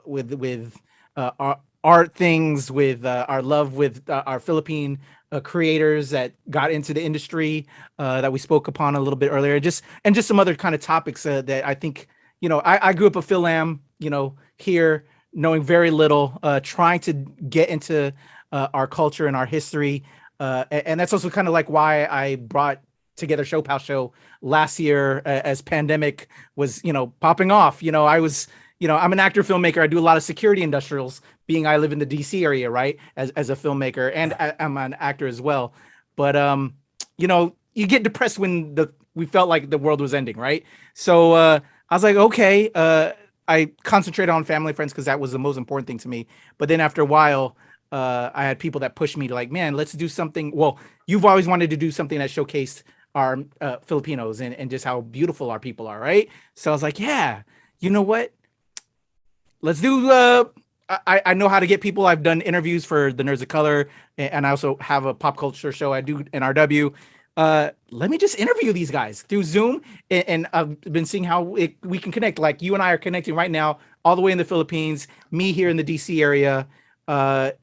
with our art things, with our love with our Philippine creators that got into the industry that we spoke upon a little bit earlier, and just some other kind of topics that I think, you know, I grew up a Philam, you know, here, knowing very little, trying to get into our culture and our history. And that's also kind of like why I brought together ShoPowSho last year as pandemic was, you know, popping off. You know, I'm an actor, filmmaker. I do a lot of security industrials, being I live in the DC area, right? As a filmmaker, and I'm an actor as well. But you know, you get depressed when we felt like the world was ending, right? So I was like, okay. I concentrated on family and friends because that was the most important thing to me. But then after a while, I had people that pushed me to like, man, let's do something. Well, you've always wanted to do something that showcased our Filipinos and just how beautiful our people are, right? So I was like, yeah, you know what? Let's do. I know how to get people. I've done interviews for the Nerds of Color, and I also have a pop culture show I do in RW. Let me just interview these guys through Zoom, and I've been seeing how we can connect. Like you and I are connecting right now, all the way in the Philippines. Me here in the DC area.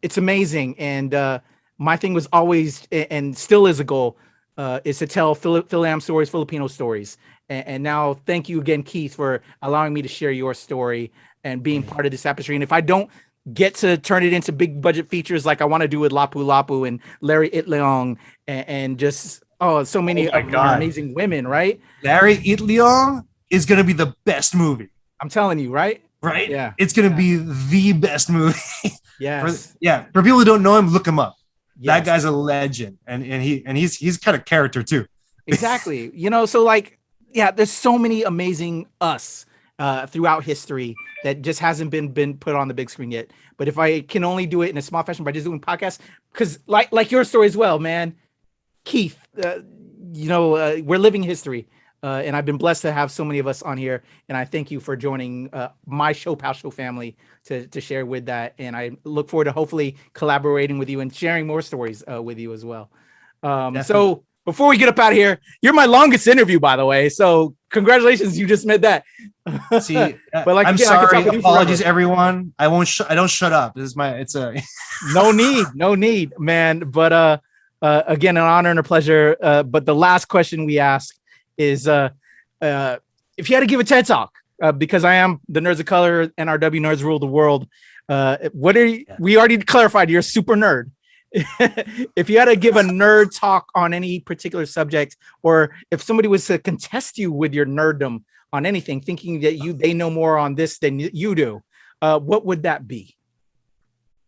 It's amazing, and my thing was always and still is a goal. Is to tell Philam stories, Filipino stories, and now thank you again, Keith, for allowing me to share your story and being part of this tapestry. And if I don't get to turn it into big budget features like I want to do with Lapu Lapu and Larry Itleong and just so many amazing women, right? Larry Itleong is gonna be the best movie. I'm telling you, right? Right? Yeah. It's gonna be the best movie. Yes. For people who don't know him, look him up. Yes. That guy's a legend, and he's kind of character too. Exactly. So like, yeah, there's so many amazing us throughout history that just hasn't been put on the big screen yet. But if I can only do it in a small fashion by just doing podcasts, because like your story as well, man, Keith, we're living history. And I've been blessed to have so many of us on here. And I thank you for joining my ShoPowSho family to share with that. And I look forward to hopefully collaborating with you and sharing more stories with you as well. So before we get up out of here, you're my longest interview, by the way. So congratulations, you just made that. See, but like, I'm again, sorry. Apologies, everyone. I don't shut up. It's a no need, man. But again, an honor and a pleasure. But the last question we ask is if you had to give a TED talk, because I am the Nerds of Color, NRW Nerds Rule the World. What are you, we already clarified you're a super nerd. If you had to give a nerd talk on any particular subject, or if somebody was to contest you with your nerddom on anything, thinking that they know more on this than you do, what would that be?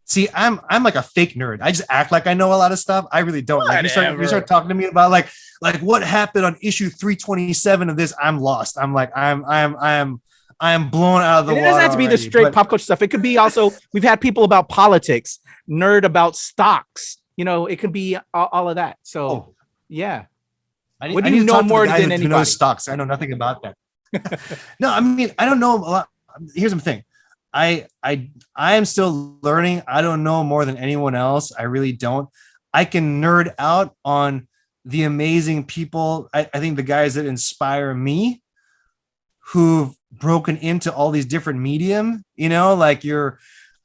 See, I'm like a fake nerd. I just act like I know a lot of stuff. I really don't. Like, you start talking to me about like what happened on issue 327 of this. I'm lost. I'm like I'm blown out of the water. It doesn't have to be the straight pop culture stuff. It could be also, we've had people about politics, nerd about stocks. It could be all of that. So yeah. What do you know more than anybody? Knows stocks. I know nothing about that. No, I mean, I don't know a lot. Here's the thing. I am still learning. I don't know more than anyone else. I really don't. I can nerd out on the amazing people. I think the guys that inspire me, who've broken into all these different medium, in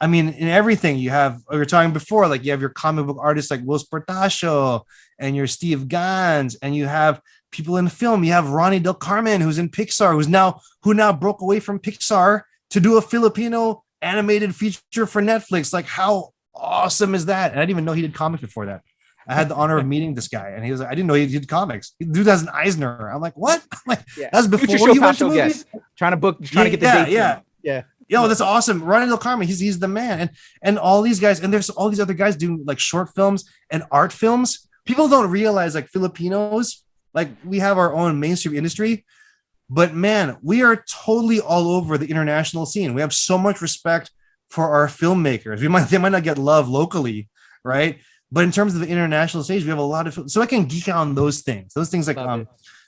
everything you have, we were talking before, like you have your comic book artists like Will Sportasio and your Steve Gans, and you have people in film. You have Ronnie Del Carmen, who's in Pixar, who now broke away from Pixar to do a Filipino animated feature for Netflix. Like, how awesome is that? And I didn't even know he did comics before that. I had the honor of meeting this guy, and he was like, I didn't know he did comics. Dude has an Eisner. I'm like, what? I'm like, that's before you went to movies? Trying to get the date. Yeah. Yo, that's awesome. Ronnie Del Carmen, he's the man. And all these guys, and there's all these other guys doing like short films and art films. People don't realize, like, Filipinos, like, we have our own mainstream industry, but man, we are totally all over the international scene. We have so much respect for our filmmakers. They might not get love locally, right? But in terms of the international stage, we have a lot of, so I can geek out on those things like,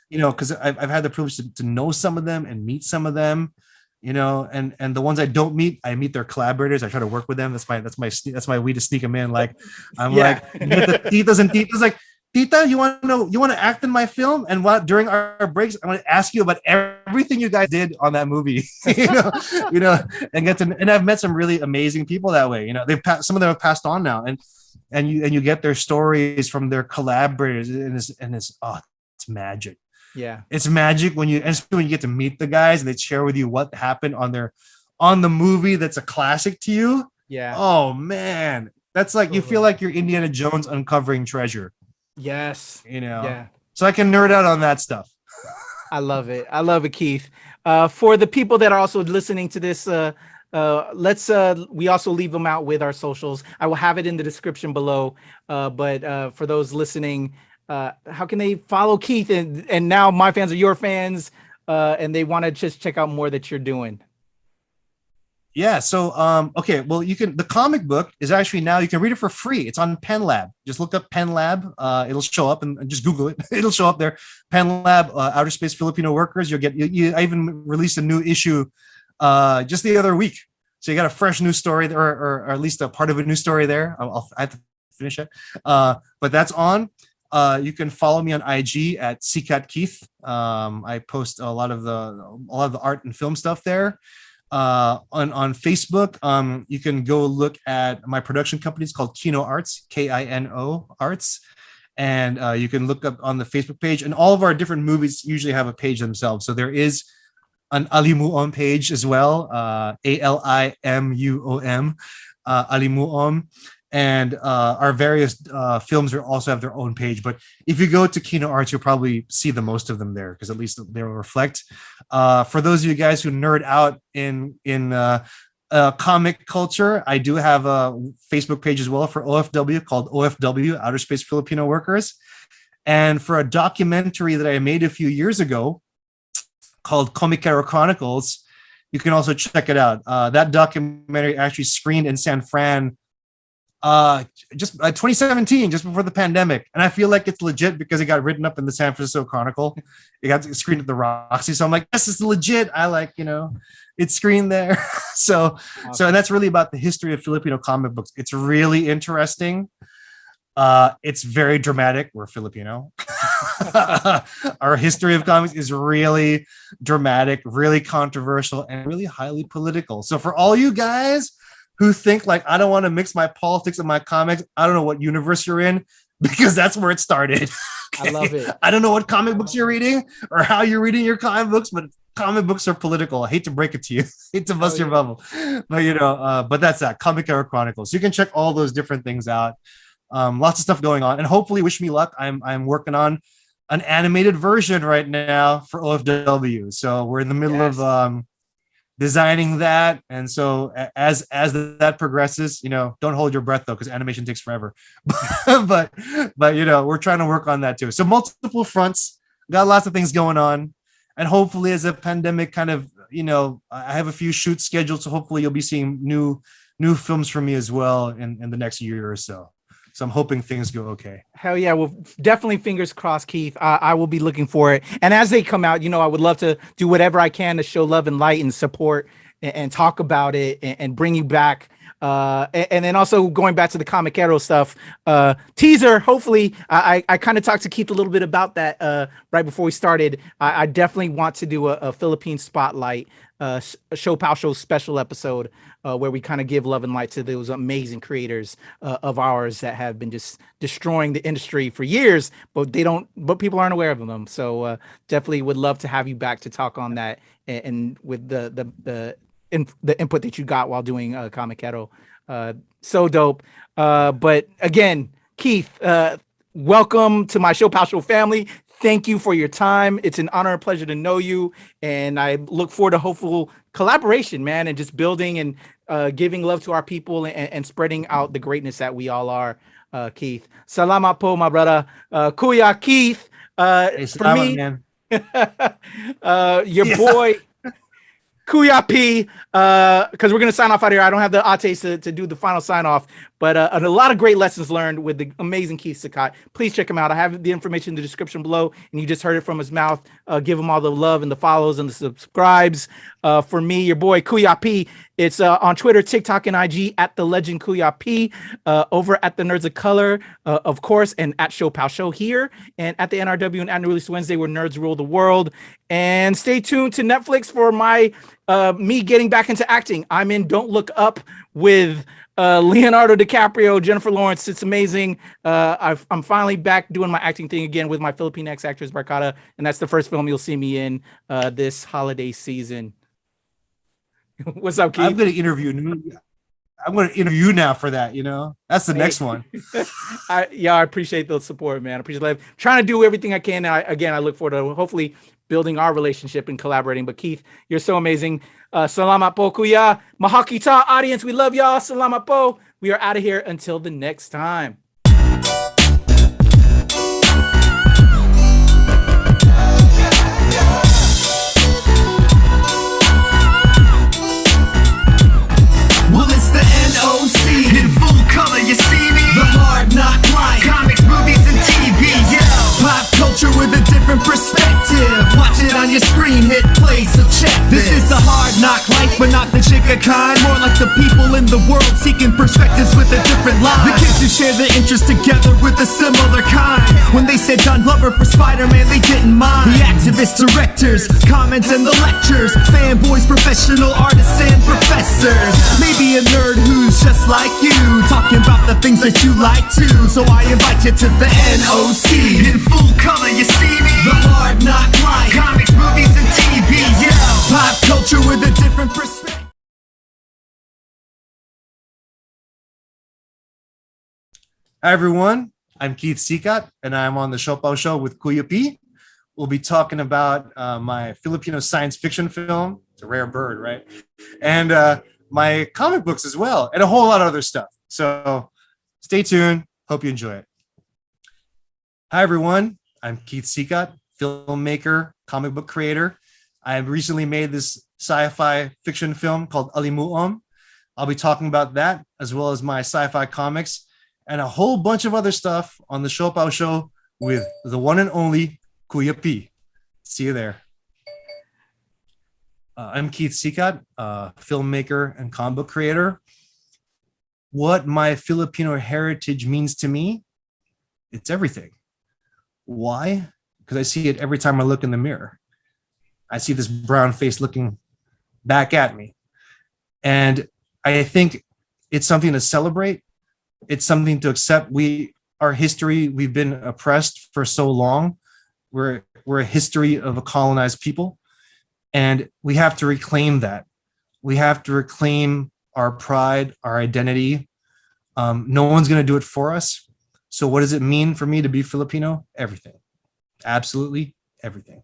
because I've had the privilege to know some of them and meet some of them, and the ones I don't meet, I meet their collaborators. I try to work with them. That's my way to sneak them in. Like, I'm like, the titas and titas, like, Tita, you want to act in my film? And during our breaks, I want to ask you about everything you guys did on that movie, and I've met some really amazing people that way. Some of them have passed on now, and you get their stories from their collaborators, and it's magic. Yeah, it's magic when you get to meet the guys and they share with you what happened on the movie that's a classic to you. Yeah. Oh man, that's like you feel like you're Indiana Jones uncovering treasure. Yes. Yeah. So I can nerd out on that stuff. I love it, Keith. For the people that are also listening to this, we also leave them out with our socials. I will have it in the description below. But for those listening, how can they follow Keith? And now my fans are your fans, and they want to just check out more that you're doing. Yeah. So, okay. Well, the comic book is actually now, you can read it for free. It's on Pen Lab. Just look up Pen Lab. It'll show up and just Google it. It'll show up there. Pen Lab, Outer Space Filipino Workers. You'll get, I even released a new issue, just the other week. So you got a fresh new story there, or at least a part of a new story there. I have to finish it. But that's on. You can follow me on IG at Sicat Keith. I post a lot of the art and film stuff there. On Facebook, you can go look at my production company. It's called Kino Arts, Kino Arts, and you can look up on the Facebook page. And all of our different movies usually have a page themselves. So there is an Alimuom page as well, ALIMUOM, Alimuom. And our various films also have their own page. But if you go to Kino Arts, you'll probably see the most of them there, because at least they'll reflect. For those of you guys who nerd out in comic culture, I do have a Facebook page as well for OFW called OFW, Outer Space Filipino Workers. And for a documentary that I made a few years ago called Comicero Chronicles, you can also check it out. That documentary actually screened in San Fran just 2017, just before the pandemic, and I feel like it's legit because it got written up in the San Francisco Chronicle. It got screened at the Roxy, so I'm like, this is legit. I like, it's screened there. So and that's really about the history of Filipino comic books. It's really interesting. It's very dramatic. We're Filipino. Our history of comics is really dramatic, really controversial, and really highly political. So for all you guys who think like, I don't want to mix my politics and my comics, I don't know what universe you're in, because that's where it started. Okay? I love it. I don't know what comic books you're reading or how you're reading your comic books, but comic books are political. I hate to break it to you. Hate to bust your bubble. But but that's that, Comicero Chronicles. So you can check all those different things out. Lots of stuff going on. And hopefully, wish me luck. I'm working on an animated version right now for OFW. So we're in the middle of designing that, and so as that progresses, don't hold your breath though, because animation takes forever. but we're trying to work on that too. So multiple fronts, got lots of things going on, and hopefully as a pandemic kind of, I have a few shoots scheduled, so hopefully you'll be seeing new films from me as well in the next year or so. So I'm hoping things go okay. Hell yeah. Well, definitely fingers crossed, Keith. I will be looking for it. And as they come out, I would love to do whatever I can to show love and light and support and talk about it and bring you back. And then also going back to the Comicero stuff, teaser, hopefully, I kind of talked to Keith a little bit about that right before we started. I definitely want to do a Philippine spotlight, a ShoPowSho special episode where we kind of give love and light to those amazing creators of ours that have been just destroying the industry for years, but people aren't aware of them. So definitely would love to have you back to talk on that and with the input that you got while doing Comicero. So dope. But again, Keith, welcome to my ShoPowSho family. Thank you for your time. It's an honor and pleasure to know you. And I look forward to hopeful collaboration, man, and just building and giving love to our people and spreading out the greatness that we all are, Keith. Salamat po, my brother. Kuya Keith, Hey, for me, man. Your boy, Kuya P, because we're going to sign off out here. I don't have the ates to do the final sign off, but a lot of great lessons learned with the amazing Keith Sicat. Please check him out. I have the information in the description below, and you just heard it from his mouth. Give him all the love and the follows and the subscribes. For me, your boy Kuya P, it's on Twitter, TikTok, and IG at the legend Kuya P, over at the Nerds of Color, of course, and at ShoPowSho here, and at the NRW and at New Release Wednesday, where nerds rule the world. And stay tuned to Netflix for my me getting back into acting. I'm in Don't Look Up with Leonardo DiCaprio, Jennifer Lawrence. It's amazing. I'm finally back doing my acting thing again with my Philippine ex-actress Barkada, and that's the first film you'll see me in this holiday season. What's up, Keith? I'm going to interview you now for that. That's the next one. I appreciate the support, man. I appreciate it. Trying to do everything I can. I look forward to hopefully building our relationship and collaborating. But Keith, you're so amazing. Salamat po, Kuya. Mahal kita, audience. We love y'all. Salamat po. We are out of here until the next time. culture with a different perspective. Watch it on your screen, hit play, so check this. This is the hard knock life, but not the chica kind. More like the people in the world seeking perspectives with a different line. The kids who share their interests together with a similar kind. When they said John Glover for Spider-Man, they didn't mind. The activists, directors, comments and the lectures, fanboys, professional artists and professors. Maybe a nerd who's just like you, talking about the things that you like too. So I invite you to the NOC. In full color, you see me. The hard knock life, comics, movies and TV. Yeah, pop culture with a different perspective. Hi everyone, I'm Keith Sicat, and I'm on the ShoPowSho with Kuya P. We'll be talking about my Filipino science fiction film. It's a rare bird, right? And my comic books as well, and a whole lot of other stuff. So stay tuned. Hope you enjoy it. Hi everyone, I'm Keith Sicat, filmmaker, comic book creator. I recently made this sci-fi fiction film called Alimuom. I'll be talking about that as well as my sci-fi comics and a whole bunch of other stuff on the ShoPowSho with the one and only Kuya P. See you there. I'm Keith Sicat, filmmaker and comic book creator. What my Filipino heritage means to me, it's everything. Why? Because I see it every time I look in the mirror. I see this brown face looking back at me. And I think it's something to celebrate. It's something to accept. Our history, we've been oppressed for so long. We're a history of a colonized people. And we have to reclaim that. We have to reclaim our pride, our identity. No one's going to do it for us. So what does it mean for me to be Filipino? Everything. Absolutely everything.